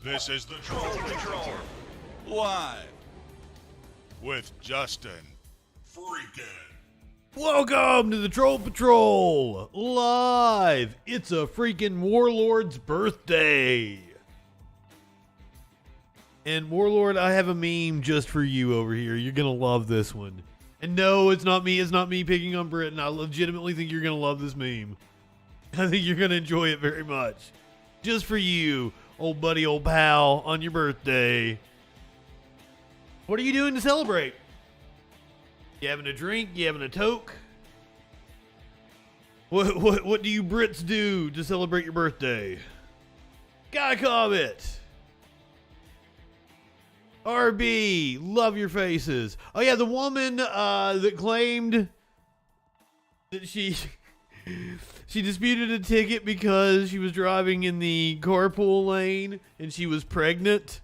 This is the Troll Patrol, live with Justin FREAKIN. Welcome to the Troll Patrol, live. It's a freaking Warlord's birthday. And Warlord, I have a meme just for you over here. You're gonna love this one. And no, it's not me. It's not me picking on Britain. I legitimately think you're gonna love this meme. I think you're gonna enjoy it very much. Just for you, old buddy, old pal, on your birthday. What are you doing to celebrate? You having a drink? You having a toke? What do you Brits do to celebrate your birthday? Got a comment. RB, love your faces. Oh yeah, the woman that claimed that she disputed a ticket because she was driving in the carpool lane and she was pregnant.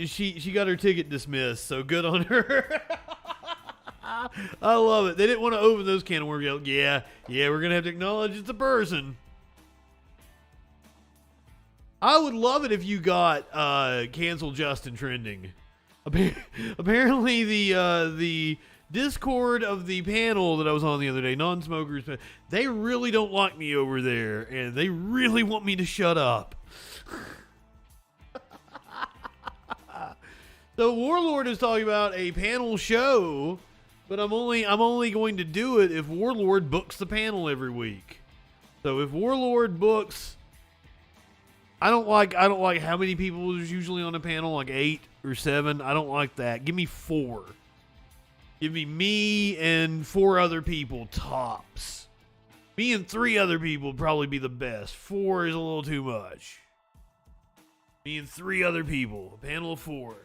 She got her ticket dismissed, so good on her. I love it. They didn't want to open those can of worms. Yeah, we're gonna have to acknowledge it's a person. I would love it if you got cancel Justin trending. Apparently the Discord of the panel that I was on the other day, non-smokers, they really don't like me over there, and they really want me to shut up. So Warlord is talking about a panel show, but I'm only going to do it if Warlord books the panel every week. So if Warlord books, I don't like how many people is usually on a panel, like 8 or 7. I don't like that. Give me 4. Give me and 4 other people tops. Me and 3 other people would probably be the best. 4 is a little too much. Me and 3 other people, a panel of 4.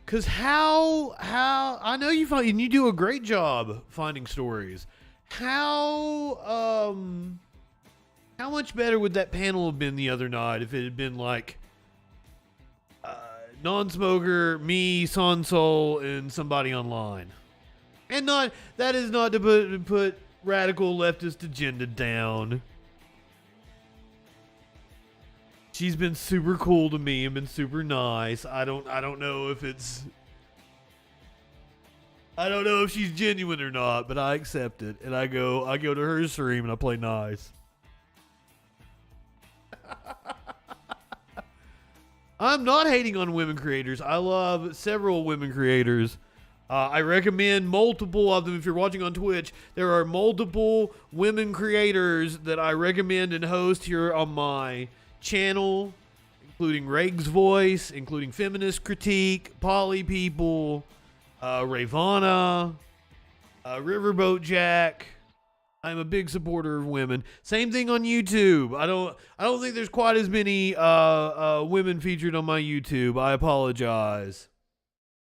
Cause how I know you find, and you do a great job finding stories. How much better would that panel have been the other night if it had been like non-smoker, me, Sonsol, and somebody online? And that is not to put radical leftist agenda down. She's been super cool to me and been super nice. I don't know if she's genuine or not, but I accept it, and I go to her stream and I play nice. I'm not hating on women creators. I love several women creators. I recommend multiple of them. If you're watching on Twitch, there are multiple women creators that I recommend and host here on my channel, including Reg's Voice, including Feminist Critique, Poly People, Ravana, Riverboat Jack. I'm a big supporter of women. Same thing on YouTube. I don't think there's quite as many women featured on my YouTube. I apologize,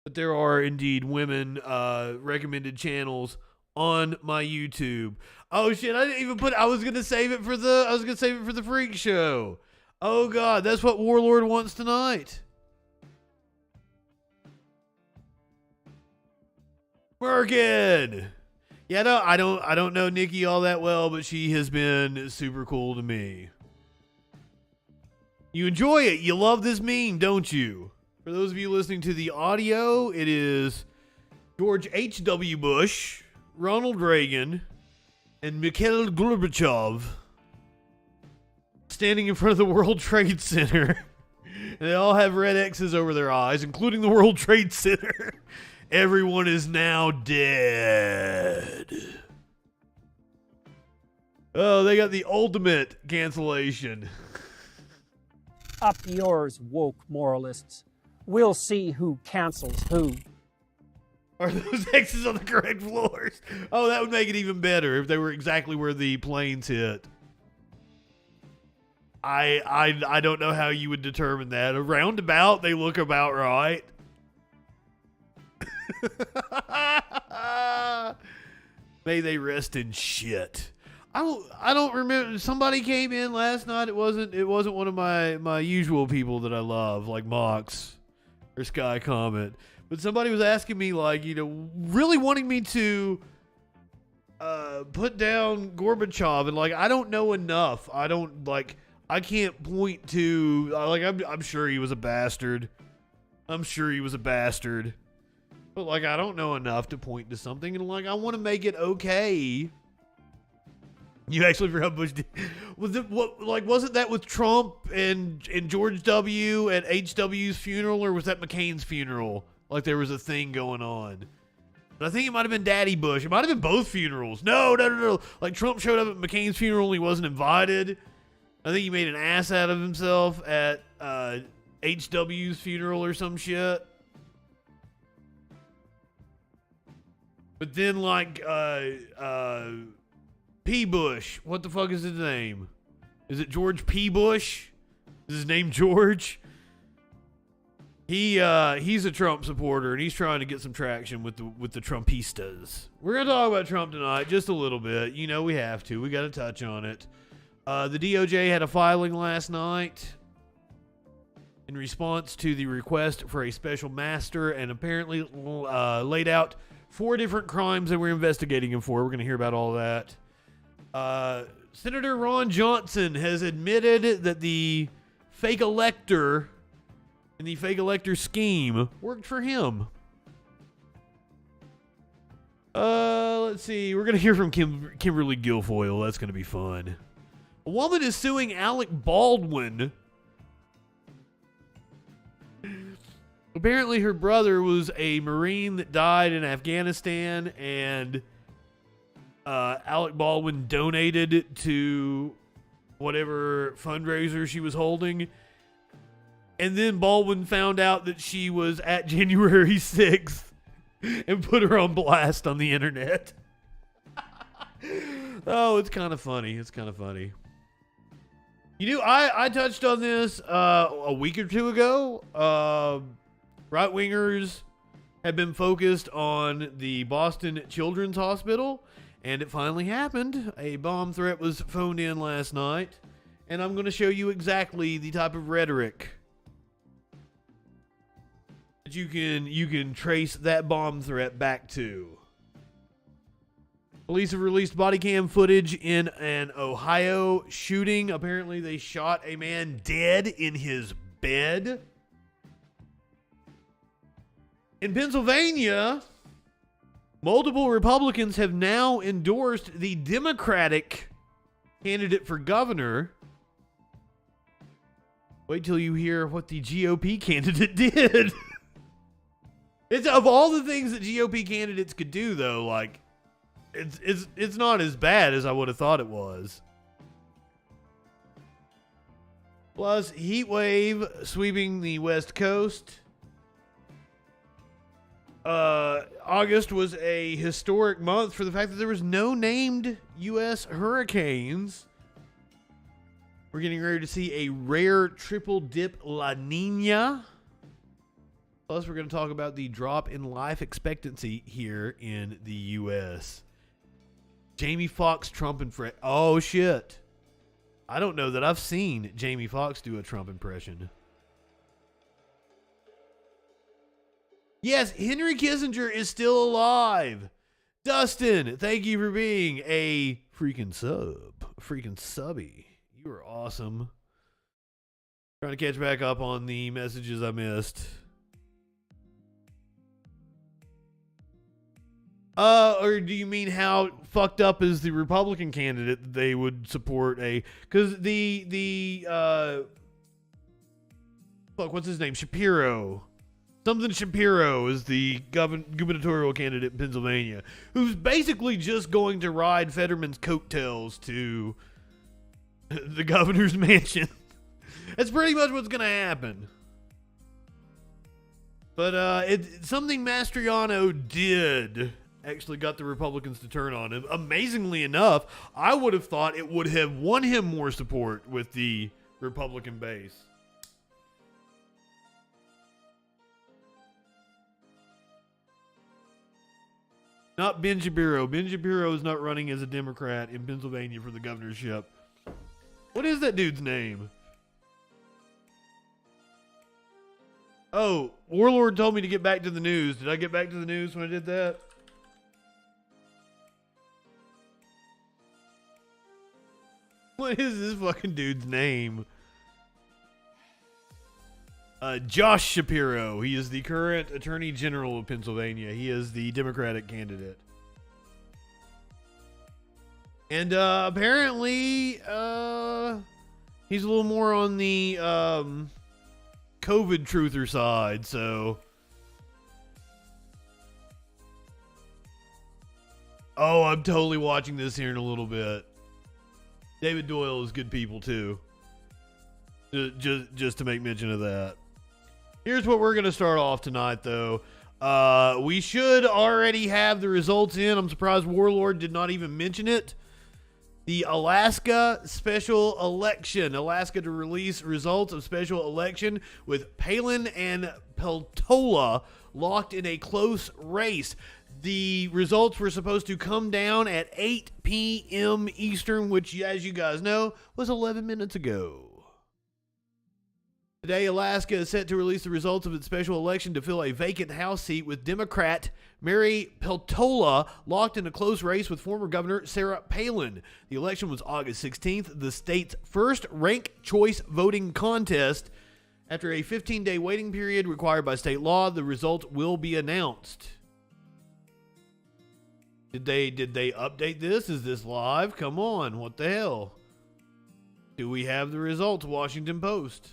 but there are indeed women recommended channels on my YouTube. Oh shit! I didn't even put. I was gonna save it for the Freak Show. Oh god, that's what Warlord wants tonight. Merkin. Yeah, no, I don't know Nikki all that well, but she has been super cool to me. You enjoy it. You love this meme, don't you? For those of you listening to the audio, it is George H.W. Bush, Ronald Reagan, and Mikhail Gorbachev standing in front of the World Trade Center. And they all have red X's over their eyes, including the World Trade Center. Everyone is now dead. Oh, they got the ultimate cancellation. Up yours, woke moralists. We'll see who cancels who. Are those X's on the correct floors? Oh, that would make it even better if they were exactly where the planes hit. I don't know how you would determine that. A roundabout, they look about right. May they rest in shit. I don't remember. Somebody came in last night. It wasn't one of my usual people that I love, like Mox or Sky Comet. But somebody was asking me, like, really wanting me to put down Gorbachev, and like I don't know enough. I can't point to like I'm sure he was a bastard. I'm sure he was a bastard. But like I don't know enough to point to something, and like I want to make it okay. You actually forgot Bush did. Wasn't that with Trump and George W. at HW's funeral, or was that McCain's funeral? Like there was a thing going on. But I think it might have been Daddy Bush. It might have been both funerals. No. Like Trump showed up at McCain's funeral and he wasn't invited. I think he made an ass out of himself at HW's funeral or some shit. But then like P. Bush. What the fuck is his name? Is it George P. Bush? Is his name George? He's a Trump supporter, and he's trying to get some traction with the Trumpistas. We're going to talk about Trump tonight, just a little bit. You know we have to. We got to touch on it. The DOJ had a filing last night in response to the request for a special master, and apparently laid out 4 different crimes that we're investigating him for. We're going to hear about all that. Senator Ron Johnson has admitted that the fake elector and the fake elector scheme worked for him. Let's see. We're going to hear from Kimberly Guilfoyle. That's going to be fun. A woman is suing Alec Baldwin. Apparently her brother was a Marine that died in Afghanistan, and Alec Baldwin donated to whatever fundraiser she was holding. And then Baldwin found out that she was at January 6th and put her on blast on the internet. Oh, it's kind of funny. It's kind of funny. You know, I touched on this a week or two ago. Right-wingers have been focused on the Boston Children's Hospital, and it finally happened. A bomb threat was phoned in last night, and I'm going to show you exactly the type of rhetoric that you can trace that bomb threat back to. Police have released body cam footage in an Ohio shooting. Apparently, they shot a man dead in his bed. In Pennsylvania, multiple Republicans have now endorsed the Democratic candidate for governor. Wait till you hear what the GOP candidate did. It's of all the things that GOP candidates could do, though, like it's not as bad as I would have thought it was. Plus, heat wave sweeping the West Coast. August was a historic month for the fact that there was no named U.S. hurricanes. We're getting ready to see a rare triple dip La Niña. Plus, we're going to talk about the drop in life expectancy here in the U.S. Jamie Foxx Trump and Fred. Oh, shit. I don't know that I've seen Jamie Foxx do a Trump impression. Yes, Henry Kissinger is still alive. Dustin, thank you for being a freaking subby. You are awesome. Trying to catch back up on the messages I missed. Or do you mean how fucked up is the Republican candidate that they would support because what's his name? Shapiro. Something Shapiro is the gubernatorial candidate in Pennsylvania, who's basically just going to ride Fetterman's coattails to the governor's mansion. That's pretty much what's going to happen. But something Mastriano did actually got the Republicans to turn on him. Amazingly enough, I would have thought it would have won him more support with the Republican base. Not Ben Shapiro. Ben Shapiro is not running as a Democrat in Pennsylvania for the governorship. What is that dude's name? Oh, Warlord told me to get back to the news. Did I get back to the news when I did that? What is this fucking dude's name? Josh Shapiro. He is the current Attorney General of Pennsylvania. He is the Democratic candidate. And apparently, he's a little more on the COVID truther side, so. Oh, I'm totally watching this here in a little bit. David Doyle is good people, too. Just to make mention of that. Here's what we're going to start off tonight, though. We should already have the results in. I'm surprised Warlord did not even mention it. The Alaska special election. Alaska to release results of special election with Palin and Peltola locked in a close race. The results were supposed to come down at 8 p.m. Eastern, which, as you guys know, was 11 minutes ago. Today, Alaska is set to release the results of its special election to fill a vacant House seat with Democrat Mary Peltola locked in a close race with former Governor Sarah Palin. The election was August 16th, the state's first ranked choice voting contest. After a 15-day waiting period required by state law, the results will be announced. Did they update this? Is this live? Come on, what the hell? Do we have the results? Washington Post.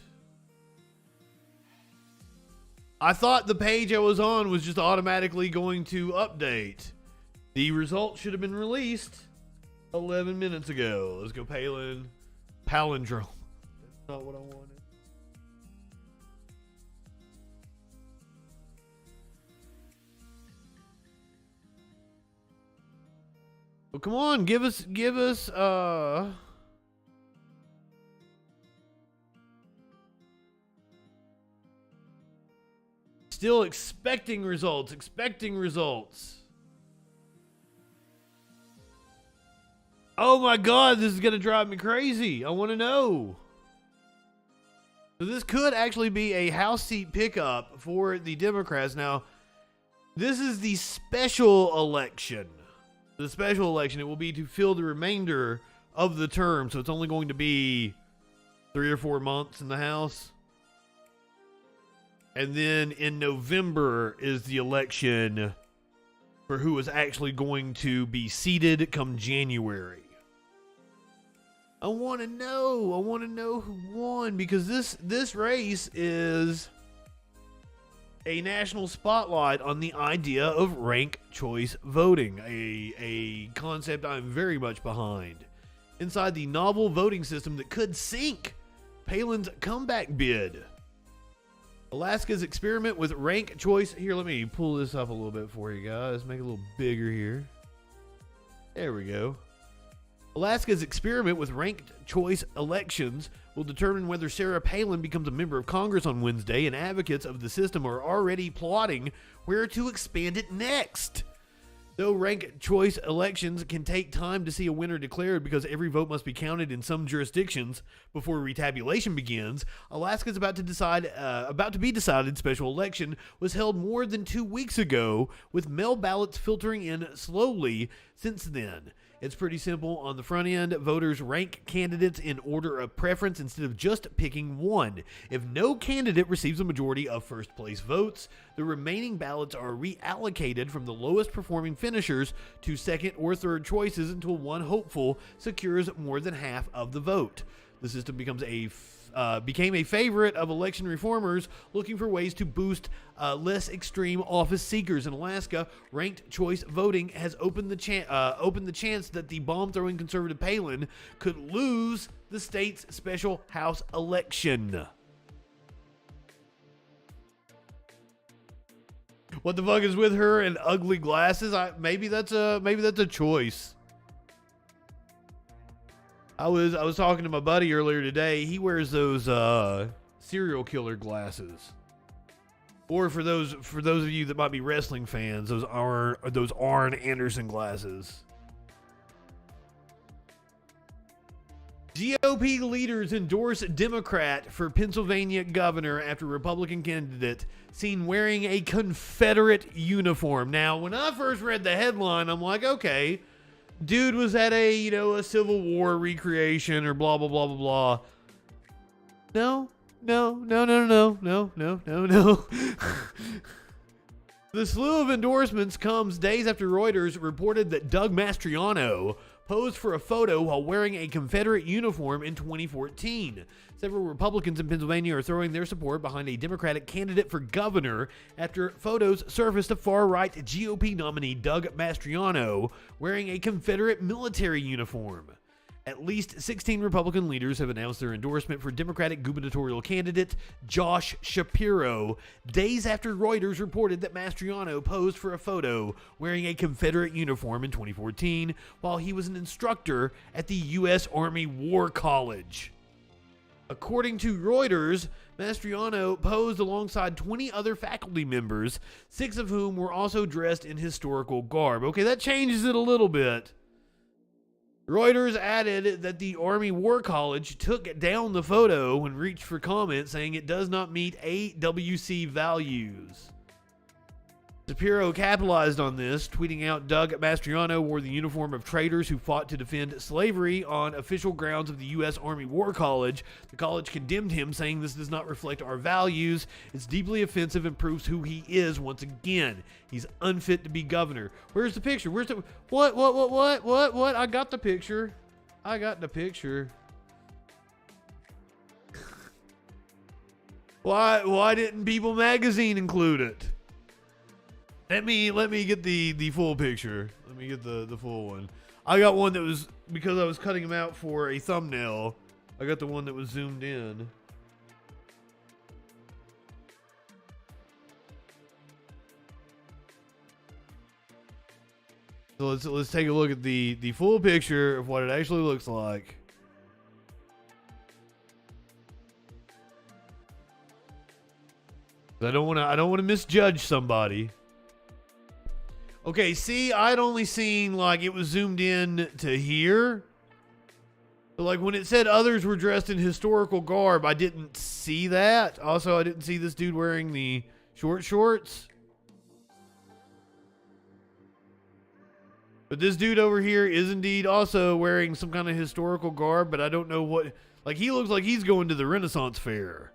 I thought the page I was on was just automatically going to update. The results should have been released 11 minutes ago. Let's go Palin. Palindrome. That's not what I wanted. Well, come on, give us still expecting results. Oh my God, this is going to drive me crazy. I want to know. So this could actually be a House seat pickup for the Democrats. Now, this is the special election. The special election, it will be to fill the remainder of the term. So it's only going to be 3 or 4 months in the House. And then in November is the election for who is actually going to be seated come January. I want to know who won, because this race is a national spotlight on the idea of ranked choice voting, a concept I'm very much behind. Inside the novel voting system that could sink Palin's comeback bid. Alaska's experiment with ranked choice. Here, let me pull this up a little bit for you guys. Make it a little bigger here. There we go. Alaska's experiment with ranked choice elections will determine whether Sarah Palin becomes a member of Congress on Wednesday, and advocates of the system are already plotting where to expand it next. Though ranked choice elections can take time to see a winner declared because every vote must be counted in some jurisdictions before retabulation begins, Alaska's about to be decided special election was held more than 2 weeks ago, with mail ballots filtering in slowly since then. It's pretty simple. On the front end, voters rank candidates in order of preference instead of just picking one. If no candidate receives a majority of first place votes, the remaining ballots are reallocated from the lowest performing finishers to second or third choices until one hopeful secures more than half of the vote. The system became a favorite of election reformers looking for ways to boost less extreme office seekers. In Alaska, ranked choice voting has opened the chance that the bomb-throwing conservative Palin could lose the state's special House election. What the fuck is with her and ugly glasses? Maybe that's a choice. I was talking to my buddy earlier today. He wears those serial killer glasses. Or for those of you that might be wrestling fans, those Arn Anderson glasses. GOP leaders endorse Democrat for Pennsylvania governor after Republican candidate seen wearing a Confederate uniform. Now, when I first read the headline, I'm like, okay, dude was at a Civil War recreation or blah, blah, blah, blah, blah. No. The slew of endorsements comes days after Reuters reported that Doug Mastriano posed for a photo while wearing a Confederate uniform in 2014. Several Republicans in Pennsylvania are throwing their support behind a Democratic candidate for governor after photos surfaced of far-right GOP nominee Doug Mastriano wearing a Confederate military uniform. At least 16 Republican leaders have announced their endorsement for Democratic gubernatorial candidate Josh Shapiro days after Reuters reported that Mastriano posed for a photo wearing a Confederate uniform in 2014 while he was an instructor at the U.S. Army War College. According to Reuters, Mastriano posed alongside 20 other faculty members, 6 of whom were also dressed in historical garb. Okay, that changes it a little bit. Reuters added that the Army War College took down the photo and reached for comment, saying it does not meet AWC values. Shapiro capitalized on this, tweeting out Doug Mastriano wore the uniform of traitors who fought to defend slavery on official grounds of the U.S. Army War College. The college condemned him, saying this does not reflect our values. It's deeply offensive and proves who he is once again. He's unfit to be governor. Where's the picture? Where's the... What? I got the picture. Why didn't People Magazine include it? Let me get the full picture. Let me get the full one. I got one that was, because I was cutting them out for a thumbnail, I got the one that was zoomed in. So let's take a look at the full picture of what it actually looks like. I don't want to misjudge somebody. Okay, see, I'd only seen, like, it was zoomed in to here. But, like, when it said others were dressed in historical garb, I didn't see that. Also, I didn't see this dude wearing the short shorts. But this dude over here is indeed also wearing some kind of historical garb, but I don't know what... Like, he looks like he's going to the Renaissance Fair.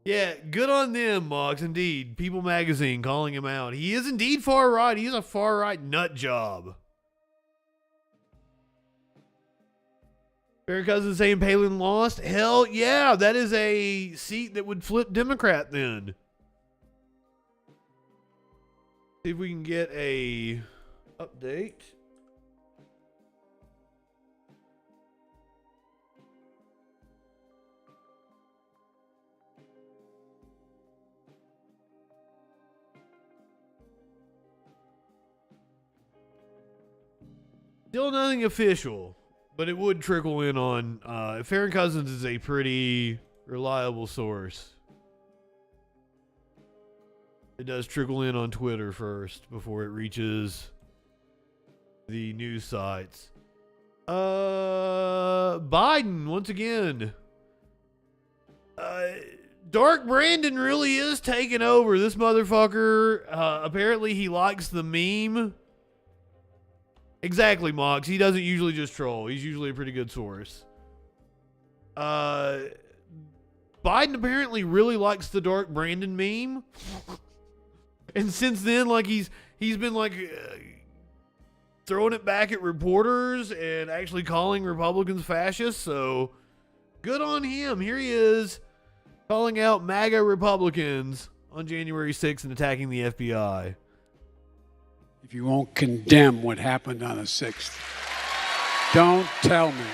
Yeah, good on them, Mox. Indeed, People Magazine calling him out. He is indeed far right. He is a far right nut job. Farron Cousins saying Palin lost. Hell yeah, that is a seat that would flip Democrat then. See if we can get a update. Still nothing official, but it would trickle in on... Farron Cousins is a pretty reliable source. It does trickle in on Twitter first before it reaches the news sites. Biden, once again. Dark Brandon really is taking over. This motherfucker, apparently he likes the meme. Exactly, Mox. He doesn't usually just troll. He's usually a pretty good source. Biden apparently really likes the Dark Brandon meme. And since then, like, he's been, like, throwing it back at reporters and actually calling Republicans fascists. So, good on him. Here he is calling out MAGA Republicans on January 6th and attacking the FBI. If you won't condemn what happened on the 6th, don't tell me.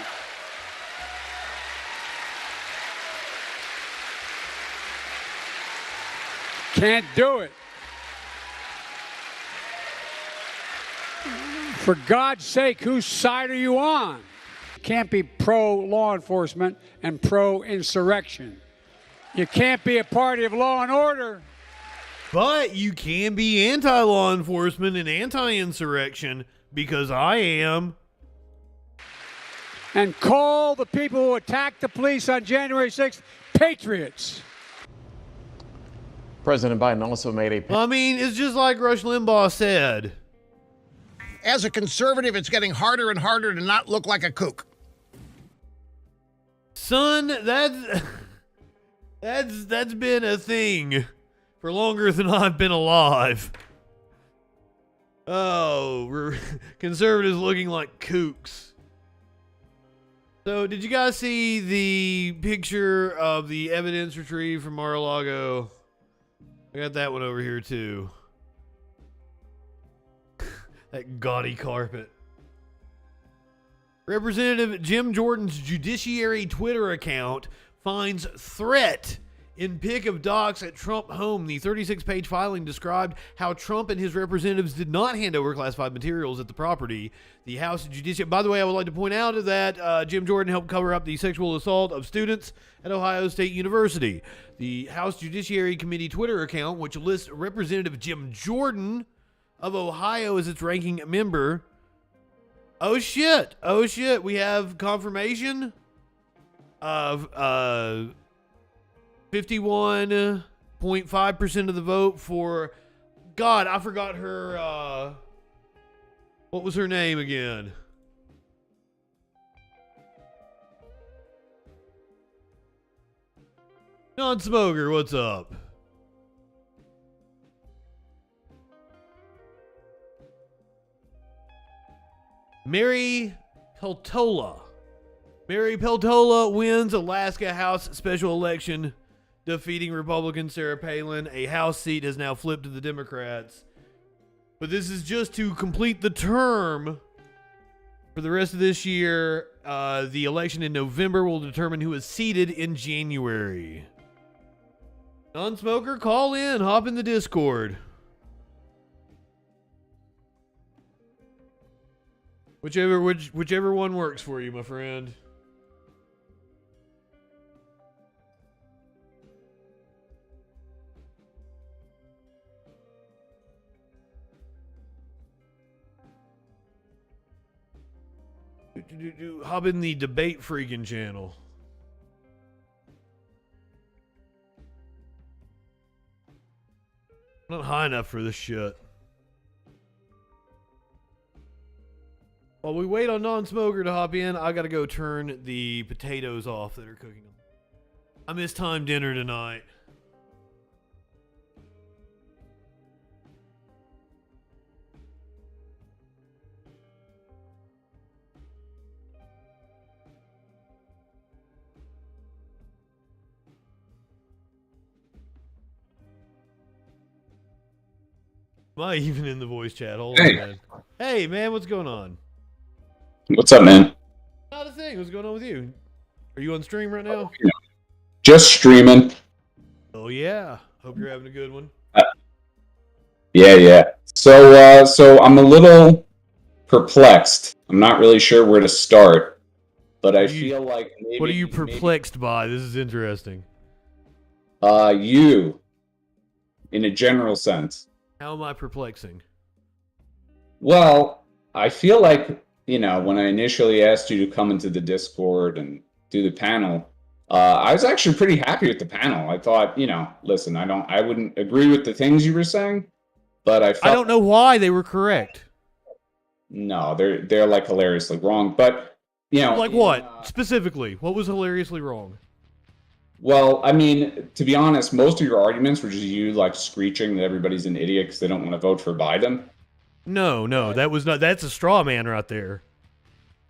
Can't do it. For God's sake, whose side are you on? You can't be pro-law enforcement and pro-insurrection. You can't be a party of law and order. But you can be anti-law enforcement and anti-insurrection, because I am. and call the people who attacked the police on January 6th patriots. President Biden also made a... I mean, it's just like Rush Limbaugh said. As a conservative, it's getting harder and harder to not look like a kook. Son, that's been a thing for longer than I've been alive. Oh, conservatives looking like kooks. So, did you guys see the picture of the evidence retrieved from Mar-a-Lago? I got that one over here, too. That gaudy carpet. Representative Jim Jordan's Judiciary Twitter account finds threat in pic of docs at Trump home. The 36-page filing described how Trump and his representatives did not hand over classified materials at the property. The House Judiciary... By the way, I would like to point out that Jim Jordan helped cover up the sexual assault of students at Ohio State University. The House Judiciary Committee Twitter account, which lists Representative Jim Jordan of Ohio as its ranking member... Oh shit, we have confirmation of 51.5% of the vote for, God, I forgot her, what was her name again? Non-smoker, what's up? Mary Peltola. Mary Peltola wins Alaska House special election, defeating Republican Sarah Palin. A House seat has now flipped to the Democrats. But this is just to complete the term for the rest of this year. The election in November will determine who is seated in January. Non-smoker, call in. Hop in the Discord. Whichever one works for you, my friend. Hop in the debate freaking channel. I'm not high enough for this shit. While we wait on non-smoker to hop in, I gotta go turn the potatoes off that are cooking. I mistimed dinner tonight. Am I even in the voice chat? Hold on, man. Hey, man, what's going on? What's up, man? Not a thing. What's going on with you? Are you on stream right now? Just streaming. Oh yeah. Hope you're having a good one. Yeah. So I'm a little perplexed. I'm not really sure where to start, but I feel like maybe. What are you perplexed by? This is interesting. You, in a general sense. How am I perplexing? Well, I feel like, when I initially asked you to come into the Discord and do the panel, I was actually pretty happy with the panel. I thought, listen, I wouldn't agree with the things you were saying, but I don't know why they were correct. No, they're like hilariously wrong, but like what specifically? What was hilariously wrong? Well, I mean, to be honest, most of your arguments were just you like screeching that everybody's an idiot because they don't want to vote for Biden. No, that was not. That's a straw man right there.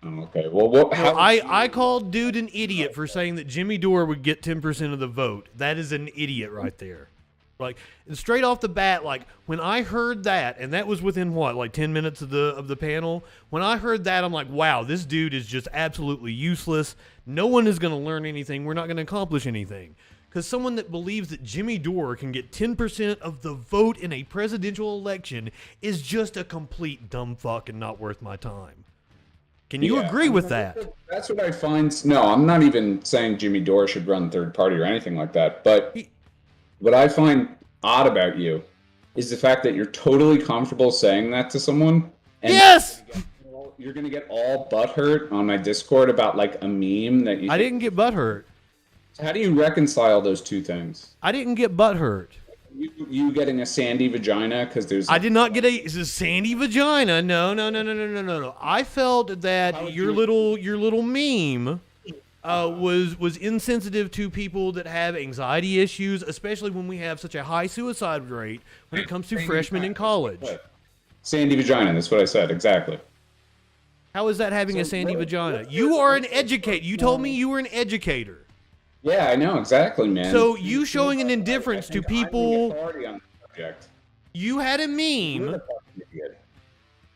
Okay, well, I called dude an idiot for saying that Jimmy Dore would get 10% of the vote. That is an idiot right there. Like, and straight off the bat, like when I heard that, and that was within what, like 10 minutes of the panel. When I heard that, I'm like, wow, this dude is just absolutely useless. No one is going to learn anything. We're not going to accomplish anything. Because someone that believes that Jimmy Dore can get 10% of the vote in a presidential election is just a complete dumb fuck and not worth my time. Can you agree with that? That's what I find. No, I'm not even saying Jimmy Dore should run third party or anything like that. But what I find odd about you is the fact that you're totally comfortable saying that to someone. And yes! you're gonna get all butthurt on my Discord about like a meme that you. I didn't get butthurt. How do you reconcile those two things? I didn't get butthurt. You getting a sandy vagina because there's. I did not get a sandy vagina. No. I felt that your little meme was insensitive to people that have anxiety issues, especially when we have such a high suicide rate when it comes to freshmen in college. Sandy vagina. That's what I said exactly. How is that having a sandy vagina? You are an educator. You told me you were an educator. Yeah, I know exactly, man. So you showing an indifference to people. I'm the authority on the subject. You had a meme.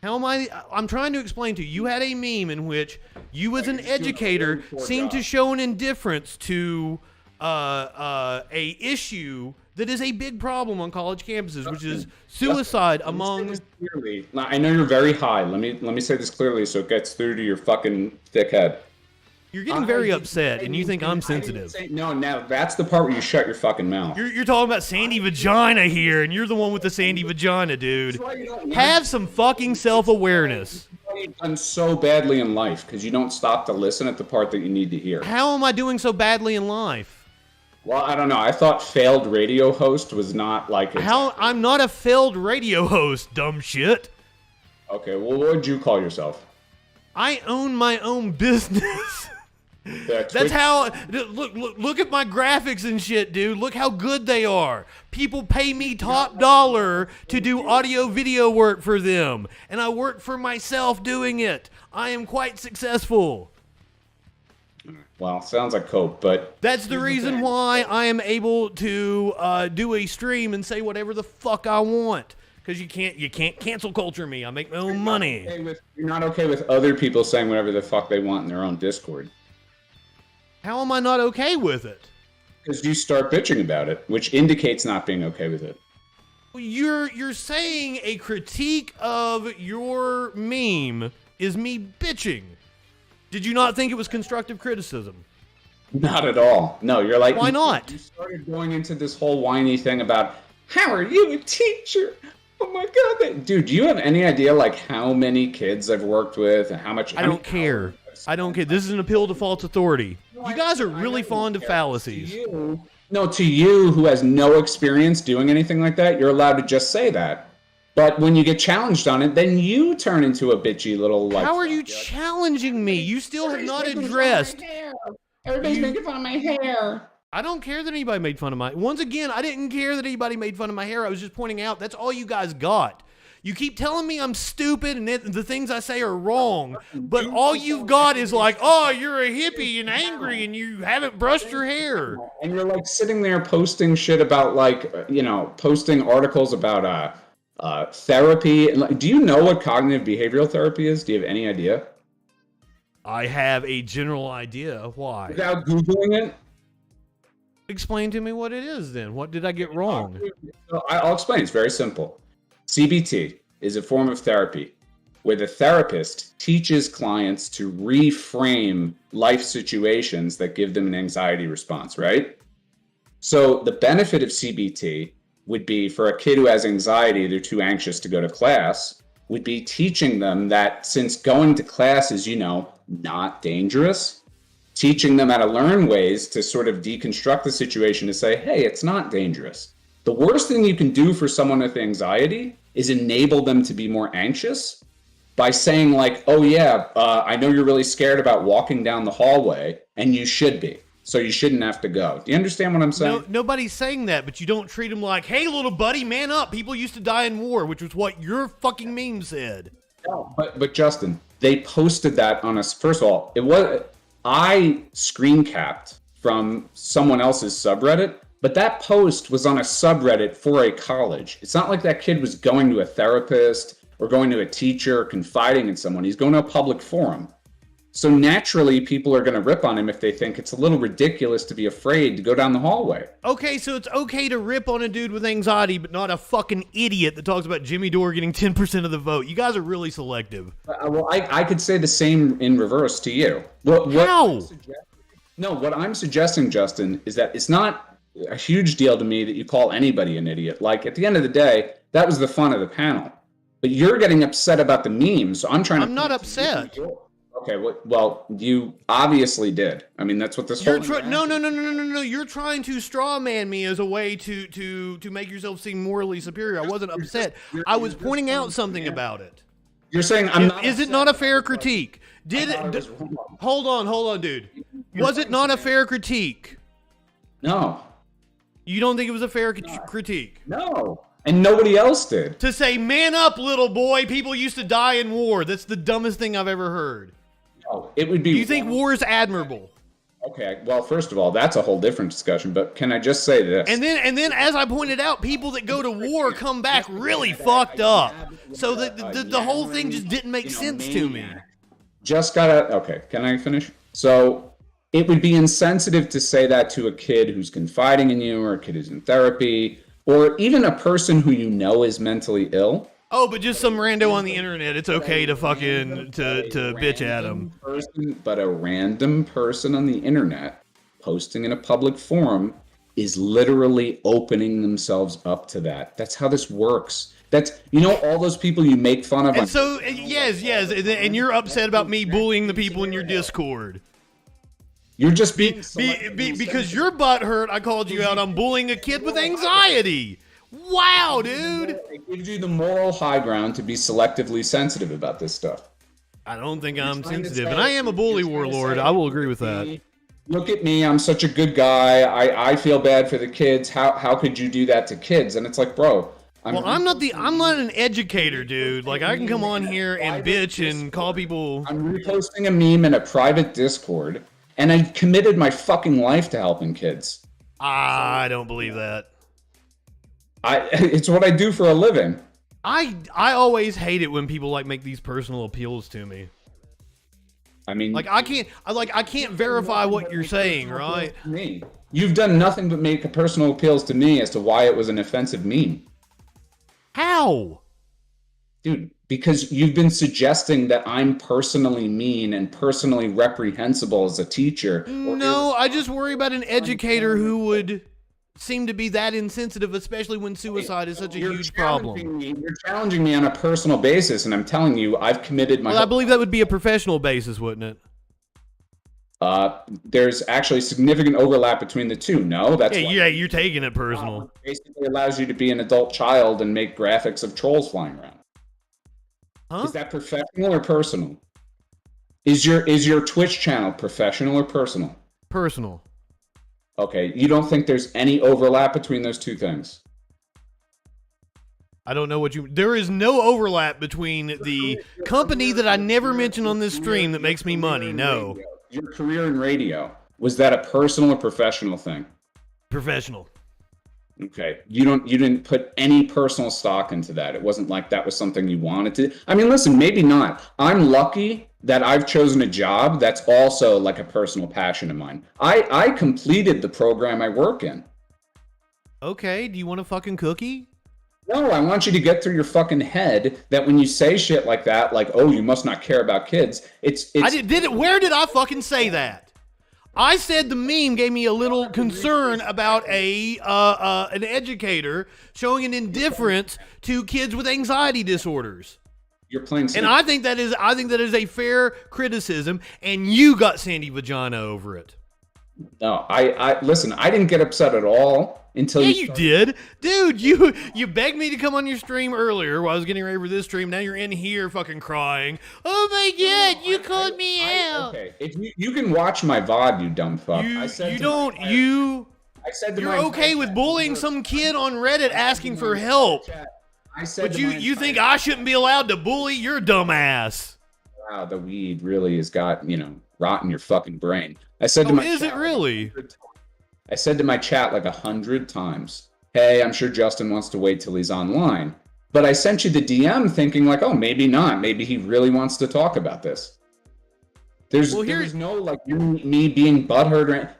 How am I? I'm trying to explain to you. You had a meme in which you, as an educator, seemed to show an indifference to a issue that is a big problem on college campuses, which is suicide among. Clearly, I know you're very high. Let me say this clearly so it gets through to your fucking thick head. You're getting very upset, and you think I'm sensitive. No, now that's the part where you shut your fucking mouth. You're talking about sandy vagina here, and you're the one with the sandy vagina, dude. Have some fucking self-awareness. You've done so badly in life because you don't stop to listen at the part that you need to hear. How am I doing so badly in life? Well, I don't know. I thought failed radio host was not like... How? I'm not a failed radio host, dumb shit. Okay, well, what would you call yourself? I own my own business. That's how. Look at my graphics and shit, dude. Look how good they are. People pay me top dollar to do audio video work for them, and I work for myself doing it. I am quite successful. Well, sounds like cope, but that's the reason why I am able to do a stream and say whatever the fuck I want. Because you can't cancel culture me. I make my own money. You're not okay with other people saying whatever the fuck they want in their own Discord. How am I not okay with it? Because you start bitching about it, which indicates not being okay with it. You're saying a critique of your meme is me bitching. Did you not think it was constructive criticism? Not at all. No, you're like... Why not? You started going into this whole whiny thing about, how are you a teacher? Oh my god. Dude, do you have any idea like how many kids I've worked with and how much... I don't care. I don't care. This is an appeal to false authority. You guys are really fond of fallacies. To you who has no experience doing anything like that, you're allowed to just say that. But when you get challenged on it, then you turn into a bitchy little like... How are you challenging me? You still have not addressed... Everybody's making fun of my hair. I don't care that anybody made fun of my... Once again, I didn't care that anybody made fun of my hair. I was just pointing out that's all you guys got. You keep telling me I'm stupid and the things I say are wrong, but all you've got is like, oh, you're a hippie and angry and you haven't brushed your hair. And you're like sitting there posting shit about like, posting articles about therapy. Do you know what cognitive behavioral therapy is? Do you have any idea? I have a general idea. Why? Without Googling it? Explain to me what it is then. What did I get wrong? I'll explain. It's very simple. CBT is a form of therapy where the therapist teaches clients to reframe life situations that give them an anxiety response, right? So the benefit of CBT would be for a kid who has anxiety, they're too anxious to go to class, would be teaching them that since going to class is, not dangerous, teaching them how to learn ways to sort of deconstruct the situation to say, hey, it's not dangerous. The worst thing you can do for someone with anxiety is enable them to be more anxious by saying like, oh yeah, I know you're really scared about walking down the hallway and you should be. So you shouldn't have to go. Do you understand what I'm saying? No, nobody's saying that, but you don't treat them like, hey, little buddy, man up. People used to die in war, which was what your fucking meme said. No, but Justin, they posted that on us. First of all, I screen capped from someone else's subreddit. But that post was on a subreddit for a college. It's not like that kid was going to a therapist or going to a teacher or confiding in someone. He's going to a public forum. So naturally, people are going to rip on him if they think it's a little ridiculous to be afraid to go down the hallway. Okay, so it's okay to rip on a dude with anxiety, but not a fucking idiot that talks about Jimmy Dore getting 10% of the vote. You guys are really selective. Well, I could say the same in reverse to you. How? What I'm suggesting, Justin, is that it's not a huge deal to me that you call anybody an idiot. Like, at the end of the day, that was the fun of the panel. But you're getting upset about the memes. So I'm trying to. I'm not upset. Okay, well, you obviously did. I mean, that's what this whole. No. You're trying to straw man me as a way to make yourself seem morally superior. I wasn't upset. I was pointing out something about it. You're saying I'm not. Is it not a fair critique? Hold on, dude. Was it not a fair critique? No. You don't think it was a fair critique? No. And nobody else did. To say, man up, little boy. People used to die in war. That's the dumbest thing I've ever heard. No, it would be. Do you think war is admirable? Okay, well, first of all, that's a whole different discussion, but can I just say this? And then, as I pointed out, people that go to war come back really fucked up. So the whole thing just didn't make sense to me. Okay, can I finish? So it would be insensitive to say that to a kid who's confiding in you, or a kid who's in therapy, or even a person who you know is mentally ill. Oh, but just some rando on the internet. It's okay to fucking to bitch at him. But a random person on the internet posting in a public forum is literally opening themselves up to that. That's how this works. That's, all those people you make fun of. And so, yes, and you're upset about me bullying the people in your Discord. You're just being because you're butthurt. I called you out on bullying a kid with anxiety. Wow, dude. It gives you the moral high ground to be selectively sensitive about this stuff. I don't think I'm sensitive, and I am a bully warlord. I will agree with that. Look at me, I'm such a good guy. I feel bad for the kids. How could you do that to kids? And it's like, bro. I'm not an educator, dude. Like, I can come on here and bitch and call people. I'm reposting a meme in a private Discord, and I committed my fucking life to helping kids. I don't believe that. It's what I do for a living. I always hate it when people make these personal appeals to me. I mean, I can't verify what you're saying, right? Me. You've done nothing but make personal appeals to me as to why it was an offensive meme. How? Dude, because you've been suggesting that I'm personally mean and personally reprehensible as a teacher. No, I just worry about an educator who would seem to be that insensitive, especially when suicide is such a huge problem. You're challenging me on a personal basis, and I'm telling you, I've committed my... Well, I believe that would be a professional basis, wouldn't it? There's actually significant overlap between the two. No, that's yeah, you're taking it personal. Basically allows you to be an adult child and make graphics of trolls flying around. Huh? Is that professional or personal? Is your Twitch channel professional or personal? Personal. Okay, you don't think there's any overlap between those two things? I don't know what you... There is no overlap between the company that I never mention on this stream that makes me money, no. Your career in radio, was that a personal or professional thing? Professional. Okay, you didn't put any personal stock into that. It wasn't like that was something you wanted to... I mean, listen, maybe not. I'm lucky that I've chosen a job that's also like a personal passion of mine. I completed the program I work in. Okay, do you want a fucking cookie? No, I want you to get through your fucking head that when you say shit like that, like, oh, you must not care about kids, it's where did I fucking say that? I said the meme gave me a little concern about an educator showing an indifference to kids with anxiety disorders. You're playing. And I think that is a fair criticism, and you got Sandy Vagina over it. No, I listen, I didn't get upset at all until you did. Dude, you begged me to come on your stream earlier while I was getting ready for this stream. Now you're in here fucking crying. Oh my god, you called me out. Okay, if you can watch my VOD, you dumb fuck. You're okay with bullying some kid on Reddit asking for help. But you think I shouldn't be allowed to bully your dumb ass? Wow, the weed really has got, rot in your fucking brain. I said to my is it really? I said to my chat 100 times, hey, I'm sure Justin wants to wait till he's online. But I sent you the DM thinking oh, maybe not. Maybe he really wants to talk about this. There's no me being butthurt or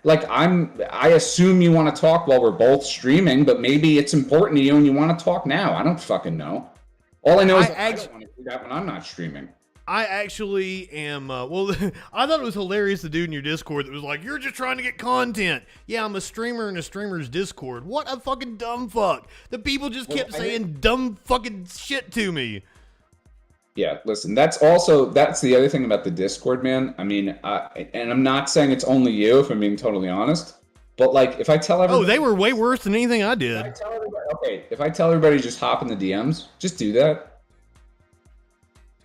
I assume you want to talk while we're both streaming, but maybe it's important to you and you want to talk now. I don't fucking know. All I know is I don't want to do that when I'm not streaming. I actually am, I thought it was hilarious, the dude in your Discord that was like, you're just trying to get content. Yeah, I'm a streamer in a streamer's Discord. What a fucking dumb fuck. The people just kept saying dumb fucking shit to me. Yeah, listen, that's the other thing about the Discord, man. I mean, and I'm not saying it's only you, if I'm being totally honest, but like if I tell everybody, they were way worse than anything I did. If I tell everybody just hop in the DMs, just do that.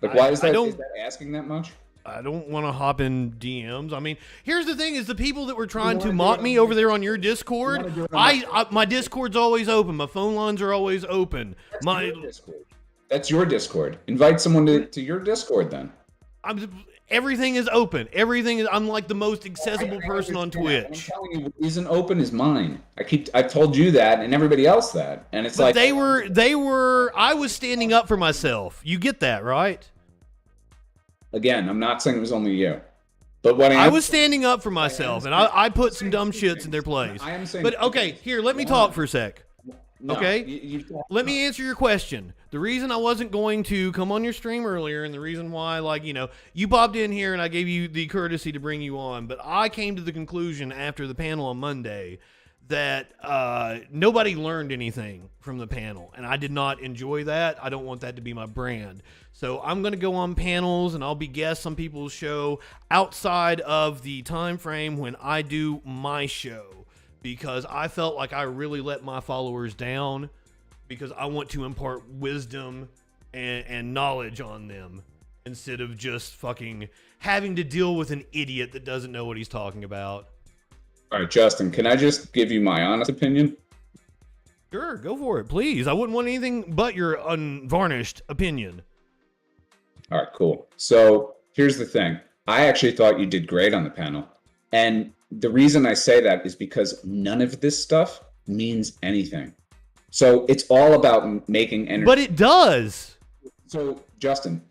Like, why is that asking that much? I don't want to hop in DMs. I mean, here's the thing: is the people that were trying to mock me over there on your Discord. My Discord's always open. My phone lines are always open. That's your Discord. Invite someone to your Discord then. Everything is open. I'm like the most accessible person on Twitch. I'm telling you, what isn't open is mine. I've told you that and everybody else that. And it's but they were I was standing up for myself. You get that, right? Again, I'm not saying it was only you. But what I was standing up for myself, and I put some dumb shits in their place. I am saying, but okay, here, let me talk for a sec. No, okay? Let me answer your question. The reason I wasn't going to come on your stream earlier, and the reason why, like, you popped in here and I gave you the courtesy to bring you on, but I came to the conclusion after the panel on Monday that nobody learned anything from the panel, and I did not enjoy that. I don't want that to be my brand. So I'm going to go on panels, and I'll be guest on people's show outside of the time frame when I do my show, because I felt like I really let my followers down, because I want to impart wisdom and knowledge on them instead of just fucking having to deal with an idiot that doesn't know what he's talking about. All right, Justin, can I just give you my honest opinion? Sure, go for it, please. I wouldn't want anything but your unvarnished opinion. All right, cool. So here's the thing. I actually thought you did great on the panel. And the reason I say that is because none of this stuff means anything. So it's all about making energy. But it does. So, Justin,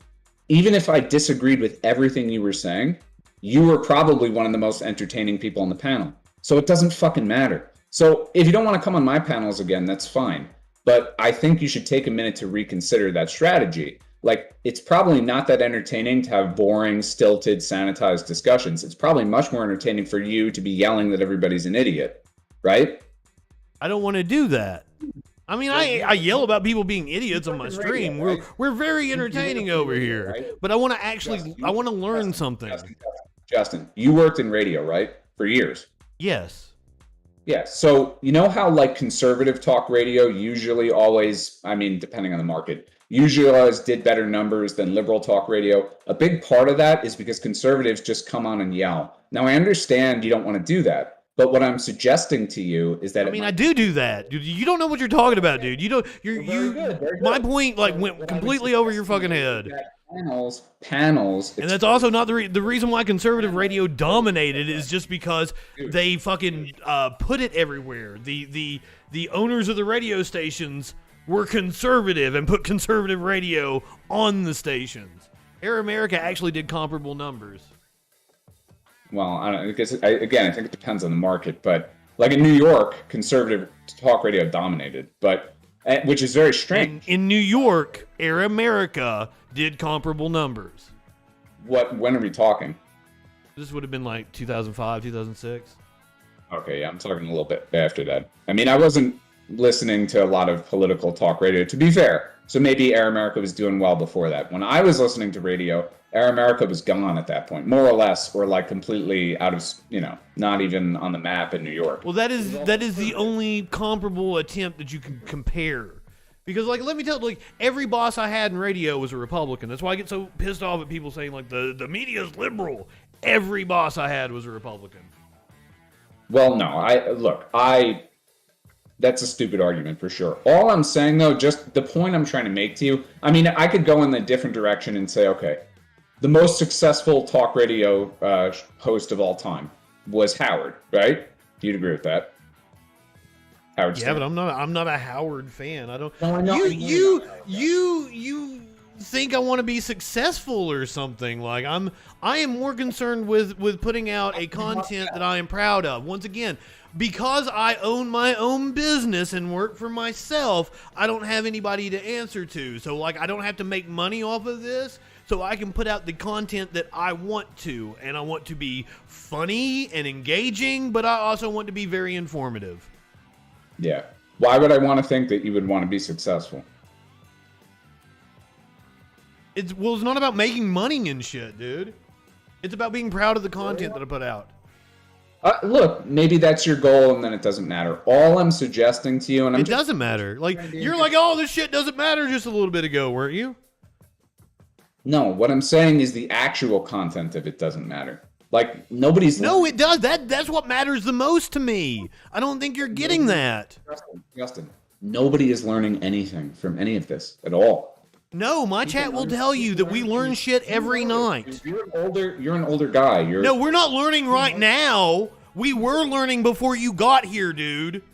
even if I disagreed with everything you were saying, you were probably one of the most entertaining people on the panel. So it doesn't fucking matter. So if you don't want to come on my panels again, that's fine. But I think you should take a minute to reconsider that strategy. Like, it's probably not that entertaining to have boring, stilted, sanitized discussions. It's probably much more entertaining for you to be yelling that everybody's an idiot, right? I don't want to do that. I mean, I yell about people being idiots on my stream. We're very entertaining over here. But I want to I want to learn something. Justin, you worked in radio, right? For years. Yes. Yeah. So you know how like conservative talk radio usually always, I mean, depending on the market, usually always did better numbers than liberal talk radio. A big part of that is because conservatives just come on and yell. Now, I understand you don't want to do that. But what I'm suggesting to you is that I do that. Dude, you don't know what you're talking about, dude. Very good. My point went completely over your fucking head. Panels. And that's also not the reason why conservative radio dominated is just because they fucking put it everywhere. The owners of the radio stations were conservative and put conservative radio on the stations. Air America actually did comparable numbers. Well, I think it depends on the market, but like in New York, conservative talk radio dominated, but which is very strange. In New York, Air America did comparable numbers. When are we talking? This would have been like 2005, 2006. Okay, yeah, I'm talking a little bit after that. I mean, I wasn't listening to a lot of political talk radio, to be fair. So maybe Air America was doing well before that. When I was listening to radio, Air America was gone at that point, more or less, or like completely out of, not even on the map in New York. Well, that is the only comparable attempt that you can compare. Because, like, let me tell you, like, every boss I had in radio was a Republican. That's why I get so pissed off at people saying, like, the media's liberal. Every boss I had was a Republican. Well, no, that's a stupid argument for sure. All I'm saying, though, just the point I'm trying to make to you, I mean, I could go in a different direction and say, okay, the most successful talk radio host of all time was Howard, right? You'd agree with that? Howard Stern. Yeah, but I'm not a Howard fan. I don't. No, I know. You think I want to be successful or something? Like I am more concerned with putting out a content that I am proud of. Once again, because I own my own business and work for myself, I don't have anybody to answer to. So like I don't have to make money off of this. So I can put out the content that I want to, and I want to be funny and engaging, but I also want to be very informative. Yeah. Why would I want to think that you would want to be successful? It's not about making money and shit, dude. It's about being proud of the content that I put out. Look, maybe that's your goal, and then it doesn't matter. All I'm suggesting to you, and it doesn't matter. Like, you're like, oh, this shit doesn't matter just a little bit ago, weren't you? No, what I'm saying is the actual content of it doesn't matter. Like, nobody's... No, it does. That's what matters the most to me. I don't think you're getting that. Justin, nobody is learning anything from any of this at all. No, my chat will tell you that we learn shit every night. You're an older guy. No, we're not learning right now. We were learning before you got here, dude.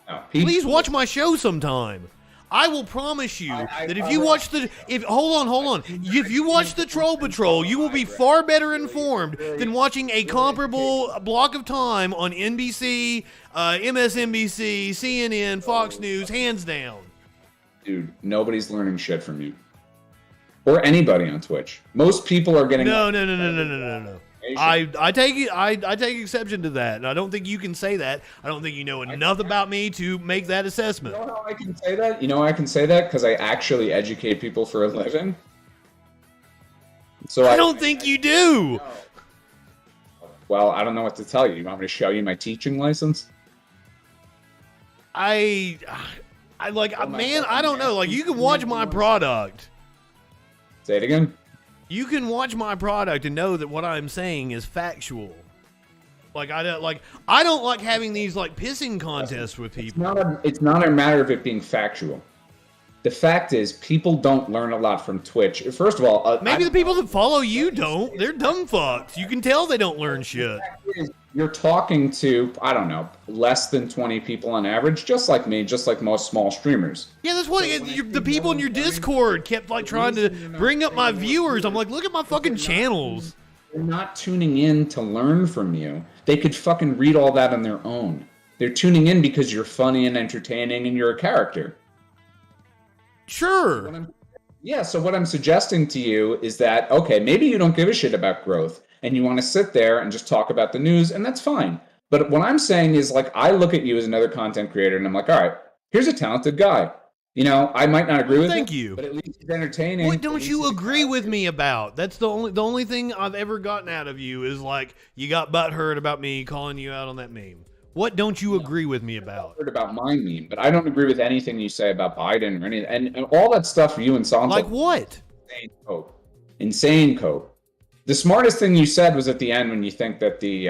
No, Please watch my show sometime. I will promise you that if you watch hold on. If you watch the Troll Patrol, you will be far better informed than watching a comparable block of time on NBC, MSNBC, CNN, Fox News, hands down. Dude, nobody's learning shit from you. Or anybody on Twitch. Most people are getting... No. I take exception to that, and I don't think you can say that. I don't think you know enough about me to make that assessment. You know how I can say that? You know I can say that? Because I actually educate people for a living. So I don't think you do. Well, I don't know what to tell you. You want me to show you my teaching license? I don't know. Like, you can watch my product. Say it again. You can watch my product and know that what I'm saying is factual. Like, I don't like having these like pissing contests with people. It's not a matter of it being factual. The fact is, people don't learn a lot from Twitch. First of all, maybe the people that follow you don't. They're dumb fucks. You can tell they don't learn shit. You're talking to, I don't know, less than 20 people on average, just like me, just like most small streamers. Yeah, that's what the people in your Discord kept like trying to bring up my viewers. I'm like, look at my fucking channels. They're not tuning in to learn from you. They could fucking read all that on their own. They're tuning in because you're funny and entertaining and you're a character. Sure. Yeah, so what I'm suggesting to you is that, okay, maybe you don't give a shit about growth and you want to sit there and just talk about the news, and that's fine. But what I'm saying is, like, I look at you as another content creator and I'm like, all right, here's a talented guy. You know, I might not agree with Thank you. but at least he's entertaining. What don't you agree with me about? That's the only thing I've ever gotten out of you is like, you got butthurt about me calling you out on that meme. What don't you agree with me about? I've heard about my meme, but I don't agree with anything you say about Biden or anything. And all that stuff you and Sansa. Like what? Insane cope. The smartest thing you said was at the end when you think that the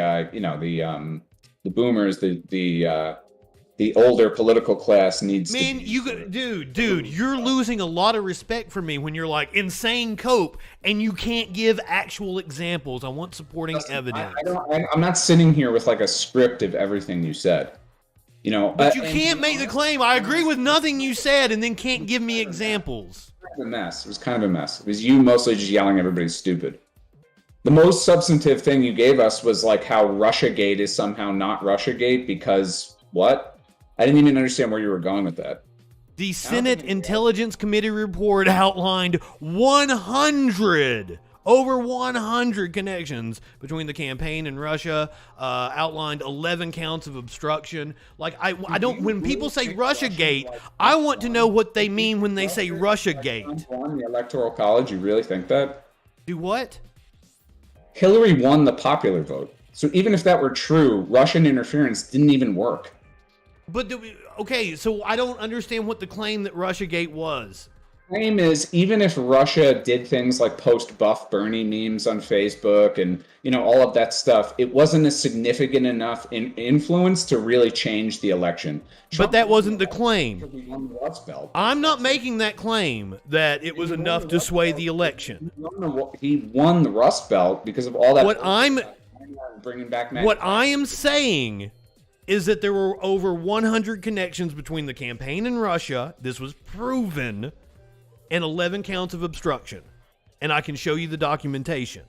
boomers, the older political class needs. Man, dude, you're losing a lot of respect for me when you're like insane cope and you can't give actual examples. I want supporting evidence. I'm not sitting here with like a script of everything you said. You know, but you can't make the claim. I agree with nothing you said, and then can't give me examples. It was a mess. It was kind of a mess. It was you mostly just yelling everybody's stupid. The most substantive thing you gave us was like how Russiagate is somehow not Russiagate because what? I didn't even understand where you were going with that. The Senate Intelligence Committee report outlined over 100 connections between the campaign and Russia, outlined 11 counts of obstruction. Like, I don't, when people say Russiagate, I want to know what they mean when they say Russiagate. Won the Electoral College, you really think that? Do what? Hillary won the popular vote. So even if that were true, Russian interference didn't even work. But, okay, so I don't understand what the claim that Russiagate was. The claim is, even if Russia did things like post Buff Bernie memes on Facebook and, you know, all of that stuff, it wasn't a significant enough influence to really change the election. But that wasn't the claim. I'm not making that claim that it was enough to sway the election. He won the Rust Belt because of all that. What I am saying is that there were over 100 connections between the campaign and Russia. This was proven. And 11 counts of obstruction. And I can show you the documentation.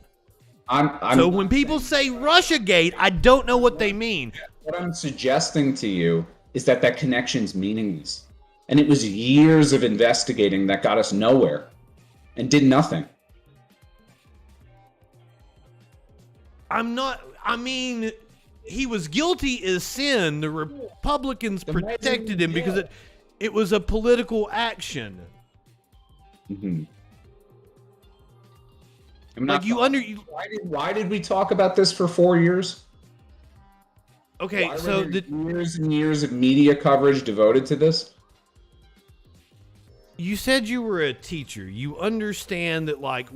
So when people say Russiagate, I don't know what they mean. What I'm suggesting to you is that that connection's meaningless. And it was years of investigating that got us nowhere and did nothing. He was guilty as sin. The Republicans protected him because it was a political action. Mm-hmm. Like Why did we talk about this for 4 years? Okay, Why so were there years and years of media coverage devoted to this? you said you were a teacher. You understand that, like,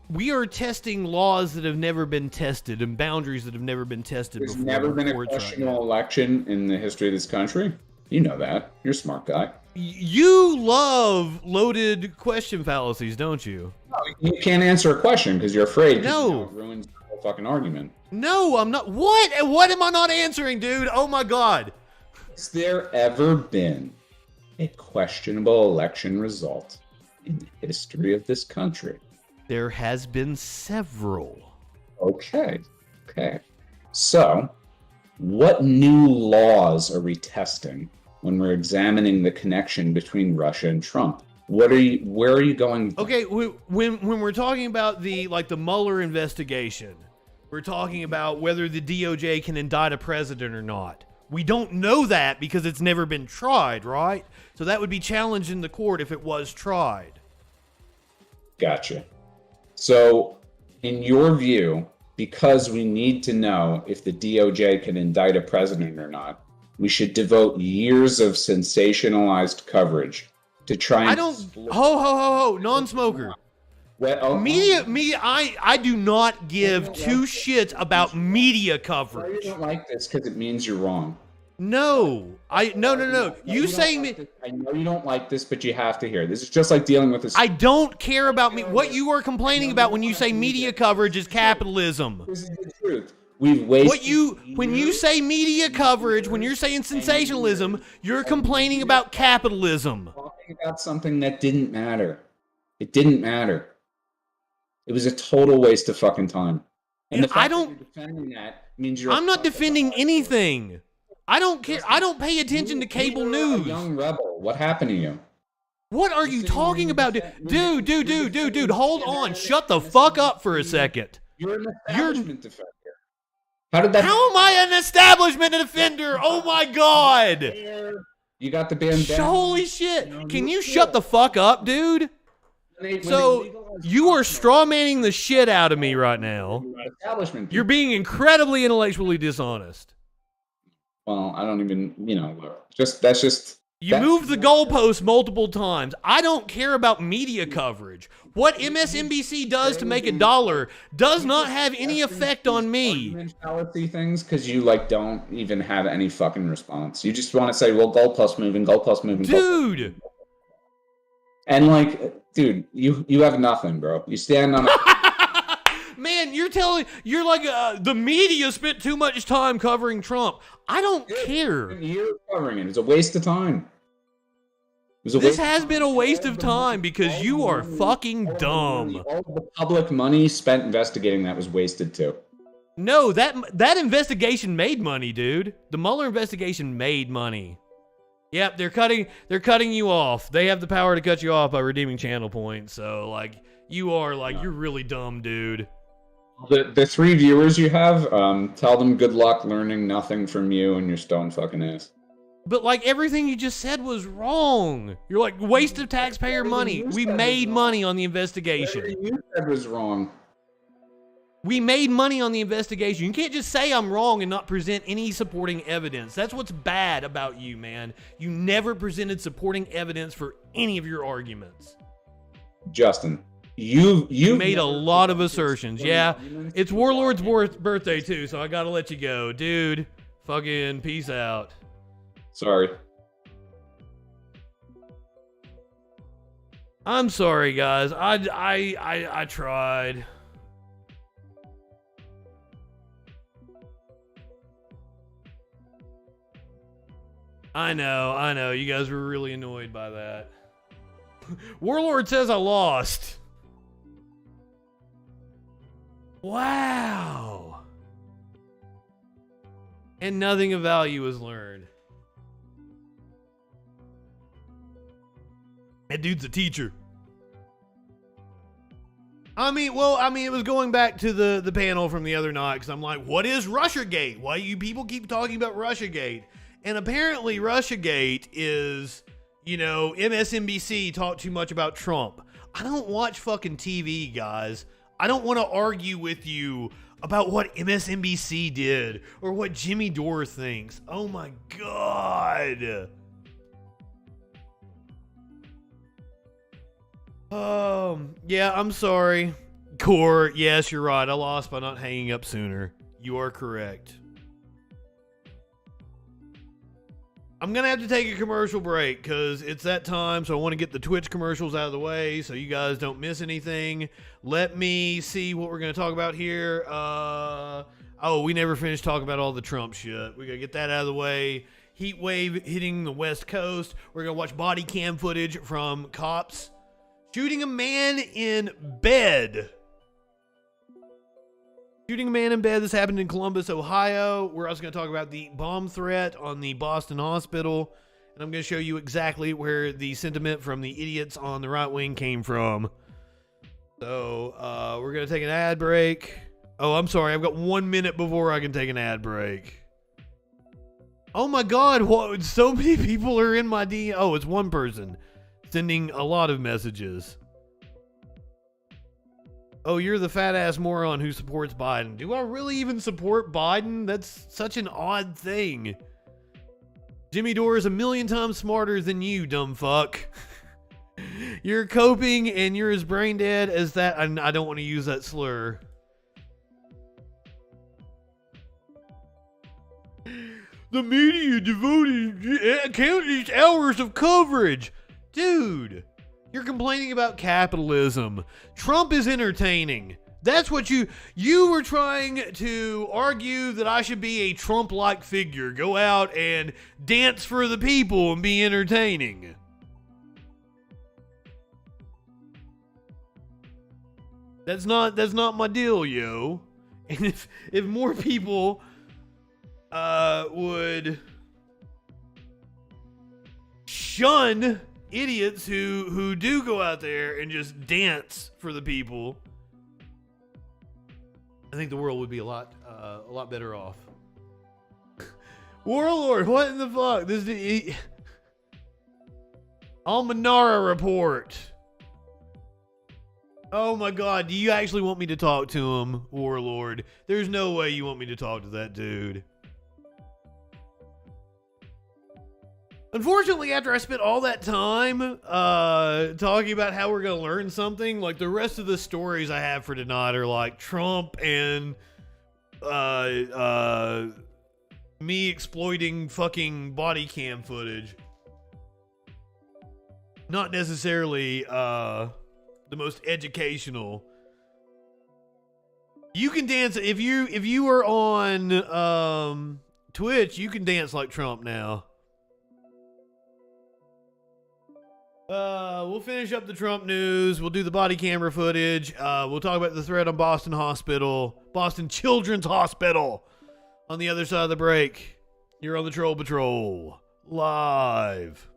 we are testing laws that have never been tested and boundaries that have never been tested There's before. never been a questionable election in the history of this country. You know that. You're a smart guy. You love loaded question fallacies, don't you? No, you can't answer a question because you're afraid. No. It ruins the whole fucking argument. No, I'm not. What? What am I not answering, dude? Oh my God. Has there ever been a questionable election result in the history of this country? There has been several. Okay. So, what new laws are we testing when we're examining the connection between Russia and Trump? Where are you going? Okay, when we're talking about the Mueller investigation, we're talking about whether the DOJ can indict a president or not. We don't know that because it's never been tried, right? So that would be challenged in the court if it was tried. Gotcha. So, in your view, because we need to know if the DOJ can indict a president or not, we should devote years of sensationalized coverage to try and... Non-smoker. Well, I do not give two shits about media coverage. You don't like this because it means you're wrong. No. You saying me... I know you don't like this, but you have to hear it. This is just like dealing with this... I don't care about me. What you are complaining about when you say media coverage is capitalism. This is the truth. We've wasted... When you say media coverage, when you're saying sensationalism, you're complaining about capitalism. Talking about something that didn't matter. It didn't matter. It was a total waste of fucking time. And the fact that you're defending that means you're... I'm not defending anything. I don't care. I don't pay attention to cable news. A young rebel. What happened to you? What are you talking about? Dude, hold on. Shut the fuck up for a second. You're an establishment defender. How did that... How am I an establishment defender? Oh my God. You got the bandana. Holy shit. Can you shut the fuck up, dude? So, you are strawmanning the shit out of me right now. You're being incredibly intellectually dishonest. Well, I don't even, You moved the goalpost multiple times. I don't care about media coverage. What MSNBC does to make $1 does not have any effect on me. Fallacy things because you don't even have any fucking response. You just want to say, well, goalpost moving. Dude. And dude, you have nothing, bro. You stand on Man, you're like the media spent too much time covering Trump. I don't care. You're covering it. It was a waste of time. This has been a waste of time because you are fucking dumb. All the public money spent investigating that was wasted too. No, that investigation made money, dude. The Mueller investigation made money. Yep, they're cutting you off. They have the power to cut you off by redeeming channel points. So you're really dumb, dude. The 3 viewers you have, tell them good luck learning nothing from you and your stone fucking ass. But everything you just said was wrong. You're like, waste of taxpayer money. We made money on the investigation. Everything you said was wrong. We made money on the investigation. You can't just say I'm wrong and not present any supporting evidence. That's what's bad about you, man. You never presented supporting evidence for any of your arguments. Justin, you made a lot of assertions. Yeah, it's Warlord's birthday too, so I gotta let you go. Dude, fucking peace out. Sorry. I'm sorry, guys. I tried. I know. You guys were really annoyed by that. Warlord says I lost. Wow. And nothing of value was learned. That dude's a teacher. It was going back to the panel from the other night because I'm like, what is Russiagate? Why you people keep talking about Russiagate? And apparently Russiagate is, MSNBC talked too much about Trump. I don't watch fucking TV, guys. I don't want to argue with you about what MSNBC did or what Jimmy Dore thinks. Oh my God. Yeah, I'm sorry. Core, yes, you're right. I lost by not hanging up sooner. You are correct. I'm going to have to take a commercial break because it's that time, so I want to get the Twitch commercials out of the way so you guys don't miss anything. Let me see what we're going to talk about here. We never finished talking about all the Trump shit. We got to get that out of the way. Heat wave hitting the West Coast. We're going to watch body cam footage from cops shooting a man in bed. Shooting a man in bed. This happened in Columbus, Ohio. We're also going to talk about the bomb threat on the Boston hospital. And I'm going to show you exactly where the sentiment from the idiots on the right wing came from. So, we're going to take an ad break. Oh, I'm sorry. I've got 1 minute before I can take an ad break. Oh my God. What? So many people are in my DM. Oh, it's one person sending a lot of messages. Oh, you're the fat ass moron who supports Biden. Do I really even support Biden? That's such an odd thing. Jimmy Dore is a million times smarter than you, dumb fuck. You're coping and you're as brain dead as that. I don't want to use that slur. The media devoted countless hours of coverage. Dude. You're complaining about capitalism. Trump is entertaining. That's what you were trying to argue that I should be a Trump-like figure. Go out and dance for the people and be entertaining. That's not my deal, yo. And if more people would shun idiots who do go out there and just dance for the people, I think the world would be a lot better off. Warlord, what in the fuck? This is the Almanara report. Oh my God, do you actually want me to talk to him, Warlord? There's no way you want me to talk to that dude. Unfortunately, after I spent all that time talking about how we're going to learn something, like the rest of the stories I have for tonight are like Trump and me exploiting fucking body cam footage. Not necessarily the most educational. You can dance if you are on Twitch, you can dance like Trump now. We'll finish up the Trump news. We'll do the body camera footage. We'll talk about the threat on Boston Children's Hospital on the other side of the break. You're on the Troll Patrol live.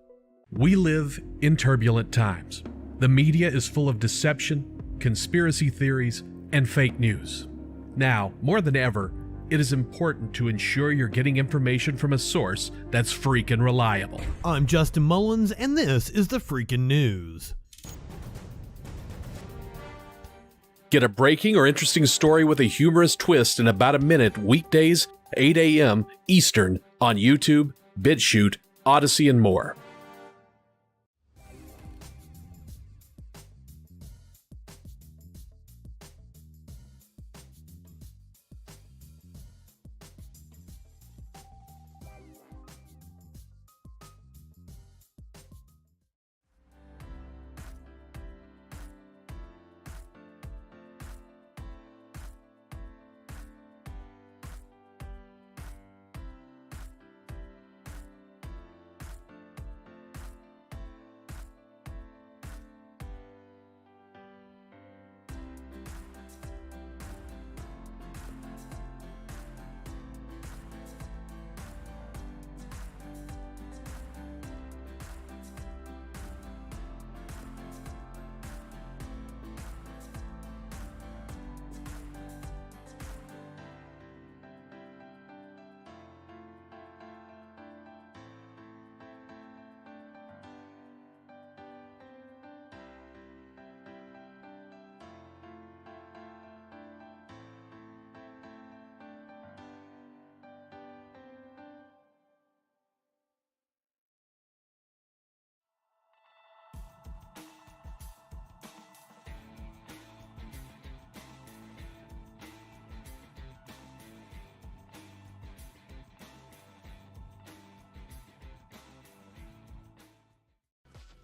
We live in turbulent times. The media is full of deception, conspiracy theories, and fake news. Now, more than ever, it is important to ensure you're getting information from a source that's freaking reliable. I'm Justin Mullins, and this is the Freakin' News. Get a breaking or interesting story with a humorous twist in about a minute weekdays, 8 a.m. Eastern on YouTube, BitChute, Odyssey, and more.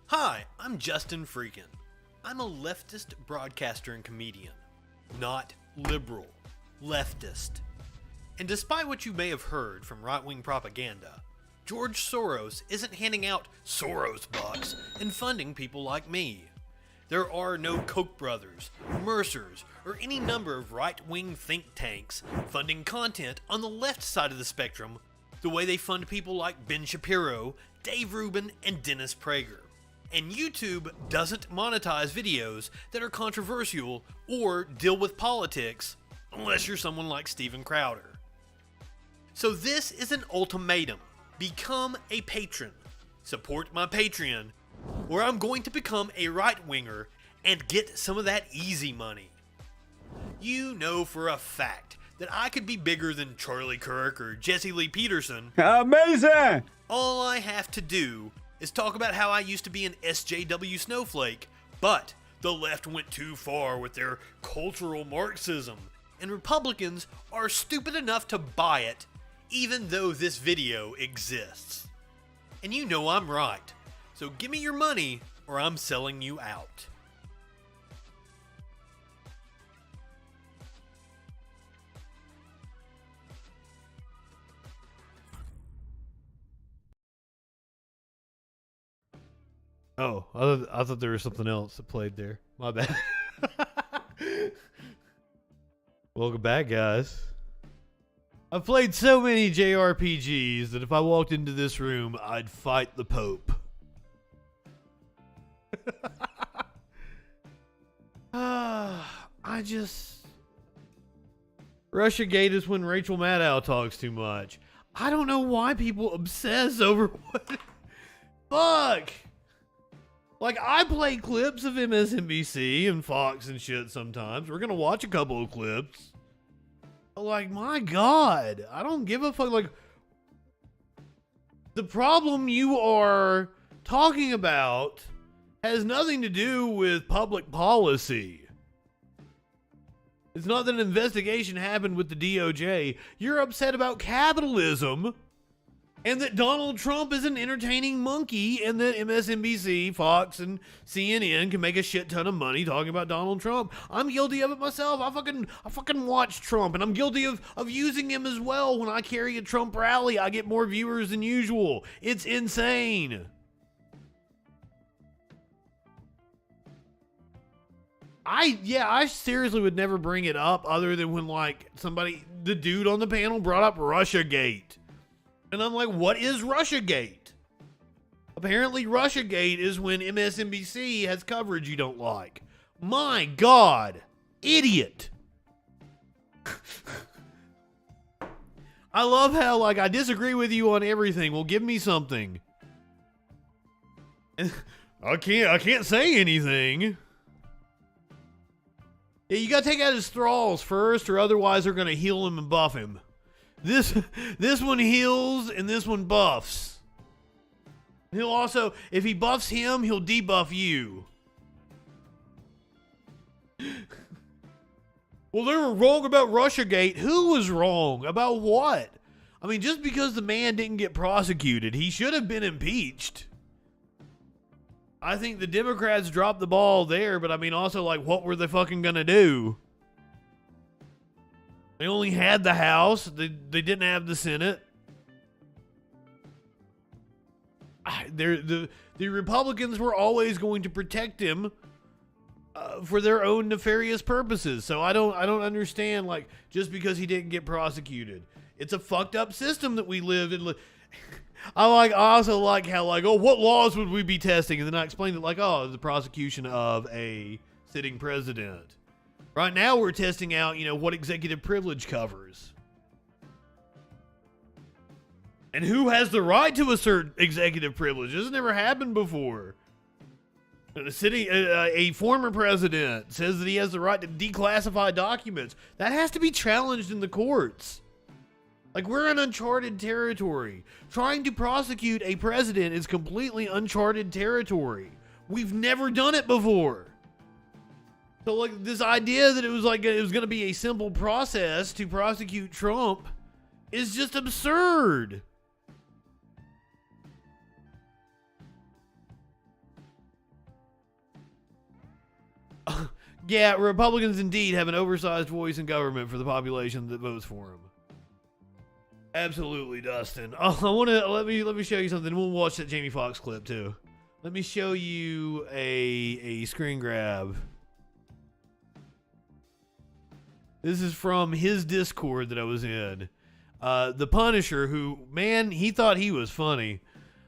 Hi, I'm Justin FREAKIN. I'm a leftist broadcaster and comedian, not liberal, leftist. And despite what you may have heard from right-wing propaganda, George Soros isn't handing out Soros bucks and funding people like me. There are no Koch brothers, Mercers, or any number of right-wing think tanks funding content on the left side of the spectrum the way they fund people like Ben Shapiro, Dave Rubin, and Dennis Prager. And YouTube doesn't monetize videos that are controversial or deal with politics unless you're someone like Steven Crowder. So this is an ultimatum. Become a patron. Support my Patreon, or I'm going to become a right-winger and get some of that easy money. You know for a fact that I could be bigger than Charlie Kirk or Jesse Lee Peterson. Amazing! All I have to do is talk about how I used to be an SJW snowflake, but the left went too far with their cultural Marxism, and Republicans are stupid enough to buy it, even though this video exists. And you know I'm right, so give me your money or I'm selling you out. Oh, I thought there was something else that played there. My bad. Welcome back, guys. I've played so many JRPGs that if I walked into this room, I'd fight the Pope. Russiagate is when Rachel Maddow talks too much. I don't know why people obsess over what. Fuck! Like, I play clips of MSNBC and Fox and shit sometimes. We're gonna watch a couple of clips. Like, my God, I don't give a fuck. Like, the problem you are talking about has nothing to do with public policy. It's not that an investigation happened with the DOJ. You're upset about capitalism and that Donald Trump is an entertaining monkey and that MSNBC, Fox, and CNN can make a shit ton of money talking about Donald Trump. I'm guilty of it myself. I fucking watch Trump, and I'm guilty of using him as well. When I carry a Trump rally, I get more viewers than usual. It's insane. I seriously would never bring it up other than when, like, the dude on the panel brought up Russiagate. And I'm like, what is Russiagate? Apparently Russiagate is when MSNBC has coverage you don't like. My God. Idiot. I love how, like, I disagree with you on everything. Well, give me something. I can't say anything. Yeah, you gotta take out his thralls first, or otherwise they're gonna heal him and buff him. This one heals and this one buffs. He'll also, if he buffs him, he'll debuff you. Well, they were wrong about Russiagate. Who was wrong? About what? I mean, just because the man didn't get prosecuted, he should have been impeached. I think the Democrats dropped the ball there, but I mean, also, like, what were they fucking gonna do? They only had the House. They didn't have the Senate. The Republicans were always going to protect him for their own nefarious purposes. So I don't understand, like, just because he didn't get prosecuted. It's a fucked up system that we live in. I also like how, like, oh, what laws would we be testing? And then I explained it like, oh, the prosecution of a sitting president. Right now we're testing out, what executive privilege covers. And who has the right to assert executive privilege? This has never happened before. A former president says that he has the right to declassify documents. That has to be challenged in the courts. Like, we're in uncharted territory. Trying to prosecute a president is completely uncharted territory. We've never done it before. So, like, this idea that it was going to be a simple process to prosecute Trump is just absurd. Yeah, Republicans indeed have an oversized voice in government for the population that votes for them. Absolutely, Dustin. Oh, I want to let me show you something. We'll watch that Jamie Foxx clip too. Let me show you a screen grab. This is from his Discord that I was in. The Punisher, who, man, he thought he was funny.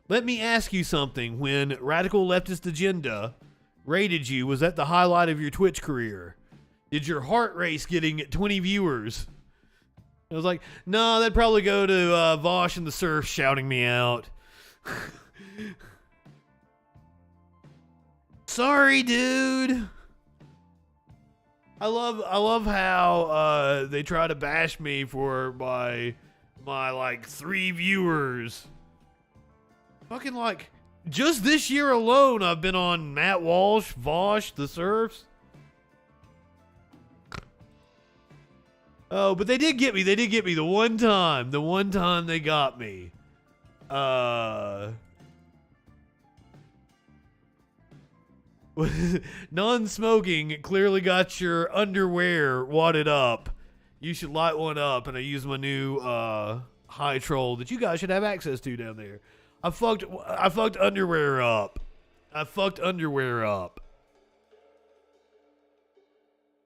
Let me ask you something. When Radical Leftist Agenda rated you, was that the highlight of your Twitch career? Did your heart race getting 20 viewers? I was like, no, that'd probably go to Walsh and the Surf shouting me out. Sorry, dude. I love how they try to bash me for my like 3 viewers. Fucking like just this year alone, I've been on Matt Walsh, Vosh, the Surfs. Oh, but they did get me. They did get me the one time. The one time they got me. Non-smoking clearly got your underwear wadded up. You should light one up, and I use my new high troll that you guys should have access to down there. I fucked underwear up. I fucked underwear up.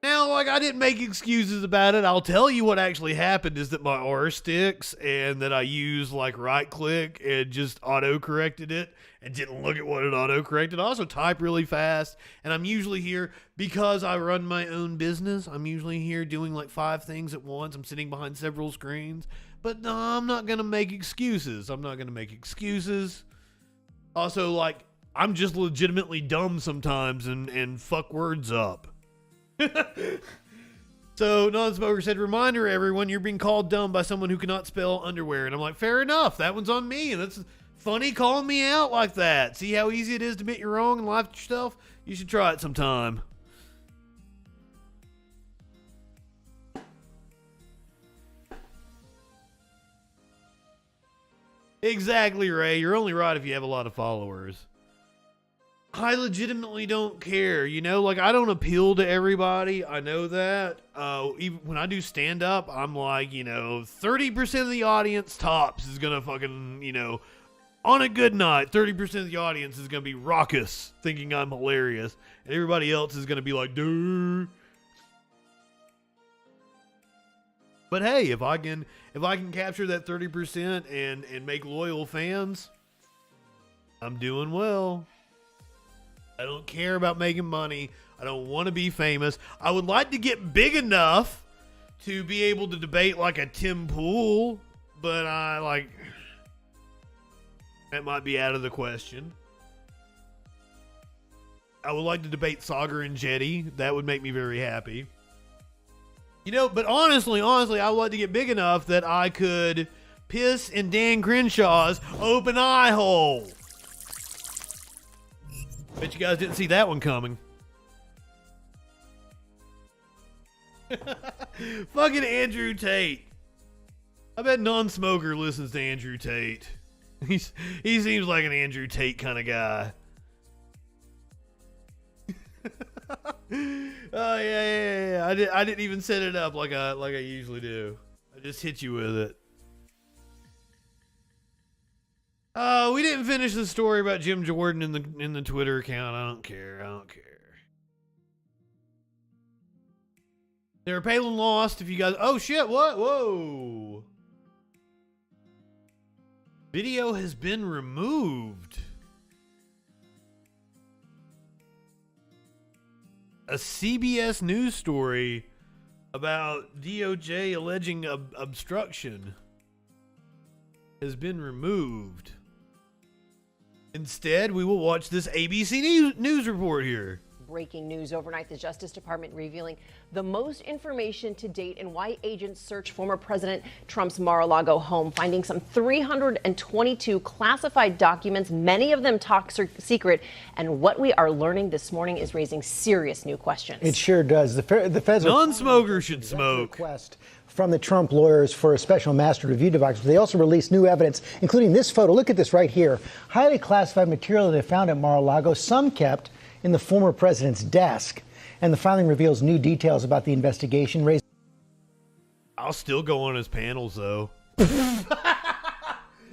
Now, like, I didn't make excuses about it. I'll tell you what actually happened is that my R sticks and that I used, like, right-click and just auto-corrected it and didn't look at what it auto-corrected. I also type really fast, and I'm usually here because I run my own business. I'm usually here doing, like, 5 things at once. I'm sitting behind several screens. But no, I'm not going to make excuses. I'm not going to make excuses. Also, like, I'm just legitimately dumb sometimes and fuck words up. So Non-Smoker said, reminder everyone, you're being called dumb by someone who cannot spell underwear. And I'm like, fair enough, that one's on me. And that's funny calling me out like that. See how easy it is to admit you're wrong and laugh at yourself? You should try it sometime. Exactly, Ray. You're only right if you have a lot of followers. I legitimately don't care, you know, like, I don't appeal to everybody. I know that. Even when I do stand up, I'm like, you know, 30% of the audience tops is gonna fucking, you know, on a good night, 30% of the audience is gonna be raucous, thinking I'm hilarious, and everybody else is gonna be like, dude. But hey, if I can capture that 30% and make loyal fans, I'm doing well. I don't care about making money. I don't want to be famous. I would like to get big enough to be able to debate like a Tim Pool, but that might be out of the question. I would like to debate Sagar and Jetty. That would make me very happy. You know, but honestly, I would like to get big enough that I could piss in Dan Crenshaw's open eye hole. Bet you guys didn't see that one coming. Fucking Andrew Tate. I bet Non-Smoker listens to Andrew Tate. He seems like an Andrew Tate kind of guy. Oh yeah. I didn't even set it up like I usually do. I just hit you with it. We didn't finish the story about Jim Jordan in the Twitter account. I don't care. Sarah Palin lost. If you guys, oh shit! What? Whoa! Video has been removed. A CBS News story about DOJ alleging obstruction has been removed. Instead, we will watch this ABC News report here. Breaking news overnight, the Justice Department revealing the most information to date in why agents search former President Trump's Mar-a-Lago home, finding some 322 classified documents, many of them top secret. And what we are learning this morning is raising serious new questions. It sure does. The feds non-smoker should smoke. Request from the Trump lawyers for a special master review device. They also released new evidence, including this photo. Look at this right here. Highly classified material they found at Mar-a-Lago, some kept in the former president's desk. And the filing reveals new details about the investigation, raising I'll still go on his panels, though.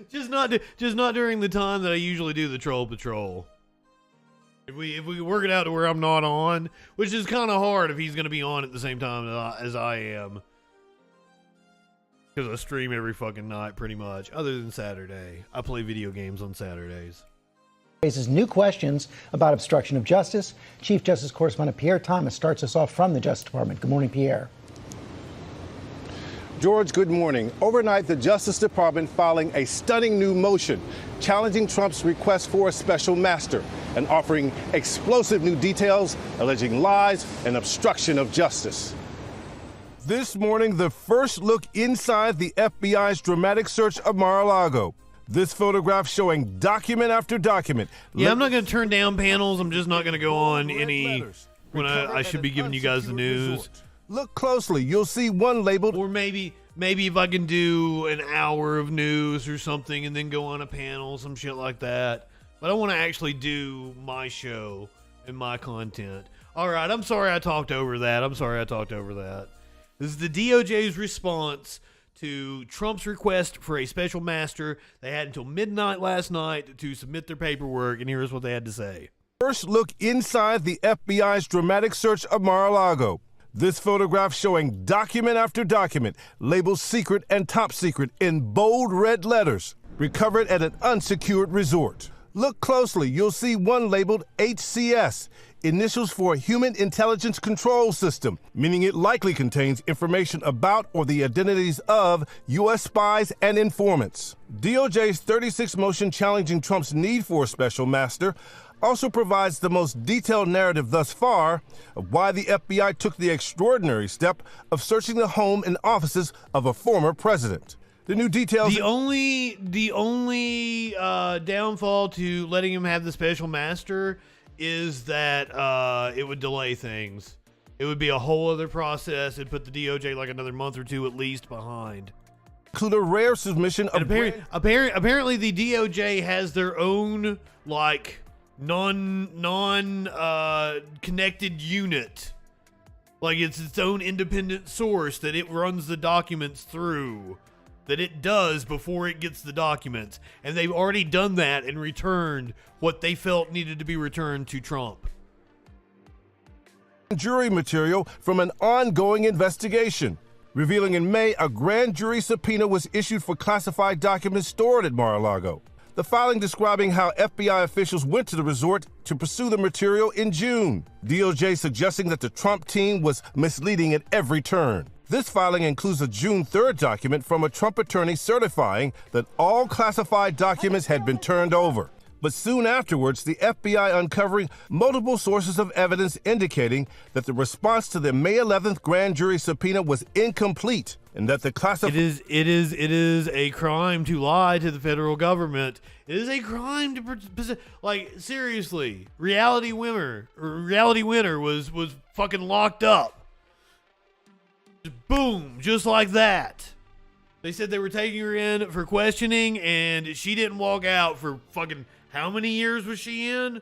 just not during the time that I usually do the Troll Patrol. If we work it out to where I'm not on, which is kind of hard if he's going to be on at the same time as I am. Because I stream every fucking night, pretty much. Other than Saturday. I play video games on Saturdays. Raises new questions about obstruction of justice. Chief Justice Correspondent Pierre Thomas starts us off from the Justice Department. Good morning, Pierre. George, good morning. Overnight, the Justice Department filing a stunning new motion challenging Trump's request for a special master and offering explosive new details alleging lies and obstruction of justice. This morning, the first look inside the FBI's dramatic search of Mar-a-Lago. This photograph showing document after document. Yeah, I'm not going to turn down panels. I'm just not going to go on any when I should be giving you guys the news. Look closely. You'll see one labeled. Or maybe if I can do an hour of news or something and then go on a panel, some shit like that. But I want to actually do my show and my content. All right, I'm sorry I talked over that. This is the DOJ's response to Trump's request for a special master. They had until midnight last night to submit their paperwork, and here's what they had to say. First look inside the FBI's dramatic search of Mar-a-Lago. This photograph showing document after document, labeled secret and top secret in bold red letters, recovered at an unsecured resort. Look closely, you'll see one labeled HCS, initials for Human Intelligence Control System, meaning it likely contains information about or the identities of U.S. spies and informants. DOJ's 36 motion challenging Trump's need for a special master also provides the most detailed narrative thus far of why the FBI took the extraordinary step of searching the home and offices of a former president. The new details. The only downfall to letting him have the special master is that it would delay things. It would be a whole other process. It'd put the DOJ like another month or two at least behind. Include a rare submission of. Apparently, the DOJ has their own like non-connected unit. Like it's its own independent source that it runs the documents through, that it does before it gets the documents. And they've already done that and returned what they felt needed to be returned to Trump. Jury material from an ongoing investigation, revealing in May a grand jury subpoena was issued for classified documents stored at Mar-a-Lago. The filing describing how FBI officials went to the resort to pursue the material in June. DOJ suggesting that the Trump team was misleading at every turn. This filing includes a June 3rd document from a Trump attorney certifying that all classified documents had been turned over. But soon afterwards, the FBI uncovering multiple sources of evidence indicating that the response to the May 11th grand jury subpoena was incomplete and that the classified... It is a crime to lie to the federal government. It is a crime to... Like, seriously, Reality Winner was fucking locked up. Boom, just like that. They said they were taking her in for questioning and she didn't walk out for fucking... How many years was she in?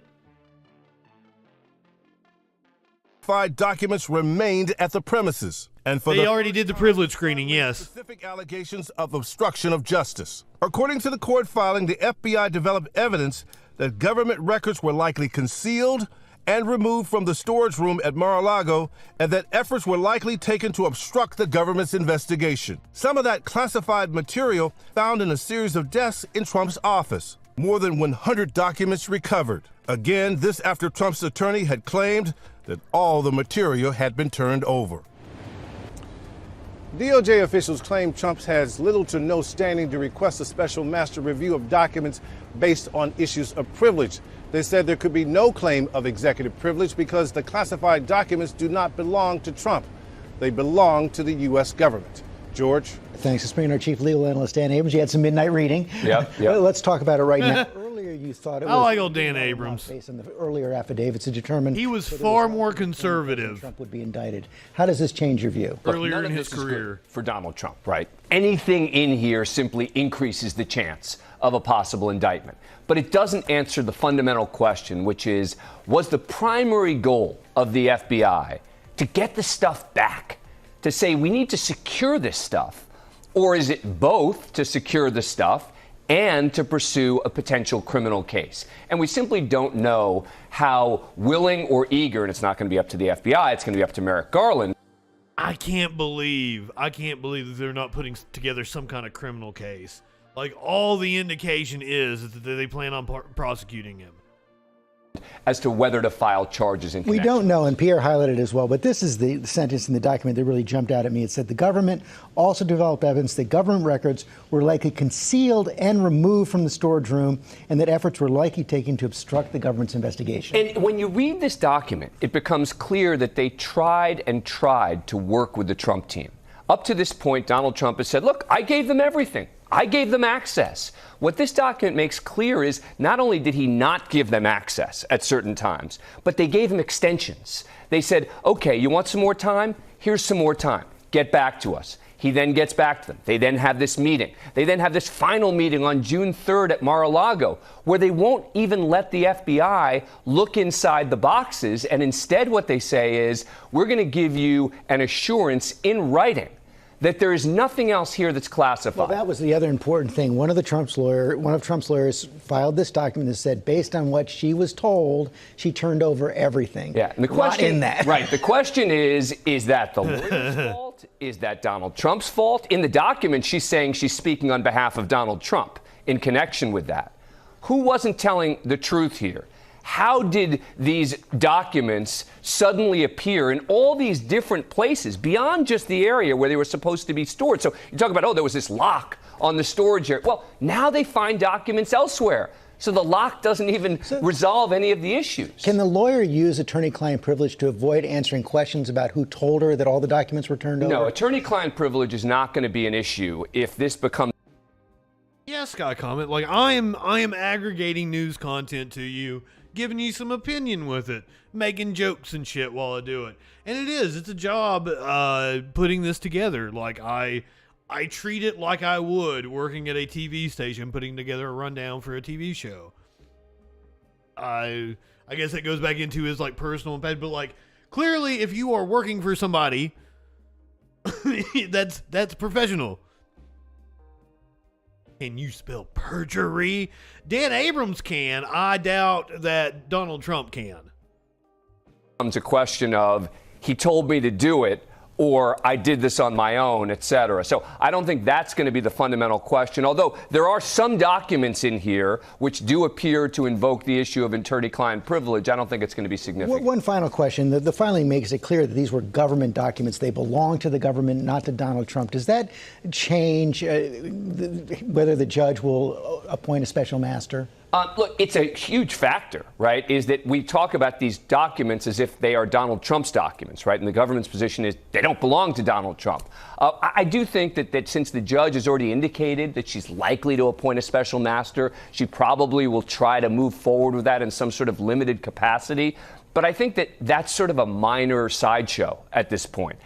Documents remained at the premises. And they already did the privilege screening, yes. Specific allegations of obstruction of justice. According to the court filing, the FBI developed evidence that government records were likely concealed and removed from the storage room at Mar-a-Lago, and that efforts were likely taken to obstruct the government's investigation. Some of that classified material found in a series of desks in Trump's office. More than 100 documents recovered. Again, this after Trump's attorney had claimed that all the material had been turned over. DOJ officials claim Trump has little to no standing to request a special master review of documents based on issues of privilege. They said there could be no claim of executive privilege because the classified documents do not belong to Trump. They belong to the U.S. government. George? Thanks. It's bringing our chief legal analyst, Dan Abrams. You had some midnight reading. Yep. Let's talk about it right now. Earlier, you thought it was... I like old Dan Abrams. Based on the earlier affidavits to determine... He was far more conservative. Trump would be indicted. How does this change your view? Earlier in his career. For Donald Trump, right? Anything in here simply increases the chance of a possible indictment. But it doesn't answer the fundamental question, which is, was the primary goal of the FBI to get the stuff back, to say we need to secure this stuff? Or is it both to secure the stuff and to pursue a potential criminal case? And we simply don't know how willing or eager, and it's not going to be up to the FBI, it's going to be up to Merrick Garland. I can't believe that they're not putting together some kind of criminal case. Like, all the indication is that they plan on prosecuting him. As to whether to file charges in connection. We don't know, and Pierre highlighted it as well, but this is the sentence in the document that really jumped out at me. It said the government also developed evidence that government records were likely concealed and removed from the storage room, and that efforts were likely taken to obstruct the government's investigation. And when you read this document, it becomes clear that they tried and tried to work with the Trump team. Up to this point, Donald Trump has said, look, I gave them everything. I gave them access. What this document makes clear is not only did he not give them access at certain times, but they gave him extensions. They said, okay, you want some more time? Here's some more time. Get back to us. He then gets back to them. They then have this meeting. They then have this final meeting on June 3rd at Mar-a-Lago, where they won't even let the FBI look inside the boxes. And instead what they say is, we're going to give you an assurance in writing that there is nothing else here that's classified. Well, that was the other important thing. One of Trump's lawyers filed this document that said, based on what she was told, she turned over everything. Yeah, and the question, in that. Right, the question is that the lawyer's fault? Is that Donald Trump's fault? In the document, she's saying she's speaking on behalf of Donald Trump in connection with that. Who wasn't telling the truth here? How did these documents suddenly appear in all these different places beyond just the area where they were supposed to be stored? So you talk about, there was this lock on the storage area. Well, now they find documents elsewhere. So the lock doesn't even resolve any of the issues. Can the lawyer use attorney-client privilege to avoid answering questions about who told her that all the documents were turned over? No, attorney-client privilege is not going to be an issue if this becomes... Yeah, Sky comment. Like, I am aggregating news content to you, giving you some opinion with it, making jokes and shit while I do it. And it's a job putting this together. Like, I treat it like I would working at a TV station, putting together a rundown for a TV show. I guess that goes back into his like personal pet, but like clearly if you are working for somebody, that's professional. Can you spell perjury? Dan Abrams can. I doubt that Donald Trump can. It's a question of he told me to do it, or I did this on my own, etc. So I don't think that's going to be the fundamental question, although there are some documents in here which do appear to invoke the issue of attorney-client privilege. I don't think it's going to be significant. One final question. The filing makes it clear that these were government documents. They belong to the government, not to Donald Trump. Does that change whether the judge will appoint a special master? Look, it's a huge factor, right, is that we talk about these documents as if they are Donald Trump's documents, right? And the government's position is they don't belong to Donald Trump. I do think that since the judge has already indicated that she's likely to appoint a special master, she probably will try to move forward with that in some sort of limited capacity. But I think that that's sort of a minor sideshow at this point.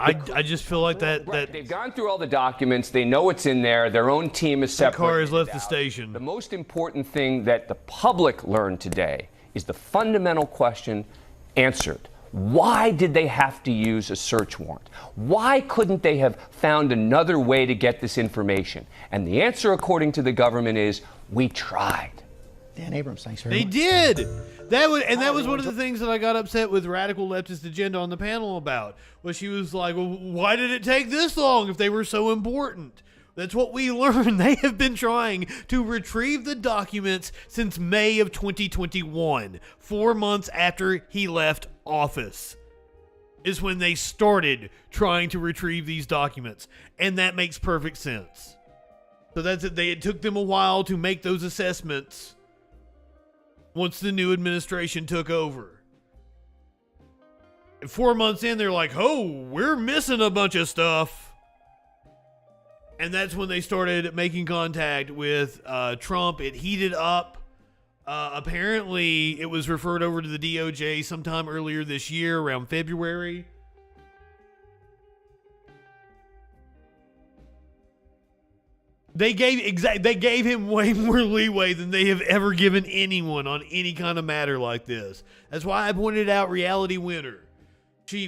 I just feel like that they've gone through all the documents. They know it's in there. Their own team is separate. The car has left the station. The most important thing that the public learned today is the fundamental question answered. Why did they have to use a search warrant? Why couldn't they have found another way to get this information? And the answer, according to the government, is we tried. Dan Abrams, thanks very much. They did. That was one of the things that I got upset with Radical Leftist Agenda on the panel about. Was she was like, well, why did it take this long if they were so important? That's what we learned. They have been trying to retrieve the documents since May of 2021, 4 months after he left office, is when they started trying to retrieve these documents. And that makes perfect sense. So that's it. It took them a while to make those assessments once the new administration took over. And 4 months in, they're like, oh, we're missing a bunch of stuff. And that's when they started making contact with Trump. It heated up. Apparently, it was referred over to the DOJ sometime earlier this year, around February. They gave him way more leeway than they have ever given anyone on any kind of matter like this. That's why I pointed out Reality Winner.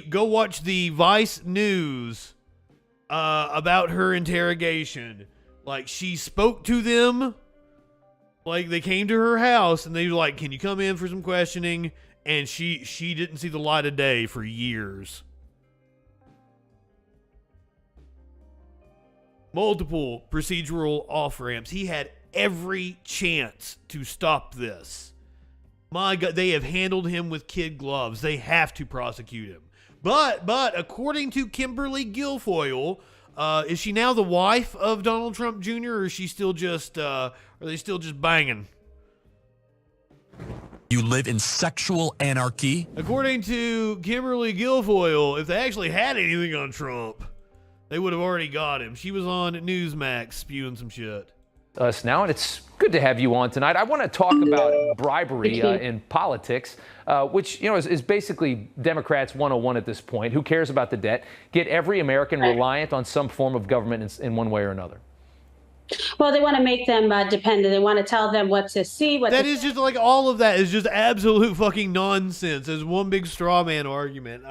Go watch the Vice News about her interrogation. Like, she spoke to them. Like, they came to her house and they were like, "Can you come in for some questioning?" And she didn't see the light of day for years. Multiple procedural off-ramps. He had every chance to stop this. My God, they have handled him with kid gloves. They have to prosecute him. But according to Kimberly Guilfoyle, is she now the wife of Donald Trump Jr. or is she still just are they still just banging? You live in sexual anarchy? According to Kimberly Guilfoyle, if they actually had anything on Trump, they would have already got him. She was on Newsmax spewing some shit. Us now, and it's good to have you on tonight. I want to talk about bribery in politics, which is basically Democrats 101 at this point. Who cares about the debt? Get every American reliant on some form of government in one way or another. Well, they want to make them dependent. They want to tell them what to see. That is just like all of that is just absolute fucking nonsense. It's one big straw man argument.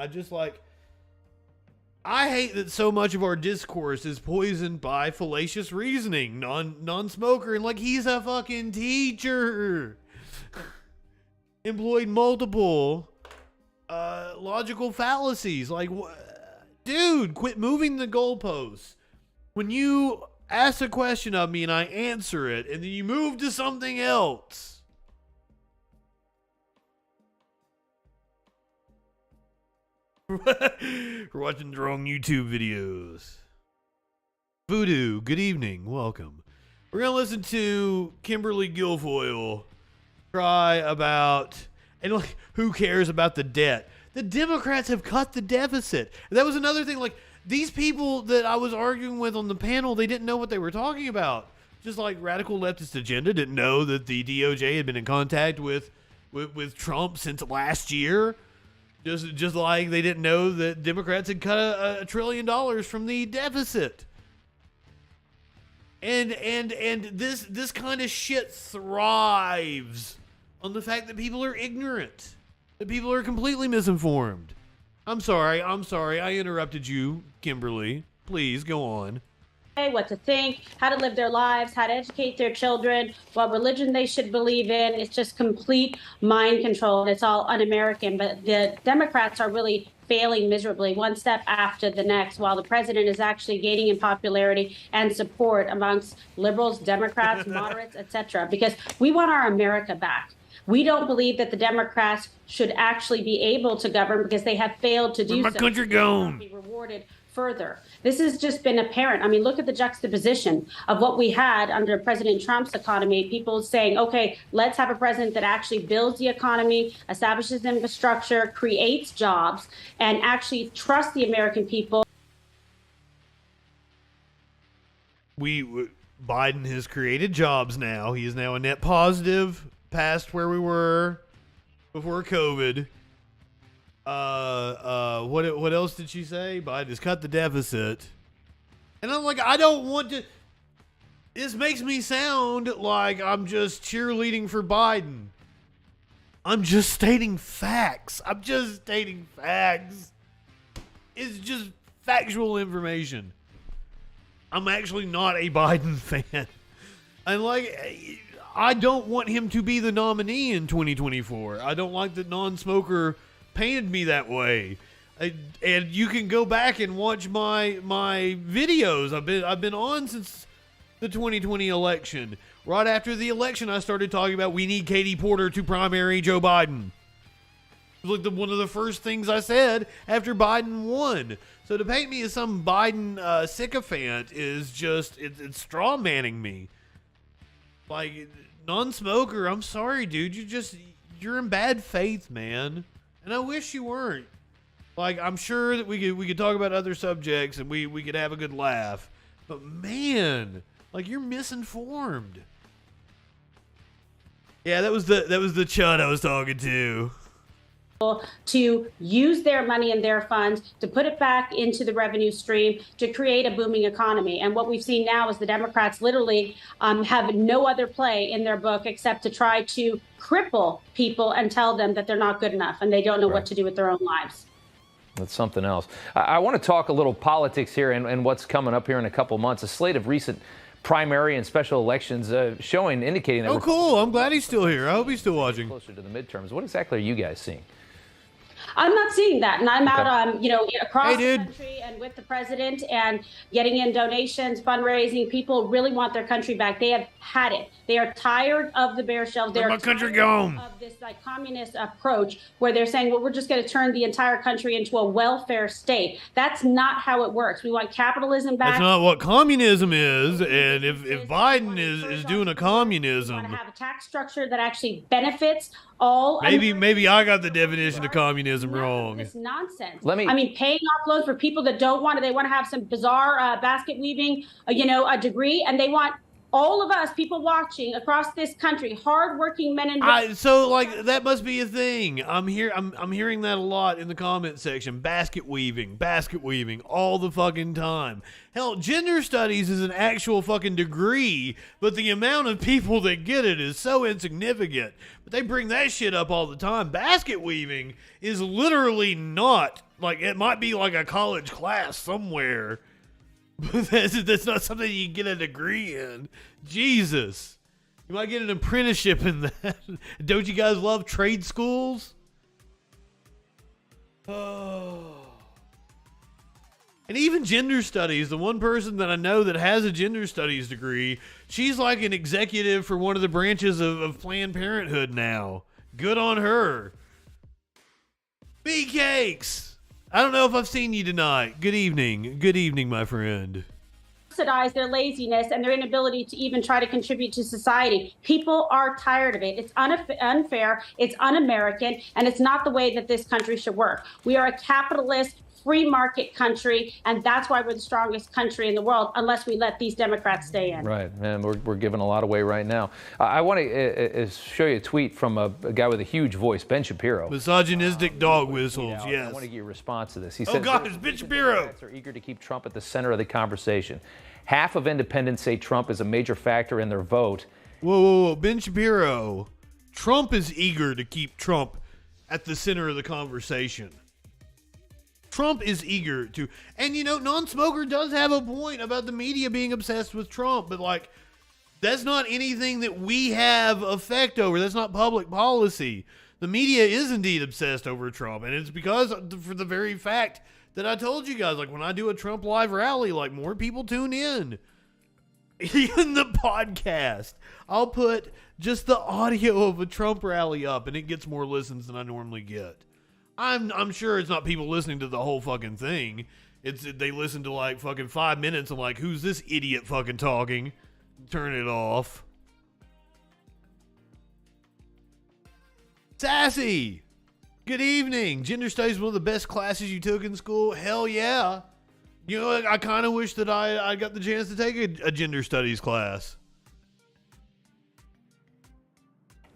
I hate that so much of our discourse is poisoned by fallacious reasoning, non-smoker, and like he's a fucking teacher. Employed multiple logical fallacies. Like, dude, quit moving the goalposts. When you ask a question of me and I answer it, and then you move to something else. We're watching the wrong YouTube videos. Voodoo, good evening. Welcome. We're going to listen to Kimberly Guilfoyle cry about, and like, who cares about the debt? The Democrats have cut the deficit. And that was another thing. Like, these people that I was arguing with on the panel, they didn't know what they were talking about. Just like Radical Leftist Agenda didn't know that the DOJ had been in contact with Trump since last year. Just like they didn't know that Democrats had cut $1 trillion from the deficit. And this kind of shit thrives on the fact that people are ignorant. That people are completely misinformed. I'm sorry. I interrupted you, Kimberly. Please go on. What to think, how to live their lives, how to educate their children, what religion they should believe in. It's just complete mind control. And it's all un-American. But the Democrats are really failing miserably, one step after the next, while the president is actually gaining in popularity and support amongst liberals, Democrats, moderates, etc. Because we want our America back. We don't believe that the Democrats should actually be able to govern because they have failed to do so. Where's my country going? Be rewarded further. This has just been apparent. I mean, look at the juxtaposition of what we had under President Trump's economy. People saying, okay, let's have a president that actually builds the economy, establishes infrastructure, creates jobs, and actually trusts the American people. Biden has created jobs now. He is now a net positive past where we were before COVID. What else did she say? Biden has cut the deficit. And I'm like, I don't want to. This makes me sound like I'm just cheerleading for Biden. I'm just stating facts. It's just factual information. I'm actually not a Biden fan. I don't want him to be the nominee in 2024. I don't like that non-smoker painted me that way. And you can go back and watch my videos. I've been on since the 2020 election. Right after the election, I started talking about we need Katie Porter to primary Joe Biden. It was like one of the first things I said after Biden won. So to paint me as some Biden sycophant is just it's straw manning me. Like, non-smoker, I'm sorry, dude. You're in bad faith, man. And I wish you weren't. Like, I'm sure that we could talk about other subjects and we could have a good laugh. But man, like, you're misinformed. Yeah, that was the chud I was talking to. to use their money and their funds to put it back into the revenue stream to create a booming economy. And what we've seen now is the Democrats literally have no other play in their book except to try to cripple people and tell them that they're not good enough and they don't know what to do with their own lives. That's something else. I want to talk a little politics here and what's coming up here in a couple months. A slate of recent primary and special elections indicating that. Oh, cool. I'm glad he's still here. I hope he's still watching. Closer to the midterms. What exactly are you guys seeing? I'm not seeing that. And I'm out, across the country and with the president and getting in donations, fundraising. People really want their country back. They have had it. They are tired of the bare shelves. They're my country gone. Of this communist approach where they're saying, well, we're just going to turn the entire country into a welfare state. That's not how it works. We want capitalism back. That's not what communism is. And if Biden is doing a communism, we want to have a tax structure that actually benefits all. Maybe I got the definition of communism wrong. This nonsense. Paying off loans for people that don't want it. They want to have some bizarre basket weaving, a degree, and they want all of us, people watching across this country, hardworking men and women. That must be a thing. I'm hearing that a lot in the comment section. Basket weaving all the fucking time. Hell, gender studies is an actual fucking degree, but the amount of people that get it is so insignificant. But they bring that shit up all the time. Basket weaving is literally not, it might be like a college class somewhere. But that's not something you can get a degree in. Jesus. You might get an apprenticeship in that. Don't you guys love trade schools? Oh. And even gender studies, the one person that I know that has a gender studies degree, she's like an executive for one of the branches of Planned Parenthood now. Good on her. B-Cakes! I don't know if I've seen you tonight. Good evening. Good evening, my friend. Subsidize their laziness and their inability to even try to contribute to society. People are tired of it. It's unfair, it's un-American, and it's not the way that this country should work. We are a capitalist, free market country, and that's why we're the strongest country in the world, unless we let these Democrats stay in. Right, and we're giving a lot away right now. I want to show you a tweet from a guy with a huge voice, Ben Shapiro. Misogynistic dog whistles, yes. I want to get your response to this. He says, God, it's Ben Shapiro. Democrats are eager to keep Trump at the center of the conversation. Half of independents say Trump is a major factor in their vote. Whoa, Ben Shapiro. Trump is eager to keep Trump at the center of the conversation. Trump is eager to, and Non-Smoker does have a point about the media being obsessed with Trump, but that's not anything that we have effect over. That's not public policy. The media is indeed obsessed over Trump, and it's because for the very fact that I told you guys, when I do a Trump live rally, more people tune in. Even the podcast, I'll put just the audio of a Trump rally up, and it gets more listens than I normally get. I'm sure it's not people listening to the whole fucking thing. They listen to fucking 5 minutes and who's this idiot fucking talking? Turn it off. Sassy! Good evening. Gender studies is one of the best classes you took in school? Hell yeah. I kind of wish that I got the chance to take a gender studies class.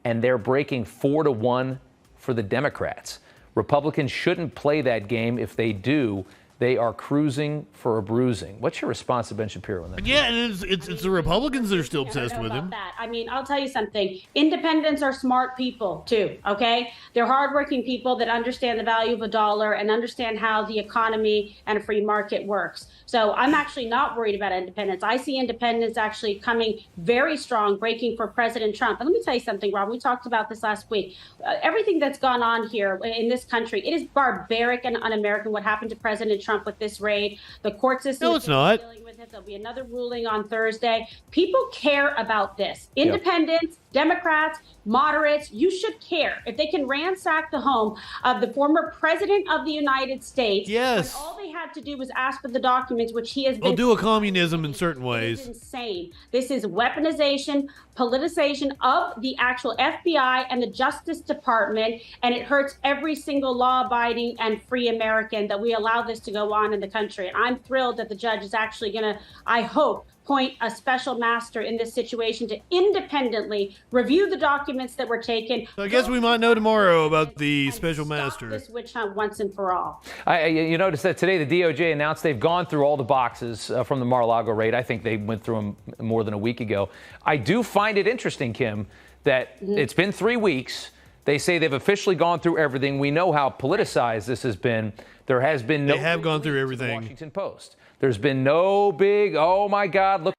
And they're breaking 4-1 for the Democrats. Republicans shouldn't play that game. If they do, they are cruising for a bruising. What's your response to Ben Shapiro on that? Yeah, and it's the Republicans that are still obsessed with him. I'll tell you something. Independents are smart people, too, okay? They're hardworking people that understand the value of a dollar and understand how the economy and a free market works. So I'm actually not worried about independents. I see independents actually coming very strong, breaking for President Trump. And let me tell you something, Rob. We talked about this last week. Everything that's gone on here in this country, it is barbaric and un-American what happened to President Trump with this raid. The court system is not dealing with it. There'll be another ruling on Thursday. People care about this. Independents, Democrats, moderates, you should care. If they can ransack the home of the former president of the United States, yes, when all they had to do was ask for the documents, which he has been. They'll do a communism in certain ways. It's insane. This is weaponization, politicization of the actual FBI and the Justice Department, and it hurts every single law-abiding and free American that we allow this to go on in the country. And I'm thrilled that the judge is actually going to, I hope, appoint a special master in this situation to independently review the documents that were taken. So I guess we might know tomorrow about the special master. This witch hunt once and for all. You notice that today the DOJ announced they've gone through all the boxes from the Mar-a-Lago raid. I think they went through them more than a week ago. I do find it interesting, Kim, that it's been 3 weeks. They say they've officially gone through everything. We know how politicized this has been. There has been no. They have gone through everything. Washington Post. There's been no big, oh my God, look.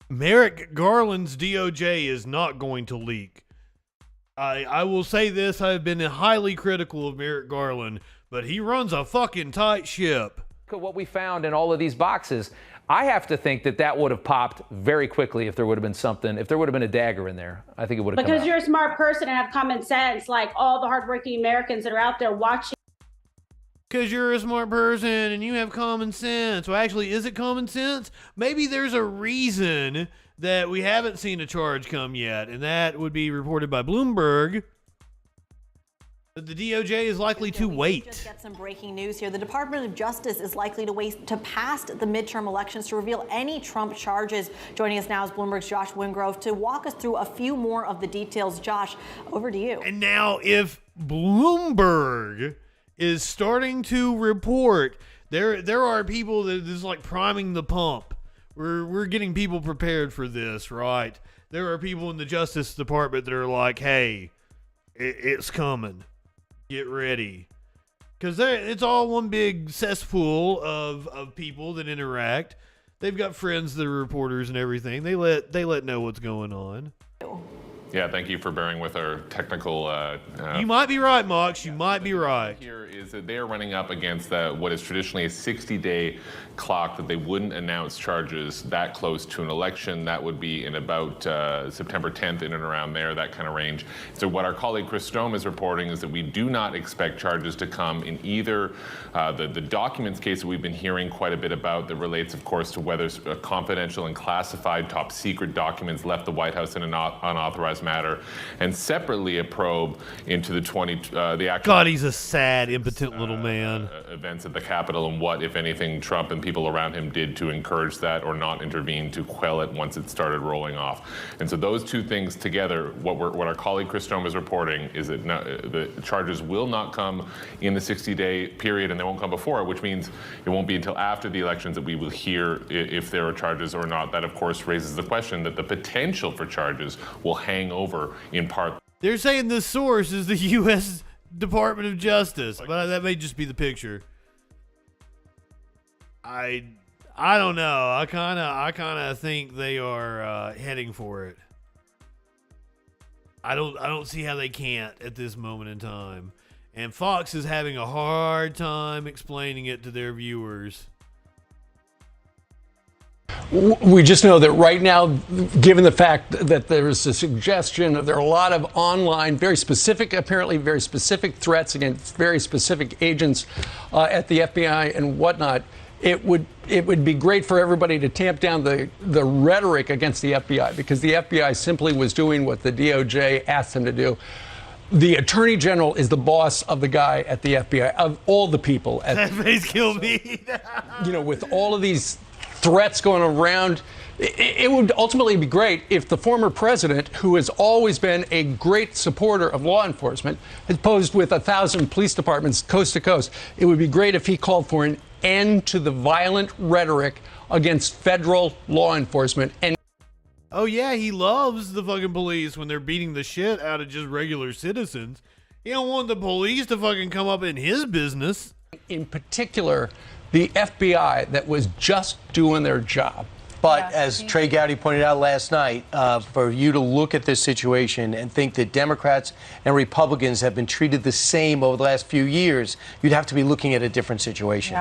Merrick Garland's DOJ is not going to leak. I will say this, I've been highly critical of Merrick Garland, but he runs a fucking tight ship. Look at what we found in all of these boxes. I have to think that would have popped very quickly if there would have been something, if there would have been a dagger in there. I think it would have come Because out. you're a smart person and have common sense, like all the hardworking Americans that are out there watching. Because you're a smart person and you have common sense. Well, actually, is it common sense? Maybe there's a reason that we haven't seen a charge come yet, and that would be reported by Bloomberg. That the DOJ is likely to wait. Just get some breaking news here. The Department of Justice is likely to wait to past the midterm elections to reveal any Trump charges. Joining us now is Bloomberg's Josh Wingrove to walk us through a few more of the details. Josh, over to you. And now, if Bloomberg is starting to report, there are people that is like priming the pump. We're getting people prepared for this, right? There are people in the Justice Department that are like, hey, it's coming. Get ready. Because it's all one big cesspool of people that interact. They've got friends that are reporters and everything. They let know what's going on. Yeah, thank you for bearing with our technical. You might be right, Mox. You might be right. Here is that they are running up against what is traditionally a 60-day clock that they wouldn't announce charges that close to an election. That would be in about September 10th, in and around there, that kind of range. So what our colleague Chris Stome is reporting is that we do not expect charges to come in either the documents case that we've been hearing quite a bit about that relates, of course, to whether confidential and classified top secret documents left the White House in an unauthorized matter, and separately a probe into the actual. God, he's a sad, impotent little man. Events at the Capitol and what, if anything, Trump and people around him did to encourage that or not intervene to quell it once it started rolling off. And so those two things together, what our colleague Chris Stome is reporting is that the charges will not come in the 60-day period, and they won't come before it, which means it won't be until after the elections that we will hear if there are charges or not. That, of course, raises the question that the potential for charges will hang over in part. They're saying the source is the U.S. Department of Justice, but that may just be the picture. I don't know. I kind of think they are heading for it. I don't see how they can't at this moment in time. And Fox is having a hard time explaining it to their viewers. We just know that right now, given the fact that there is a suggestion, there are a lot of online, apparently very specific threats against very specific agents at the FBI and whatnot. It would be great for everybody to tamp down the rhetoric against the FBI, because the FBI simply was doing what the DOJ asked them to do. The Attorney General is the boss of the guy at the FBI, of all the people. That face killed me. With all of these threats going around, it would ultimately be great if the former president, who has always been a great supporter of law enforcement, had posed with 1,000 police departments coast to coast. It would be great if he called for an end to the violent rhetoric against federal law enforcement. And oh yeah, he loves the fucking police when they're beating the shit out of just regular citizens. He don't want the police to fucking come up in his business. In particular, the FBI that was just doing their job. But as Trey Gowdy pointed out last night, for you to look at this situation and think that Democrats and Republicans have been treated the same over the last few years, you'd have to be looking at a different situation.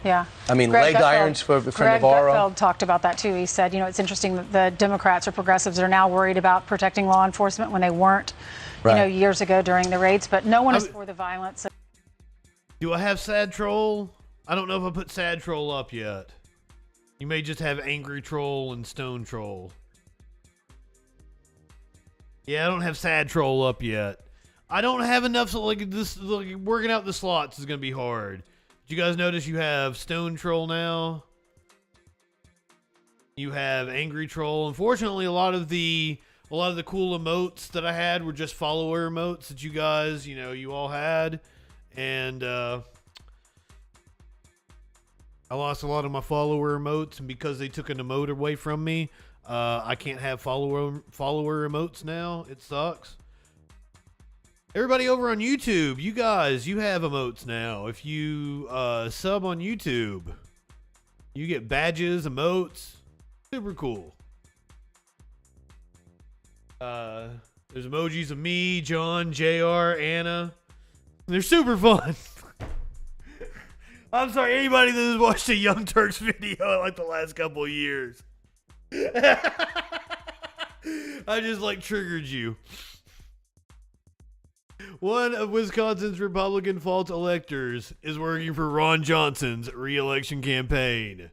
Yeah. I mean, Greg leg irons for Navarro. Greg Gutfeld talked about that, too. He said, it's interesting that the Democrats or progressives are now worried about protecting law enforcement when they weren't, years ago during the raids. But no one is for the violence. Do I have Sad Troll? I don't know if I put Sad Troll up yet. You may just have Angry Troll and Stone Troll. Yeah, I don't have Sad Troll up yet. I don't have enough, so working out the slots is going to be hard. Did you guys notice you have Stone Troll now? You have Angry Troll. Unfortunately, a lot of the cool emotes that I had were just follower emotes that you guys, you all had. And I lost a lot of my follower emotes, and because they took an emote away from me, I can't have follower emotes now. It sucks. Everybody over on YouTube, you guys, you have emotes now. If you sub on YouTube, you get badges, emotes. Super cool. There's emojis of me, John, JR, Anna. They're super fun. I'm sorry, anybody that has watched a Young Turks video in like the last couple of years. I just triggered you. One of Wisconsin's Republican false electors is working for Ron Johnson's re-election campaign.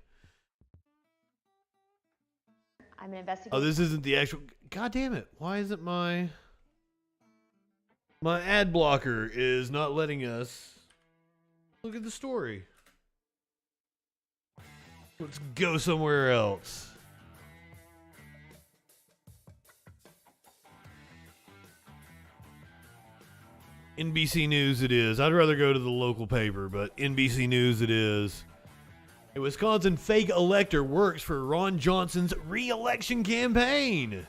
I'm an investigator. Oh, this isn't the actual... God damn it. Why isn't my ad blocker is not letting us look at the story? Let's go somewhere else. NBC News it is. I'd rather go to the local paper, but NBC News it is. A Wisconsin fake elector works for Ron Johnson's re-election campaign.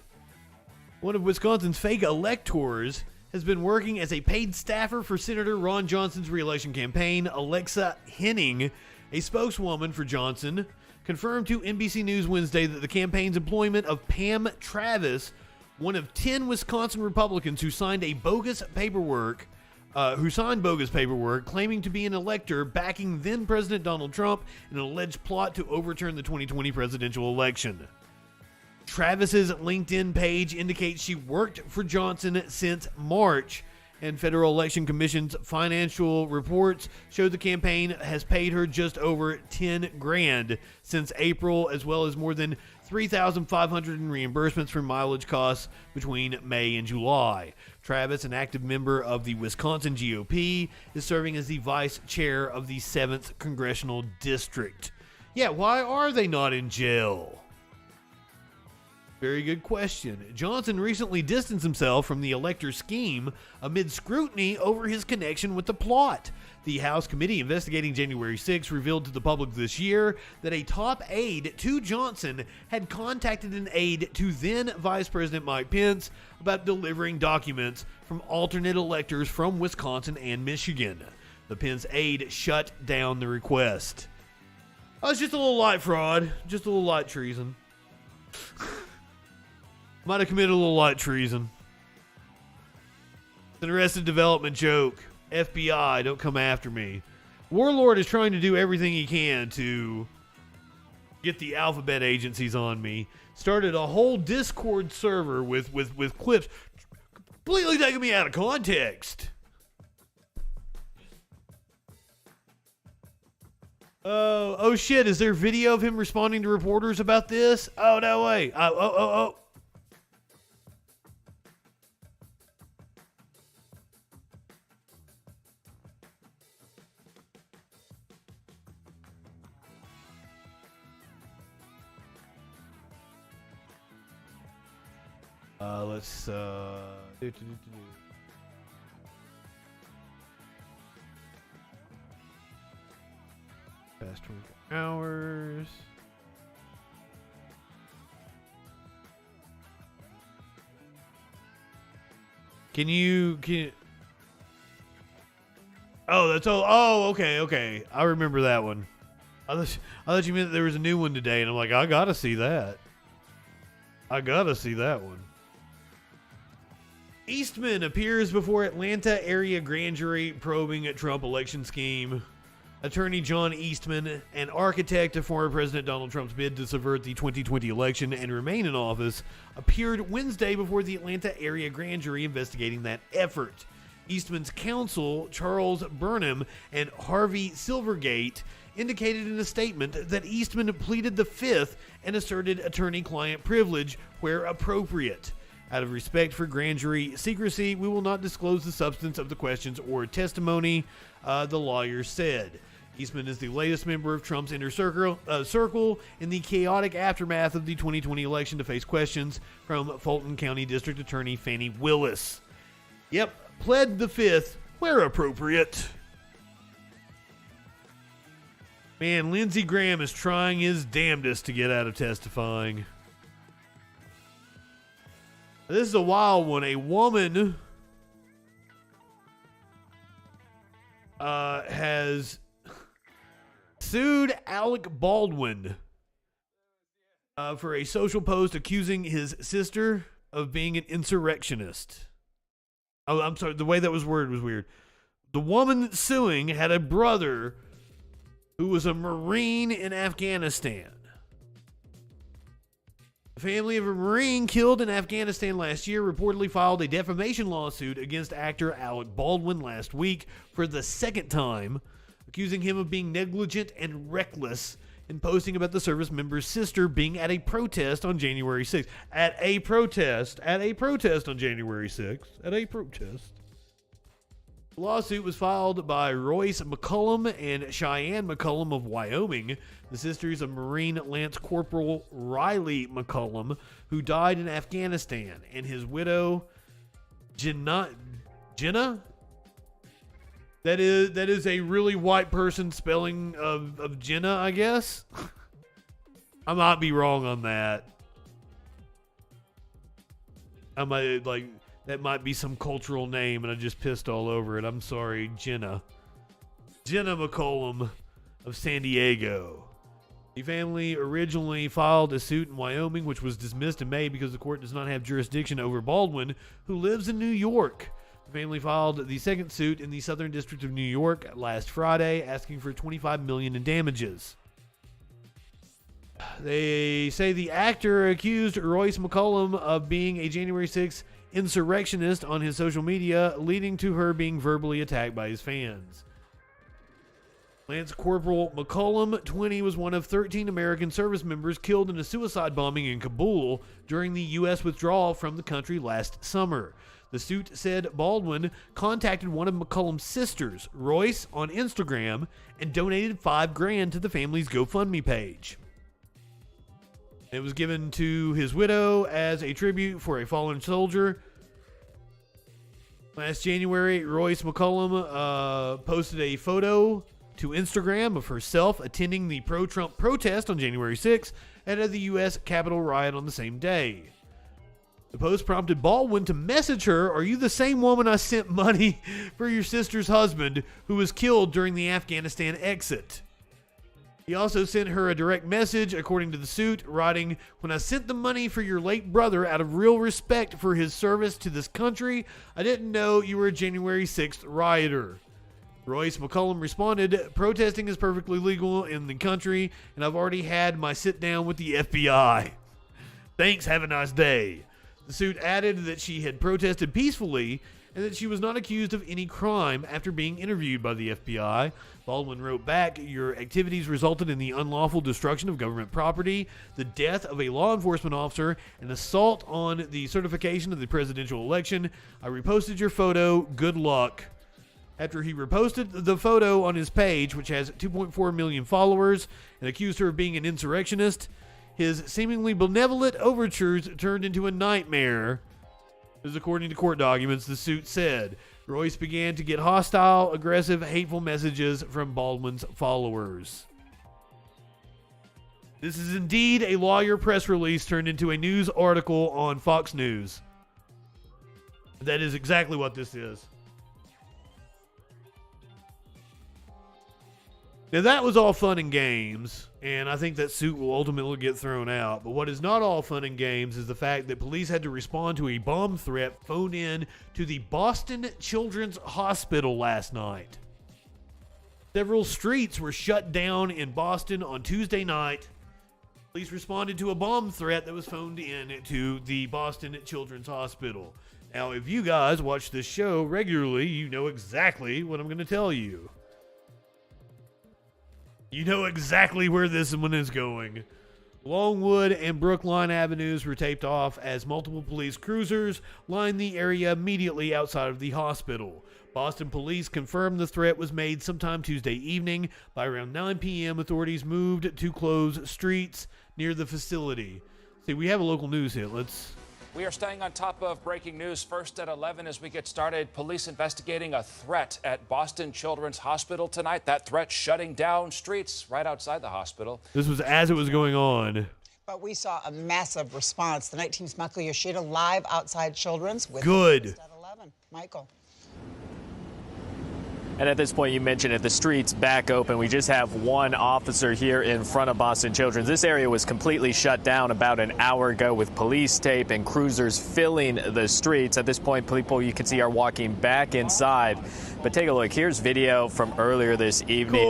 One of Wisconsin's fake electors has been working as a paid staffer for Senator Ron Johnson's re-election campaign. Alexa Henning, a spokeswoman for Johnson, confirmed to NBC News Wednesday that the campaign's employment of Pam Travis, one of 10 Wisconsin Republicans who signed bogus paperwork claiming to be an elector backing then-President Donald Trump in an alleged plot to overturn the 2020 presidential election. Travis's LinkedIn page indicates she worked for Johnson since March, and Federal Election Commission's financial reports show the campaign has paid her just over $10,000 since April, as well as more than $3,500 in reimbursements for mileage costs between May and July. Travis, an active member of the Wisconsin GOP, is serving as the vice chair of the 7th Congressional District. Yeah, why are they not in jail? Very good question. Johnson recently distanced himself from the elector scheme amid scrutiny over his connection with the plot. The House committee investigating January 6 revealed to the public this year that a top aide to Johnson had contacted an aide to then Vice President Mike Pence about delivering documents from alternate electors from Wisconsin and Michigan. The Pence aide shut down the request. Oh, it's just a little light fraud, just a little light treason. Might have committed a little light treason. It's an Arrested Development joke. FBI, don't come after me. Warlord is trying to do everything he can to get the alphabet agencies on me. Started a whole Discord server with clips completely taking me out of context. Oh shit, is there video of him responding to reporters about this? Oh, no way. Oh. Let's past 24 hours. Can you Oh, that's all. Oh, okay. I remember that one. I thought you meant that there was a new one today, and I'm like, I gotta see that. one. Eastman appears before Atlanta area grand jury probing a Trump election scheme. Attorney John Eastman, an architect of former President Donald Trump's bid to subvert the 2020 election and remain in office, appeared Wednesday before the Atlanta area grand jury investigating that effort. Eastman's counsel, Charles Burnham and Harvey Silvergate, indicated in a statement that Eastman pleaded the Fifth and asserted attorney-client privilege where appropriate. Out of respect for grand jury secrecy, we will not disclose the substance of the questions or testimony, the lawyer said. Eastman is the latest member of Trump's inner circle in the chaotic aftermath of the 2020 election to face questions from Fulton County District Attorney Fani Willis. Yep, pled the fifth where appropriate. Man, Lindsey Graham is trying his damnedest to get out of testifying. This is a wild one. A woman has sued Alec Baldwin for a social post accusing his sister of being an insurrectionist. Oh, I'm sorry. The way that was worded was weird. The woman suing had a brother who was a Marine in Afghanistan. The family of a Marine killed in Afghanistan last year reportedly filed a defamation lawsuit against actor Alec Baldwin last week for the second time, accusing him of being negligent and reckless in posting about the service member's sister being at a protest on January 6th. At a protest on January 6th. The lawsuit was filed by Royce McCullum and Cheyenne McCullum of Wyoming, the sisters of Marine Lance Corporal Riley McCullum, who died in Afghanistan, and his widow, Jenna? That is a really white person spelling of Jenna, I guess. I might be wrong on that. I might, that might be some cultural name, and I just pissed all over it. I'm sorry, Jenna. Jenna McCollum of San Diego. The family originally filed a suit in Wyoming, which was dismissed in May because the court does not have jurisdiction over Baldwin, who lives in New York. The family filed the second suit in the Southern District of New York last Friday, asking for $25 million in damages. They say the actor accused Royce McCullum of being a January 6th insurrectionist on his social media, leading to her being verbally attacked by his fans. Lance Corporal McCullum, 20, was one of 13 American service members killed in a suicide bombing in Kabul during the U.S. withdrawal from the country last summer. The suit said Baldwin contacted one of McCullum's sisters, Royce, on Instagram and donated $5,000 to the family's GoFundMe page. It was given to his widow as a tribute for a fallen soldier. Last January, Royce McCullum posted a photo to Instagram of herself attending the pro-Trump protest on January 6th and at the U.S. Capitol riot on the same day. The post prompted Baldwin to message her, "Are you the same woman I sent money for your sister's husband who was killed during the Afghanistan exit?" He also sent her a direct message, according to the suit, writing, "When I sent the money for your late brother out of real respect for his service to this country, I didn't know you were a January 6th rioter." Royce McCullum responded, "Protesting is perfectly legal in the country, and I've already had my sit down with the FBI. Thanks, have a nice day." The suit added that she had protested peacefully and that she was not accused of any crime after being interviewed by the FBI. Baldwin wrote back, "Your activities resulted in the unlawful destruction of government property, the death of a law enforcement officer, and assault on the certification of the presidential election. I reposted your photo. Good luck." After he reposted the photo on his page, which has 2.4 million followers, and accused her of being an insurrectionist, his seemingly benevolent overtures turned into a nightmare. This is according to court documents, the suit said. Royce began to get hostile, aggressive, hateful messages from Baldwin's followers. This is indeed a lawyer press release turned into a news article on Fox News. That is exactly what this is. Now, that was all fun and games, and I think that suit will ultimately get thrown out. But what is not all fun and games is the fact that police had to respond to a bomb threat phoned in to the Boston Children's Hospital last night. Several streets were shut down in Boston on Tuesday night. Police responded to a bomb threat that was phoned in to the Boston Children's Hospital. Now, if you guys watch this show regularly, you know exactly what I'm going to tell you. You know exactly where this one is going. Longwood and Brookline Avenues were taped off as multiple police cruisers lined the area immediately outside of the hospital. Boston police confirmed the threat was made sometime Tuesday evening. By around 9 p.m., authorities moved to close streets near the facility. See, we have a local news hit. We are staying on top of breaking news. First at 11 as we get started. Police investigating a threat at Boston Children's Hospital tonight. That threat shutting down streets right outside the hospital. This was as it was going on. But we saw a massive response. The night team's Michael Yoshida live outside Children's with Good. At 11. Michael. And at this point, you mentioned it, the streets back open. We just have one officer here in front of Boston Children's. This area was completely shut down about an hour ago with police tape and cruisers filling the streets. At this point, people you can see are walking back inside. But take a look. Here's video from earlier this evening.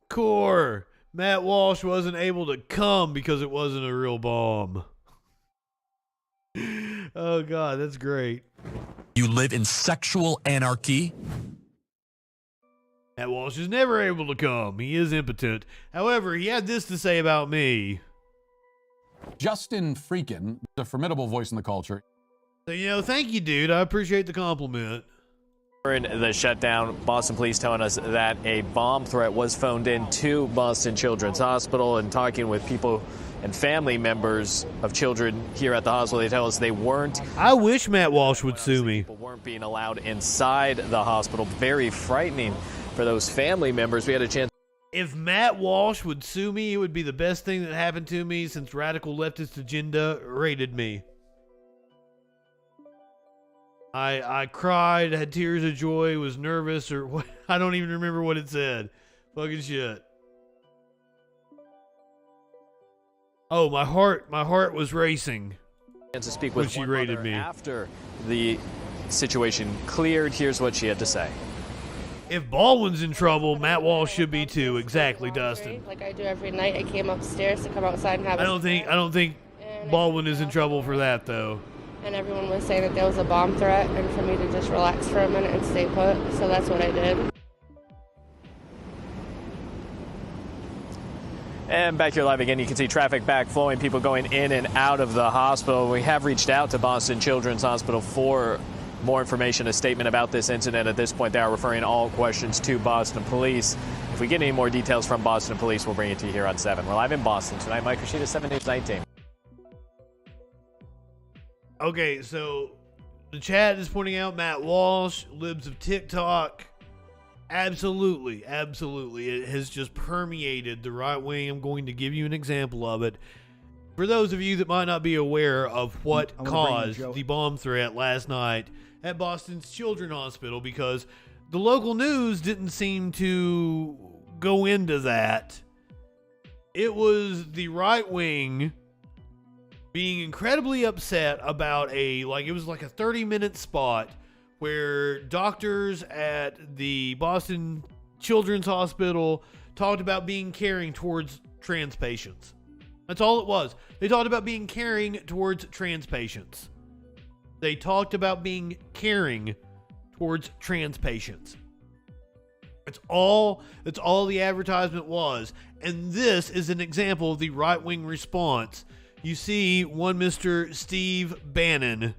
Core. Matt Walsh wasn't able to come because it wasn't a real bomb. Oh, God, that's great. You live in sexual anarchy? Matt Walsh is never able to come. He is impotent. However, he had this to say about me. Justin FREAKIN, a formidable voice in the culture. So, thank you, dude. I appreciate the compliment. During the shutdown, Boston police telling us that a bomb threat was phoned in to Boston Children's Hospital, and talking with people and family members of children here at the hospital, they tell us they weren't. I wish Matt Walsh would sue me. People weren't being allowed inside the hospital. Very frightening for those family members. We had a chance. If Matt Walsh would sue me, it would be the best thing that happened to me since radical leftist agenda raided me. I cried, had tears of joy, was nervous, or what? I don't even remember what it said. Fucking shit. Oh, my heart was racing. To speak when with she one raided mother me. After the situation cleared, here's what she had to say. If Baldwin's in trouble, Matt Walsh should be too. Exactly, Dustin. Like I do every night. I came upstairs to come outside and have. I don't think Baldwin is in trouble for that though. And everyone was saying that there was a bomb threat, and for me to just relax for a minute and stay put. So that's what I did. And back here live again, you can see traffic back flowing, people going in and out of the hospital. We have reached out to Boston Children's Hospital for more information, a statement about this incident. At this point, they are referring all questions to Boston Police. If we get any more details from Boston Police, we'll bring it to you here on 7. We're live in Boston tonight. Mike Rashida, 7 News 19. Okay, so the chat is pointing out Matt Walsh, libs of TikTok. Absolutely. It has just permeated the right wing. I'm going to give you an example of it. For those of you that might not be aware of what caused the bomb threat last night at Boston's Children's Hospital, because the local news didn't seem to go into that. It was the right wing being incredibly upset about it was like a 30-minute spot where doctors at the Boston Children's Hospital talked about being caring towards trans patients. That's all it was. They talked about being caring towards trans patients. They talked about being caring towards trans patients. That's all the advertisement was. And this is an example of the right-wing response. You see one Mr. Steve Bannon.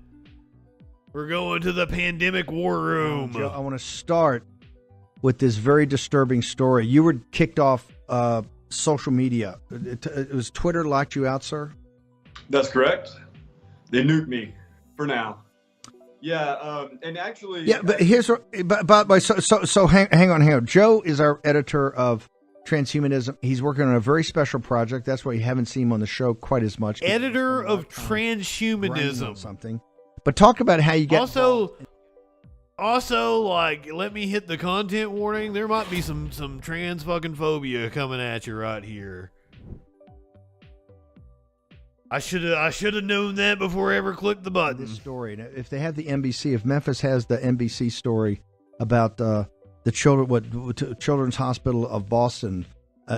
We're going to the pandemic war room. Joe, I want to start with this very disturbing story. You were kicked off social media. It was Twitter locked you out, sir? That's correct. They nuked me for now. Yeah, and actually... Yeah, but here's... So hang on. Joe is our editor of Transhumanism. He's working on a very special project. That's why you haven't seen him on the show quite as much. Editor of Transhumanism. Something. But talk about how you get... Also, like, let me hit the content warning. There might be some trans fucking phobia coming at you right here. I should have known that before I ever clicked the button. This story. Now, if they have the NBC, if Memphis has the NBC story about the Children's Hospital of Boston,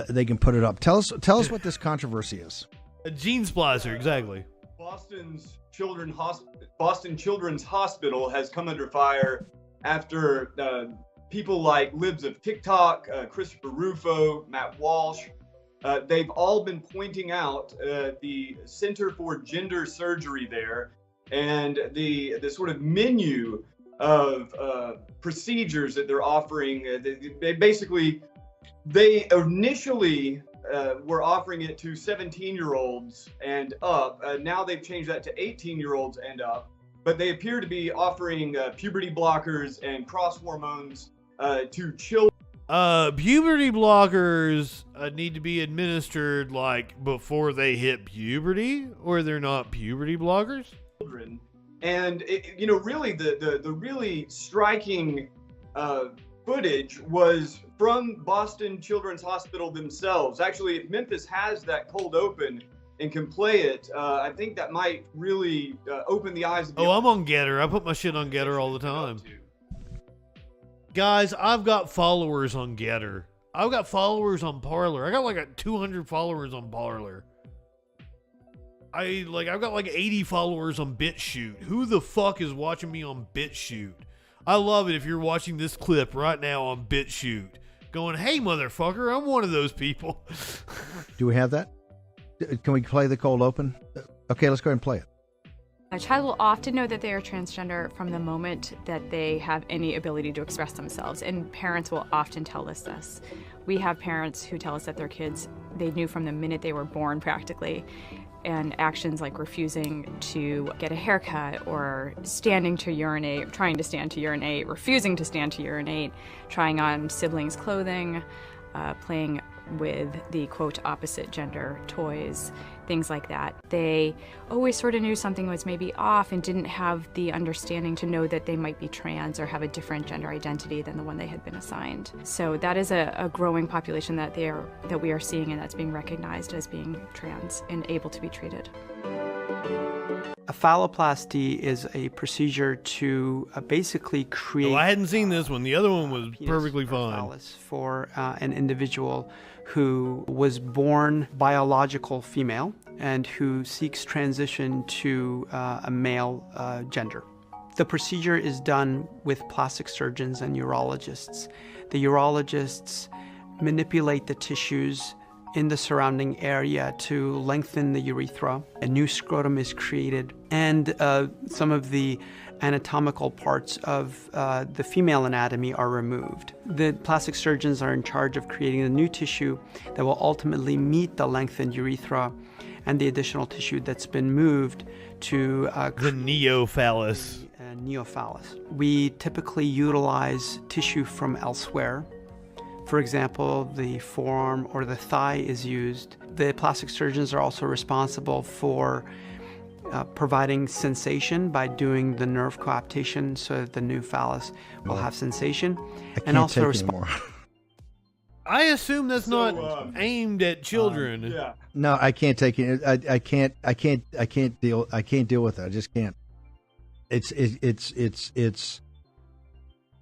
they can put it up. Tell us what this controversy is. A gene splicer, exactly. Boston Children's Hospital has come under fire after people like libs of TikTok, Christopher Rufo, Matt Walsh, they've all been pointing out the Center for Gender Surgery there and the sort of menu of procedures that they're offering. They initially were offering it to 17-year-olds and up. Now they've changed that to 18-year-olds and up. But they appear to be offering puberty blockers and cross hormones to children. Puberty blockers need to be administered like before they hit puberty, or they're not puberty blockers. And really, the really striking footage was from Boston Children's Hospital themselves. Actually, if Memphis has that cold open and can play it, I think that might really open the eyes of the I'm on Getter. I put my shit on Getter all the time. Guys, I've got followers on Getter. I've got followers on Parler. I got like 200 followers on Parler. I've got like 80 followers on BitChute. Who the fuck is watching me on BitChute? I love it if you're watching this clip right now on BitChute, going, "Hey, motherfucker, I'm one of those people." Do we have that? Can we play the cold open? Okay, let's go ahead and play it. A child will often know that they are transgender from the moment that they have any ability to express themselves, and parents will often tell us this. We have parents who tell us that their kids, they knew from the minute they were born practically, and actions like refusing to get a haircut or standing to urinate, trying to stand to urinate, refusing to stand to urinate, trying on siblings' clothing, playing with the quote opposite gender toys, things like that. They always sort of knew something was maybe off and didn't have the understanding to know that they might be trans or have a different gender identity than the one they had been assigned. So that is a growing population that we are seeing, and that's being recognized as being trans and able to be treated. A phalloplasty is a procedure to basically create... I hadn't seen this one. The other one was perfectly fine. ...for an individual who was born biological female and who seeks transition to a male gender. The procedure is done with plastic surgeons and urologists. The urologists manipulate the tissues in the surrounding area to lengthen the urethra. A new scrotum is created, and some of the anatomical parts of the female anatomy are removed. The plastic surgeons are in charge of creating a new tissue that will ultimately meet the lengthened urethra and the additional tissue that's been moved to the neophallus. Neophallus. We typically utilize tissue from elsewhere. For example, the forearm or the thigh is used. The plastic surgeons are also responsible for providing sensation by doing the nerve coaptation so that the new phallus will have sensation. I can't take anymore. I assume that's not aimed at children. Yeah. No, I can't take it. I can't deal with it. I just can't. It's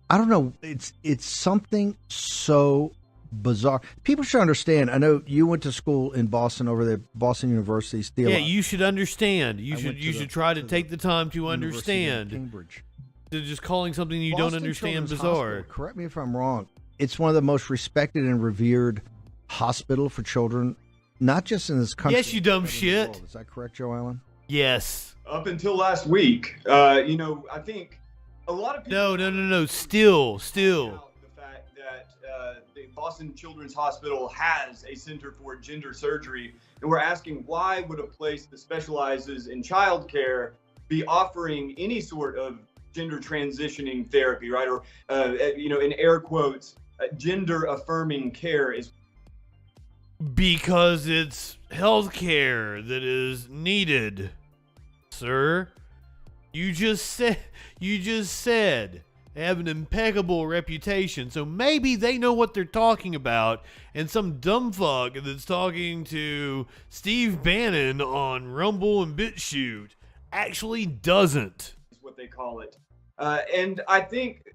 I don't know. It's something so bizarre. People should understand. I know you went to school in Boston, over there, Boston University. Yeah, you should understand. You should try to take the time to understand. Cambridge. Just calling something you Boston don't understand Children's bizarre. Hospital, correct me if I'm wrong. It's one of the most respected and revered hospital for children, not just in this country. Yes, you dumb shit. Is that correct, Joe Allen? Yes. Up until last week, I think a lot of people... No. Still. The fact that the Boston Children's Hospital has a center for gender surgery, and we're asking, why would a place that specializes in childcare be offering any sort of gender transitioning therapy, right? Or, in air quotes, gender affirming care is... Because it's healthcare that is needed, sir. You just said they have an impeccable reputation, so maybe they know what they're talking about, and some dumb fuck that's talking to Steve Bannon on Rumble and BitChute actually doesn't. Is what they call it. And I think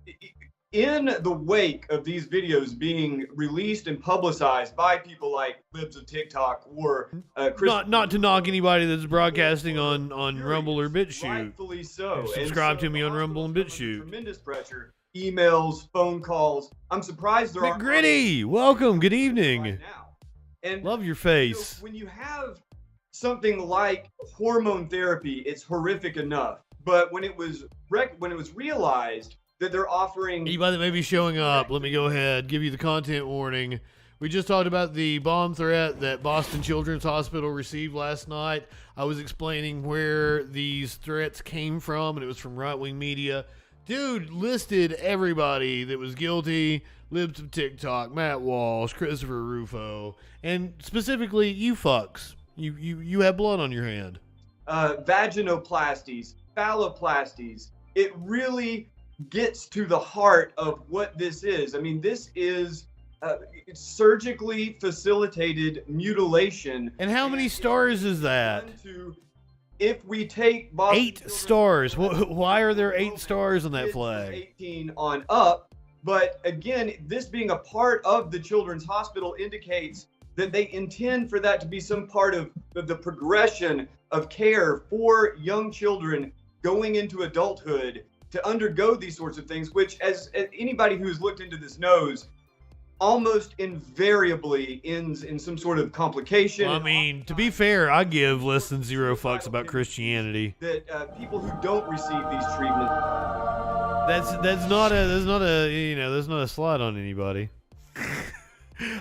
in the wake of these videos being released and publicized by people like Libs of TikTok or not to knock anybody that's broadcasting on Rumble or BitChute. Rightfully so. Subscribe to me on Rumble and BitChute. Tremendous pressure. Emails, phone calls. I'm surprised there aren't... McGritty, welcome. Good evening. Right now. And love your face. When you have something like hormone therapy, it's horrific enough. But when it was realized that they're offering, Anybody that may be showing up, let me go ahead, give you the content warning. We just talked about the bomb threat that Boston Children's Hospital received last night. I was explaining where these threats came from, and it was from right-wing media. Dude listed everybody that was guilty, libs of TikTok, Matt Walsh, Christopher Rufo, and specifically you fucks. You have blood on your hand. vaginoplasties, phalloplasties. It really gets to the heart of what this is. I mean, this is surgically facilitated mutilation. And how many stars is that? If we take Boston 8 stars. Why are there 8 stars on that flag? 18 on up. But again, this being a part of the Children's Hospital indicates that they intend for that to be some part of the progression of care for young children going into adulthood to undergo these sorts of things, which, as anybody who's looked into this knows, almost invariably ends in some sort of complication. Well, I mean, to be fair, I give less than 0 fucks about Christianity. That people who don't receive these treatments. That's not a slight on anybody.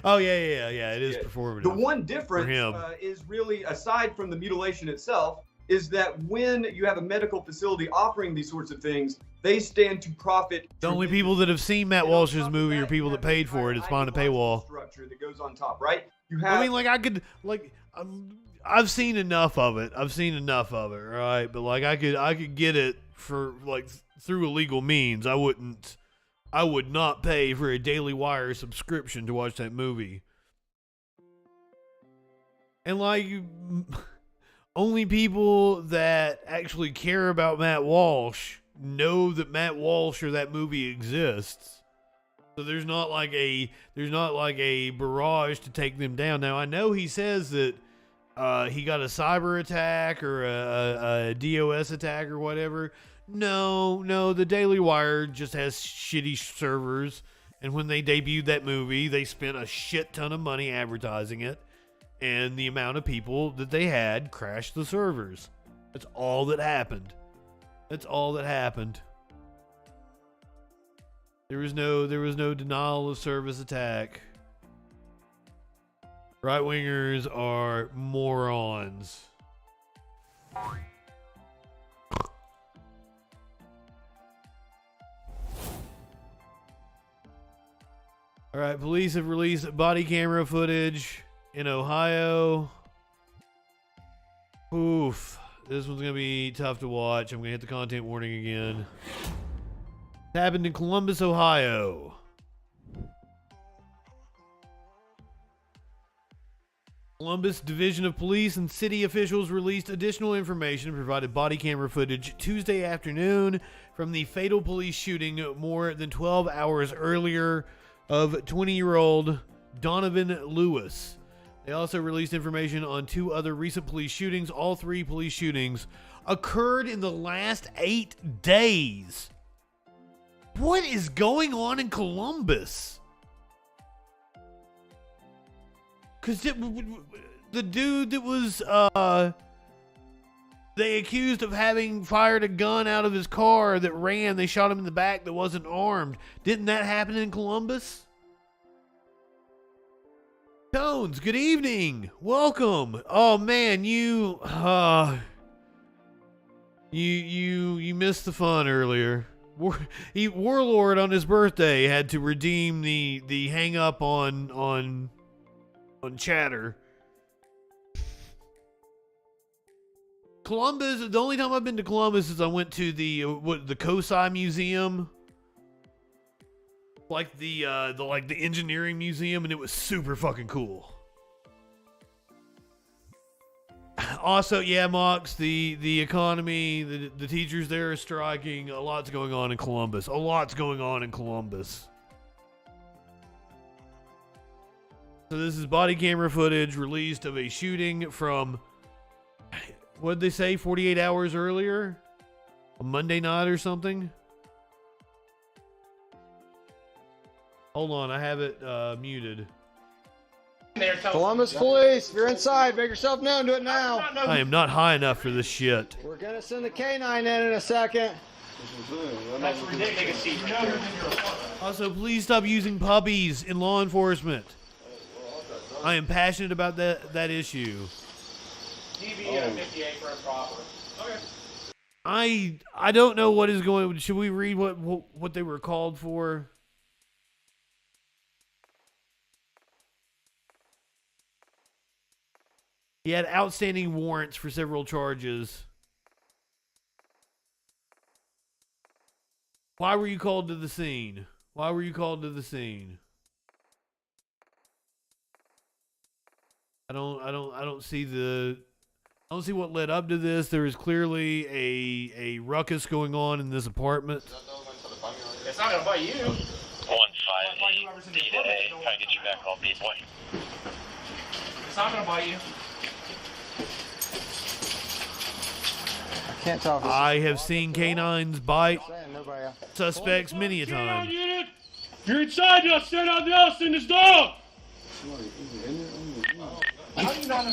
Oh yeah. It is performative. The one difference is really, aside from the mutilation itself, is that when you have a medical facility offering these sorts of things, they stand to profit. The only people that have seen Matt Walsh's movie are people that paid for it. It's behind a paywall. Structure that goes on top, right? You have. I mean, I've seen enough of it. Right? But I could get it for through illegal means. I would not pay for a Daily Wire subscription to watch that movie. And only people that actually care about Matt Walsh know that Matt Walsh or that movie exists. So there's not like a barrage to take them down. Now I know he says that he got a cyber attack or a DOS attack or whatever. No, the Daily Wire just has shitty servers, and when they debuted that movie, they spent a shit ton of money advertising it, and the amount of people that they had crashed the servers. That's all that happened. There was no denial of service attack. Right-wingers are morons. All right, police have released body camera footage in Ohio. Oof. This one's going to be tough to watch. I'm going to hit the content warning again. It happened in Columbus, Ohio. Columbus Division of Police and city officials released additional information and provided body camera footage Tuesday afternoon from the fatal police shooting more than 12 hours earlier of 20-year-old Donovan Lewis. They also released information on 2 other recent police shootings. All 3 police shootings occurred in the last 8 days. What is going on in Columbus? Because the dude that was they accused of having fired a gun out of his car that ran, they shot him in the back that wasn't armed. Didn't that happen in Columbus? Tones, good evening. Welcome. Oh man, you missed the fun earlier. Warlord on his birthday had to redeem the hang up on chatter. Columbus, the only time I've been to Columbus is I went to the COSI Museum. Like the engineering museum, and it was super fucking cool. Also, yeah, Mox, the economy, the teachers there are striking. A lot's going on in Columbus. So this is body camera footage released of a shooting from, what did they say, 48 hours earlier? A Monday night or something? Hold on, I have it muted. Columbus Police, you're inside. Make yourself known. Do it now. I am not high enough for this shit. We're going to send the K9 in a second. That's ridiculous. Also, please stop using puppies in law enforcement. I am passionate about that issue. DB 58 for improper. Okay. I don't know what is going. Should we read what they were called for? He had outstanding warrants for several charges. Why were you called to the scene? Why were you called to the scene? I don't see what led up to this. There is clearly a ruckus going on in this apartment. It's not gonna bite you. 158 D to A. Try to get you back on B, boy. It's not gonna bite you. Can't tell. I have seen canines bite suspects many a time. You're inside now. Stand out there. I'll send this dog. How do you not know?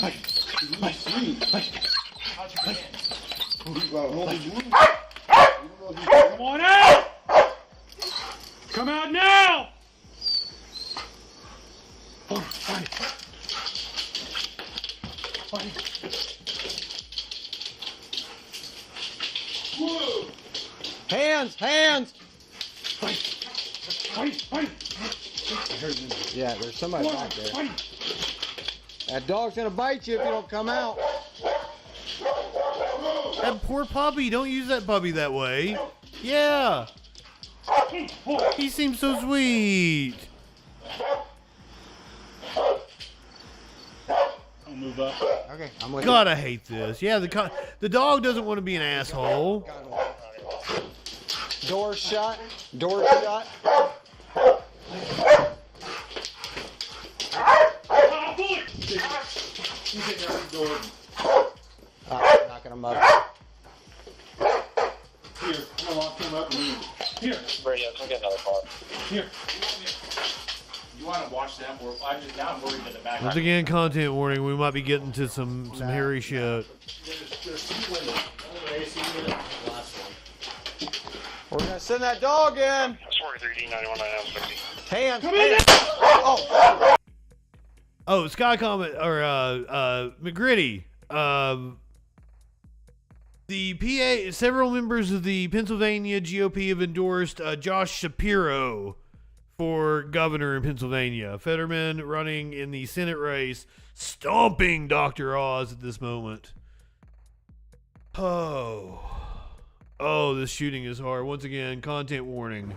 Come on out! Come out now! Hands! Yeah, there's somebody back there. That dog's gonna bite you if you don't come out. That poor puppy. Don't use that puppy that way. Yeah. He seems so sweet. I'll move up. Okay, I'm with God, I hate this. Yeah, the dog doesn't want to be an asshole. Door shut. Door shut. Knocking him up. Here, I'm gonna lock him up and leave. Here. Radio, come get another car. Here. You want to watch them? Now I'm worried that the back. Once again, content warning. We might be getting to some hairy shit. There's 2 windows. AC unit, last one. We're gonna send that dog in. That's 43D 9199 Hands. Come in. Oh, Sky Comet or McGritty. The PA, several members of the Pennsylvania GOP have endorsed Josh Shapiro for governor in Pennsylvania. Fetterman running in the Senate race, stomping Dr. Oz at this moment. Oh, this shooting is hard. Once again, content warning.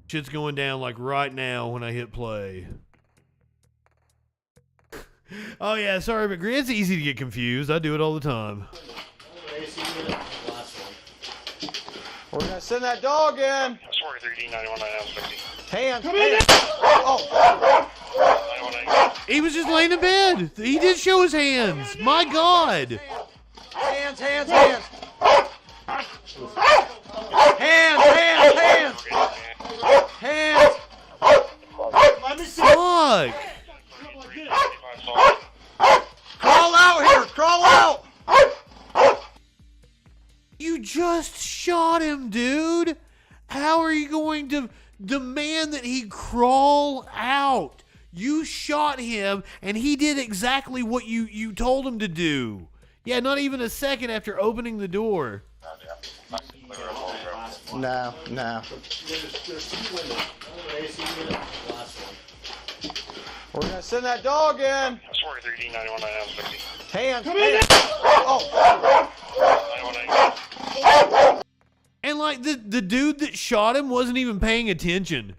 Shit's going down like right now when I hit play. Oh yeah, sorry, but it's easy to get confused. I do it all the time. We're gonna send that dog in. That's 43D 9199 Hands. Come in. He was just laying in bed. He did show his hands. My God. Hands. Hands. Let me see. Fuck. Crawl out here. Crawl out. You just shot him, dude. How are you going to demand that he crawl out? You shot him, and he did exactly what you told him to do. Yeah, not even a second after opening the door. No. There's 2 windows. AC unit, last one. We're gonna send that dog in. That's 43D 9199 Hands. Come in. And like the dude that shot him wasn't even paying attention.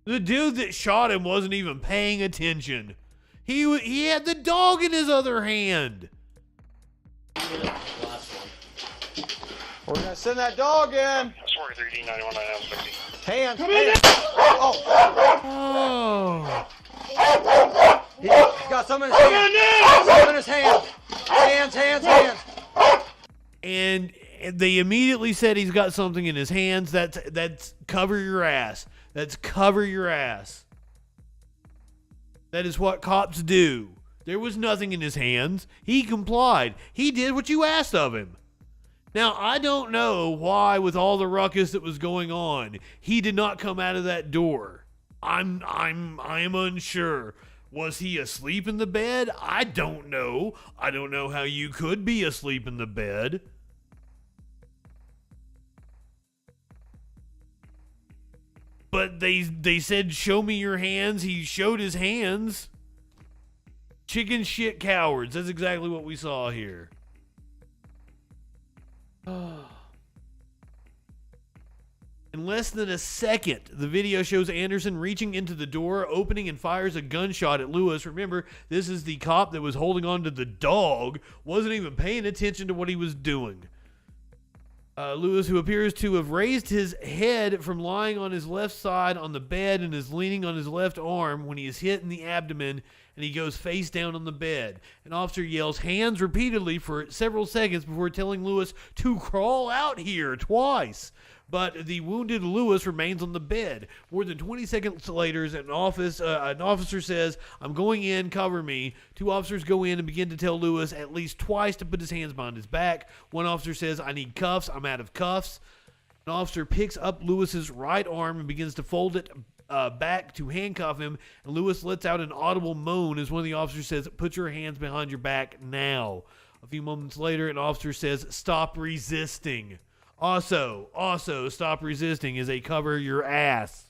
The dude that shot him wasn't even paying attention. He had the dog in his other hand. We're gonna send that dog in. That's 43D 9199 Hands. Come in. Oh. He's got some in his hand. Some in his hand. Hands. And they immediately said he's got something in his hands. That's cover your ass. That's cover your ass. That is what cops do. There was nothing in his hands. He complied. He did what you asked of him. Now, I don't know why, with all the ruckus that was going on, he did not come out of that door. I am unsure. Was he asleep in the bed? I don't know. I don't know how you could be asleep in the bed. But they said, show me your hands. He showed his hands. Chicken shit cowards. That's exactly what we saw here. In less than a second, the video shows Anderson reaching into the door, opening, and fires a gunshot at Lewis. Remember, this is the cop that was holding on to the dog, wasn't even paying attention to what he was doing. Lewis, who appears to have raised his head from lying on his left side on the bed and is leaning on his left arm when he is hit in the abdomen, and he goes face down on the bed. An officer yells hands repeatedly for several seconds before telling Lewis to crawl out here twice. But the wounded Lewis remains on the bed. More than 20 seconds later, an officer says, I'm going in, cover me. Two officers go in and begin to tell Lewis at least twice to put his hands behind his back. One officer says, I need cuffs, I'm out of cuffs. An officer picks up Lewis's right arm and begins to fold it back to handcuff him, and Lewis lets out an audible moan as one of the officers says, put your hands behind your back now. A few moments later, an officer says, stop resisting. Also, stop resisting is a cover your ass.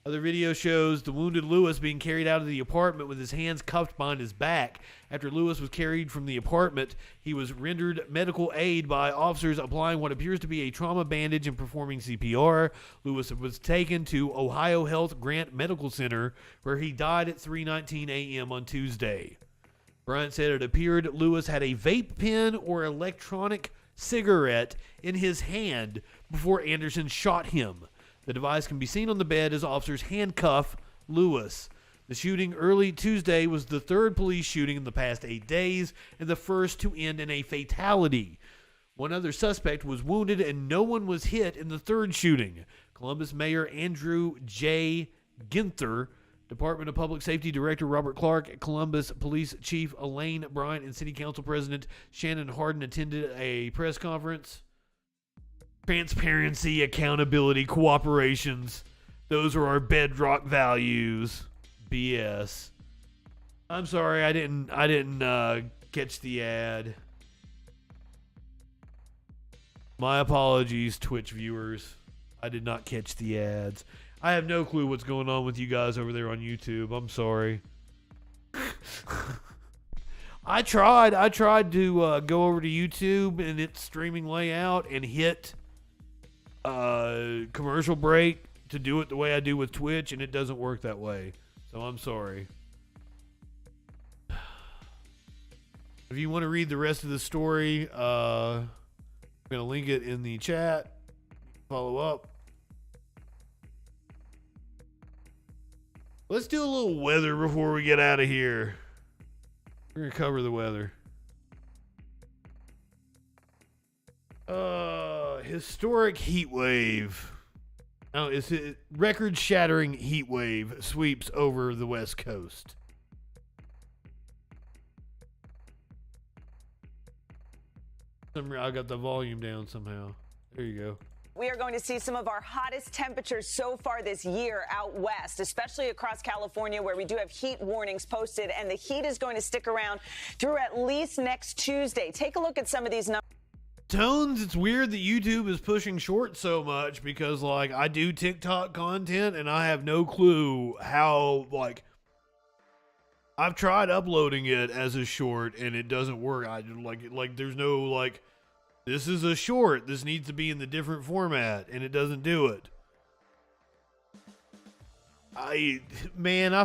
Other video shows the wounded Lewis being carried out of the apartment with his hands cuffed behind his back. After Lewis was carried from the apartment, he was rendered medical aid by officers applying what appears to be a trauma bandage and performing CPR. Lewis was taken to Ohio Health Grant Medical Center, where he died at 3:19 a.m. on Tuesday. Bryant said it appeared Lewis had a vape pen or electronic cigarette in his hand before Anderson shot him. The device can be seen on the bed as officers handcuff Lewis. The shooting early Tuesday was the third police shooting in the past 8 days and the first to end in a fatality. One other suspect was wounded and no one was hit in the third shooting. Columbus Mayor Andrew J. Ginther, Department of Public Safety Director Robert Clark, Columbus Police Chief Elaine Bryant, and City Council President Shannon Hardin attended a press conference. Transparency, accountability, cooperations. Those are our bedrock values. BS. I'm sorry, I didn't catch the ad. My apologies, Twitch viewers. I did not catch the ads. I have no clue what's going on with you guys over there on YouTube. I'm sorry. I tried to go over to YouTube and its streaming layout and hit commercial break to do it the way I do with Twitch, and it doesn't work that way. So I'm sorry. If you want to read the rest of the story, I'm going to link it in the chat. Follow up. Let's do a little weather before we get out of here. We're going to cover the weather. Historic heat wave. Oh, it's a record-shattering heat wave sweeps over the West Coast. I got the volume down somehow. There you go. We are going to see some of our hottest temperatures so far this year out west, especially across California, where we do have heat warnings posted, and the heat is going to stick around through at least next Tuesday. Take a look at some of these numbers. Tones, it's weird that YouTube is pushing short so much because, like, I do TikTok content and I have no clue how, like, I've tried uploading it as a short and it doesn't work. There's no, like, this is a short. This needs to be in the different format, and it doesn't do it. I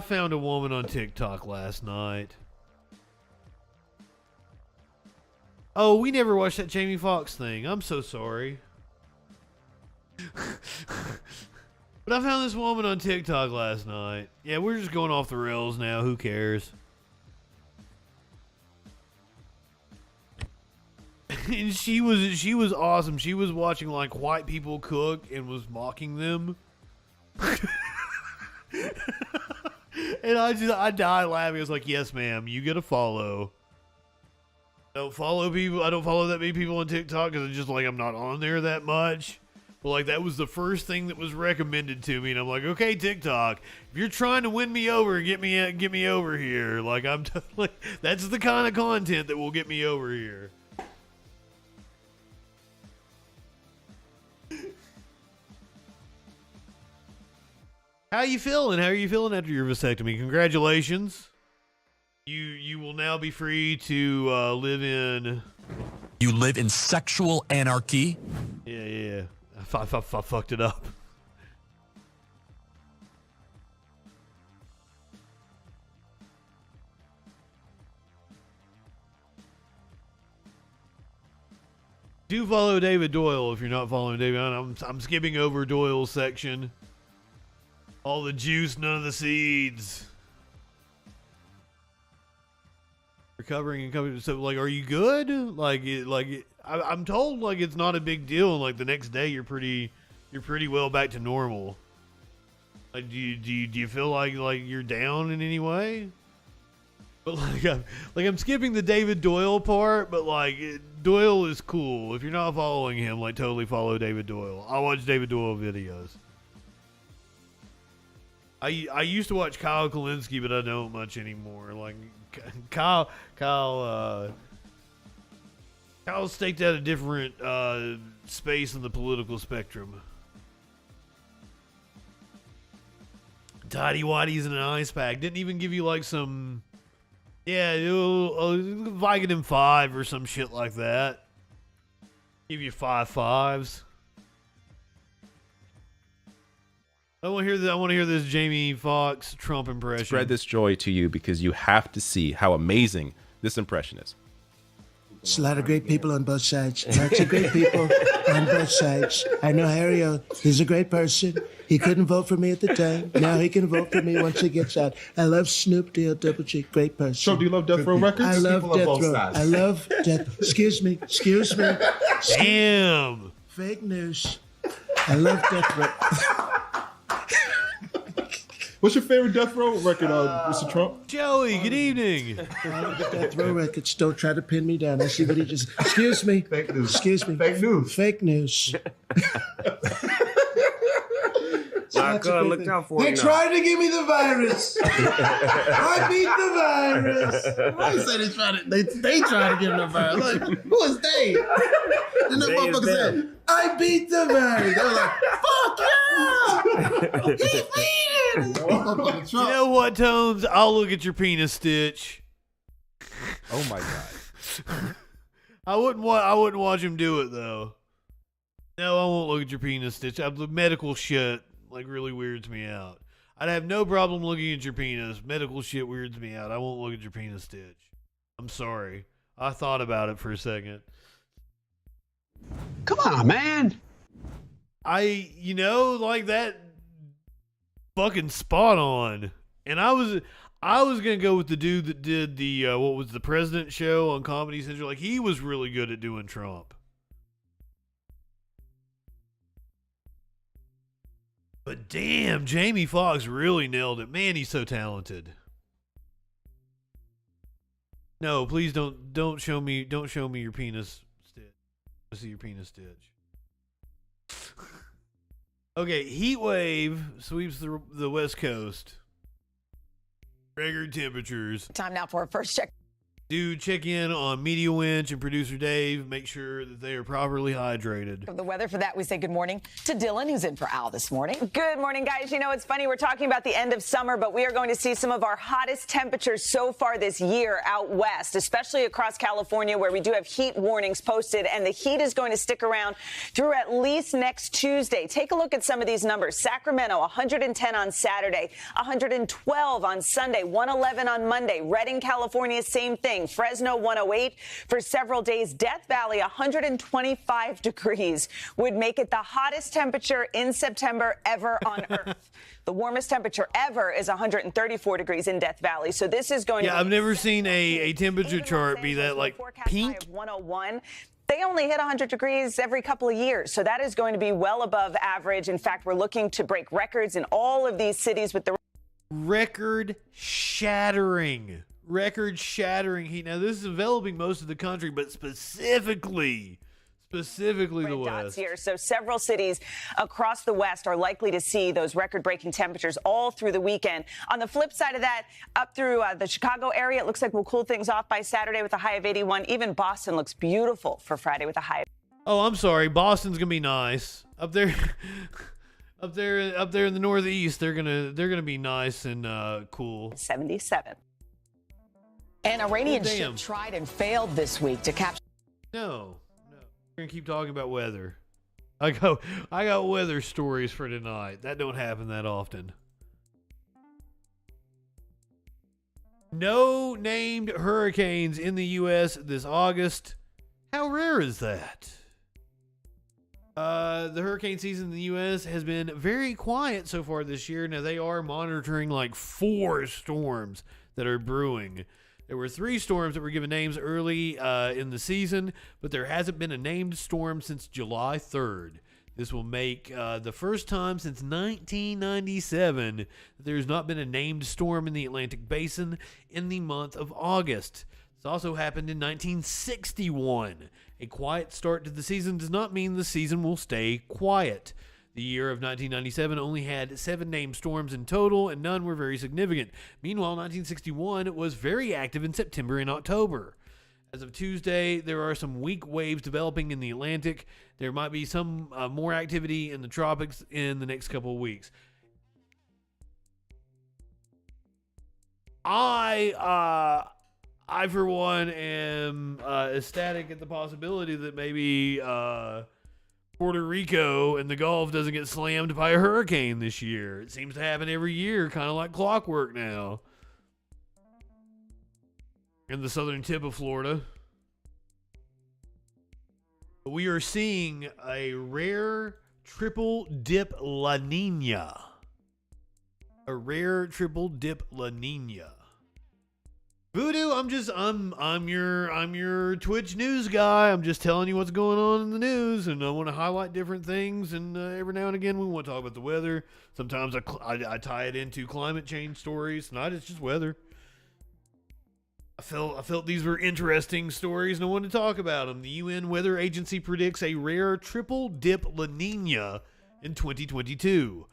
found a woman on TikTok last night. Oh, we never watched that Jamie Foxx thing. I'm so sorry. But I found this woman on TikTok last night. Yeah, we're just going off the rails now. Who cares? And she was awesome. She was watching like white people cook and was mocking them. And I died laughing. I was like, yes, ma'am, you get a follow. Don't follow people. I don't follow that many people on TikTok because it's just like I'm not on there that much. But like that was the first thing that was recommended to me, and I'm like, okay, TikTok, if you're trying to win me over, get me over here. Like that's the kind of content that will get me over here. How you feeling? How are you feeling after your vasectomy? Congratulations. You will now be free to live in. You live in sexual anarchy. Yeah. I fucked it up. Do follow David Doyle if you're not following David. I'm skipping over Doyle's section. All the juice, none of the seeds. Recovering and coming. So, like, are you good? I'm told like it's not a big deal. And like the next day, you're pretty well back to normal. Like, do you feel like you're down in any way? But I'm skipping the David Doyle part. But like Doyle is cool. If you're not following him, like totally follow David Doyle. I watch David Doyle videos. I used to watch Kyle Kalinske, but I don't much anymore. Like Kyle staked out a different space in the political spectrum. Tidy Whitey's in an ice pack. Didn't even give you like some, Vicodin 5 or some shit like that. Give you 5 5s. I want to hear this Jamie Foxx Trump impression. Spread this joy to you because you have to see how amazing this impression is. There's a lot of great people on both sides. Lots of great people on both sides. I know Harry, he's a great person. He couldn't vote for me at the time. Now he can vote for me once he gets out. I love Snoop Dogg, Double G, great person. So do you love Death Row Records? I love Death Row. I love Death. Excuse me. Damn. Fake news. I love Death Row. What's your favorite Death Row record, Mr. Trump? Joey, good evening. Death Row Records. Don't try to pin me down. I see what he just. Excuse me. Fake news. Excuse me. Fake news. Fake news. Look out for They tried to give me the virus. I beat the virus. Why you say they tried to? They tried to give me the virus. Like, who is they? And the motherfucker said, "I beat the virus." They were like, "Fuck yeah!" He beat it. You know what, Tones? I'll look at your penis stitch. Oh my god. I wouldn't watch him do it though. No, I won't look at your penis stitch. The medical shit like really weirds me out. I'd have no problem looking at your penis. Medical shit weirds me out. I won't look at your penis stitch. I'm sorry. I thought about it for a second. Come on, man. Like that fucking spot on. And I was gonna go with the dude that did the what was the President show on Comedy Central. Like he was really good at doing Trump. But damn, Jamie Foxx really nailed it. Man, he's so talented. No, please don't show me your penis stitch. I see your penis stitch. Okay, heat wave sweeps the West Coast. Record temperatures. Time now for our first check. Do check in on Media Winch and producer Dave. Make sure that they are properly hydrated. From the weather for that, we say good morning to Dylan, who's in for Al this morning. Good morning, guys. You know, it's funny. We're talking about the end of summer, but we are going to see some of our hottest temperatures so far this year out west, especially across California, where we do have heat warnings posted, and the heat is going to stick around through at least next Tuesday. Take a look at some of these numbers. Sacramento, 110 on Saturday, 112 on Sunday, 111 on Monday. Redding, California, same thing. Fresno 108 for several days. Death Valley 125 degrees would make it the hottest temperature in September ever on Earth. The warmest temperature ever is 134 degrees in Death Valley. So this is going to be I've never seen a temperature chart be that like pink. 101. They only hit 100 degrees every couple of years. So that is going to be well above average. In fact, we're looking to break records in all of these cities with the record-shattering heat. Now, this is enveloping most of the country, but specifically the West. Here. So several cities across the West are likely to see those record-breaking temperatures all through the weekend. On the flip side of that, up through the Chicago area, it looks like we'll cool things off by Saturday with a high of 81. Even Boston looks beautiful for Friday with a high. Oh, I'm sorry. Boston's gonna be nice up there. Up there in the Northeast, they're gonna be nice and cool. 77. An Iranian ship tried and failed this week to capture. No. We're gonna keep talking about weather. I got weather stories for tonight. That don't happen that often. No named hurricanes in the U.S. this August. How rare is that? The hurricane season in the U.S. has been very quiet so far this year. Now, they are monitoring like 4 storms that are brewing. There were 3 storms that were given names early in the season, but there hasn't been a named storm since July 3rd. This will make the first time since 1997 that there's not been a named storm in the Atlantic Basin in the month of August. This also happened in 1961. A quiet start to the season does not mean the season will stay quiet. The year of 1997 only had 7 named storms in total, and none were very significant. Meanwhile, 1961 was very active in September and October. As of Tuesday, there are some weak waves developing in the Atlantic. There might be some more activity in the tropics in the next couple of weeks. I for one, am ecstatic at the possibility that maybe Puerto Rico and the Gulf doesn't get slammed by a hurricane this year. It seems to happen every year, kind of like clockwork now. In the southern tip of Florida. We are seeing a rare triple dip La Niña. A rare triple dip La Niña. Voodoo, I'm your Twitch news guy. I'm just telling you what's going on in the news, and I want to highlight different things. And every now and again, we want to talk about the weather. Sometimes I tie it into climate change stories. Tonight it's just weather. I felt these were interesting stories, and I wanted to talk about them. The UN Weather Agency predicts a rare triple dip La Niña in 2022.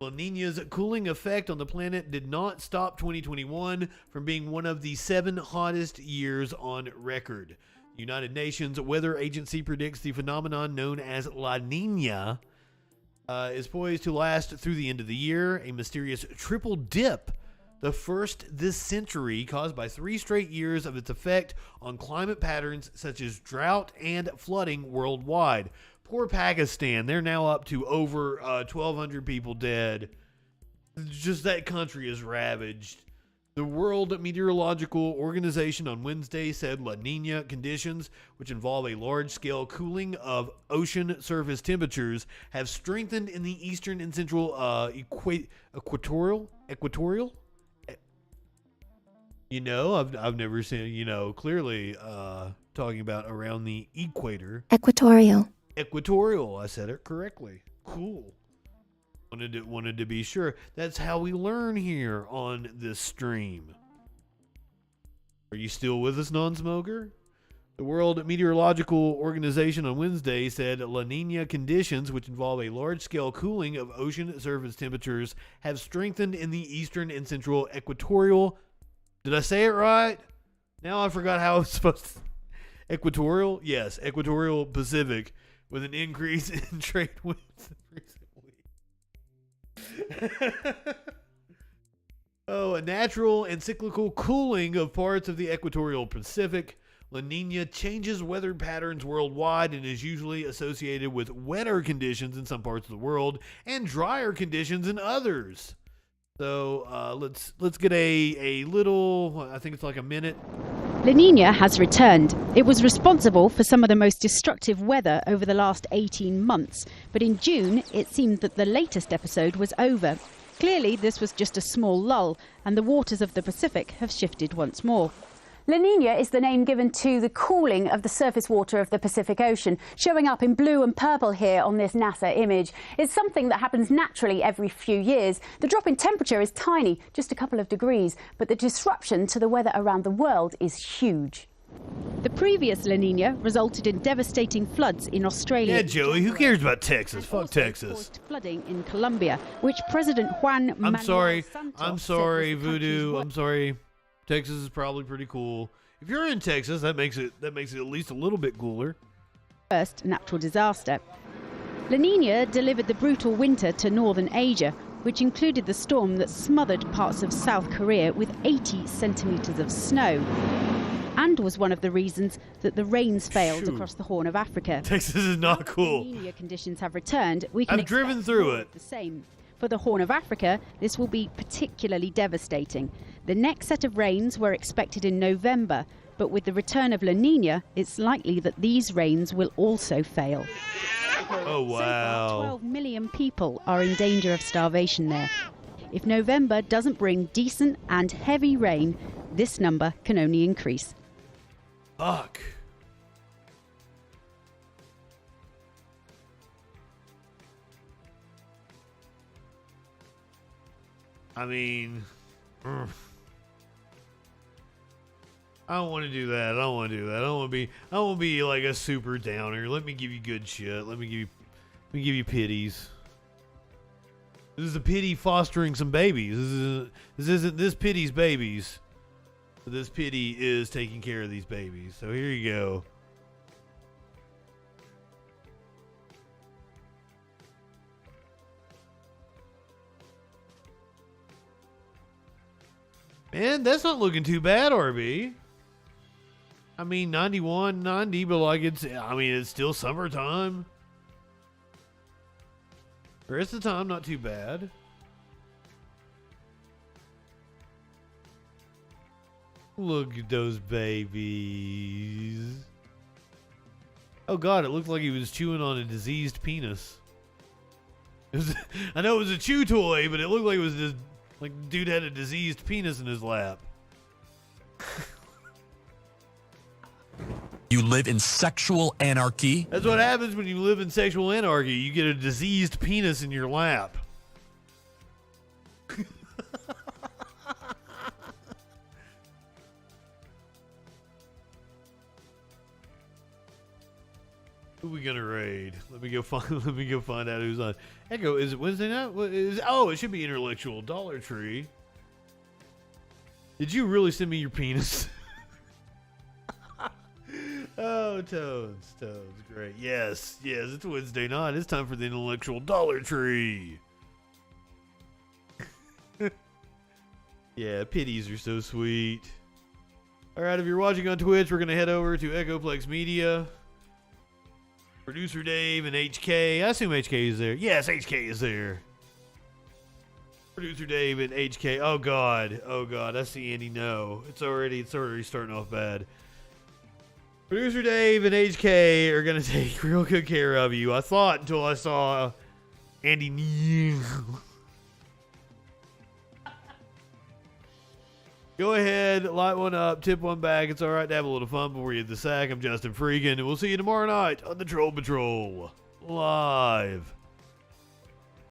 La Niña's cooling effect on the planet did not stop 2021 from being one of the 7 hottest years on record. The United Nations Weather Agency predicts the phenomenon known as La Niña is poised to last through the end of the year. A mysterious triple dip, the first this century, caused by 3 straight years of its effect on climate patterns such as drought and flooding worldwide. Poor Pakistan, they're now up to over 1,200 people dead. Just that country is ravaged. The World Meteorological Organization on Wednesday said La Niña conditions, which involve a large-scale cooling of ocean surface temperatures, have strengthened in the eastern and central equatorial? You know, I've never seen, clearly talking about around the equator. Equatorial, I said it correctly. Cool. Wanted to be sure. That's how we learn here on this stream. Are you still with us, non-smoker? The World Meteorological Organization on Wednesday said La Niña conditions, which involve a large-scale cooling of ocean surface temperatures, have strengthened in the eastern and central equatorial. Did I say it right? Now I forgot how it's supposed to. Equatorial? Yes, equatorial Pacific, with an increase in trade winds recently. A natural and cyclical cooling of parts of the equatorial Pacific. La Niña changes weather patterns worldwide and is usually associated with wetter conditions in some parts of the world and drier conditions in others. So let's get a little, I think it's like a minute. La Niña has returned. It was responsible for some of the most destructive weather over the last 18 months. But in June, it seemed that the latest episode was over. Clearly, this was just a small lull, and the waters of the Pacific have shifted once more. La Niña is the name given to the cooling of the surface water of the Pacific Ocean, showing up in blue and purple here on this NASA image. It's something that happens naturally every few years. The drop in temperature is tiny, just a couple of degrees, but the disruption to the weather around the world is huge. The previous La Niña resulted in devastating floods in Australia. Yeah, Joey, who cares about Texas? Fuck Texas. Flooding in Colombia, which President Juan Manuel Santos I'm sorry, Voodoo. I'm sorry. Texas is probably pretty cool. If you're in Texas, that makes it at least a little bit cooler. First natural disaster. La Niña delivered the brutal winter to northern Asia, which included the storm that smothered parts of South Korea with 80 centimeters of snow, and was one of the reasons that the rains failed across the Horn of Africa. Texas is not cool. La Niña conditions have returned. We can I've driven through it. The same. For the Horn of Africa, this will be particularly devastating. The next set of rains were expected in November, but with the return of La Niña, it's likely that these rains will also fail. Oh, wow. So far, 12 million people are in danger of starvation there. If November doesn't bring decent and heavy rain, this number can only increase. Fuck. I mean, I don't want to do that. I don't want to be like a super downer. Let me give you good shit. Let me give you pities. This is a pity fostering some babies. This isn't this pity's babies. This pity is taking care of these babies. So here you go. Man, that's not looking too bad, RB. I mean, 91, 90, but like it's still summertime. The rest of the time, not too bad. Look at those babies. Oh God, it looked like he was chewing on a diseased penis. I know it was a chew toy, but it looked like it was just like the dude had a diseased penis in his lap. You live in sexual anarchy. That's what happens when you live in sexual anarchy. You get a diseased penis in your lap. Who we gonna raid? Let me go find out who's on. Echo, is it Wednesday night? It should be Intellectual Dollar Tree. Did you really send me your penis? Oh, Toads, great. Yes, it's Wednesday night. It's time for the Intellectual Dollar Tree. Yeah, pities are so sweet. All right, if you're watching on Twitch, we're gonna head over to Echoplex Media. Producer Dave and HK. I assume HK is there. Yes, HK is there. Producer Dave and HK. Oh God. I see Andy. No, it's already starting off bad. Producer Dave and HK are gonna take real good care of you. I thought until I saw Andy. Go ahead, light one up, tip one back. It's all right to have a little fun before you hit the sack. I'm Justin Freakin, and we'll see you tomorrow night on the Troll Patrol live.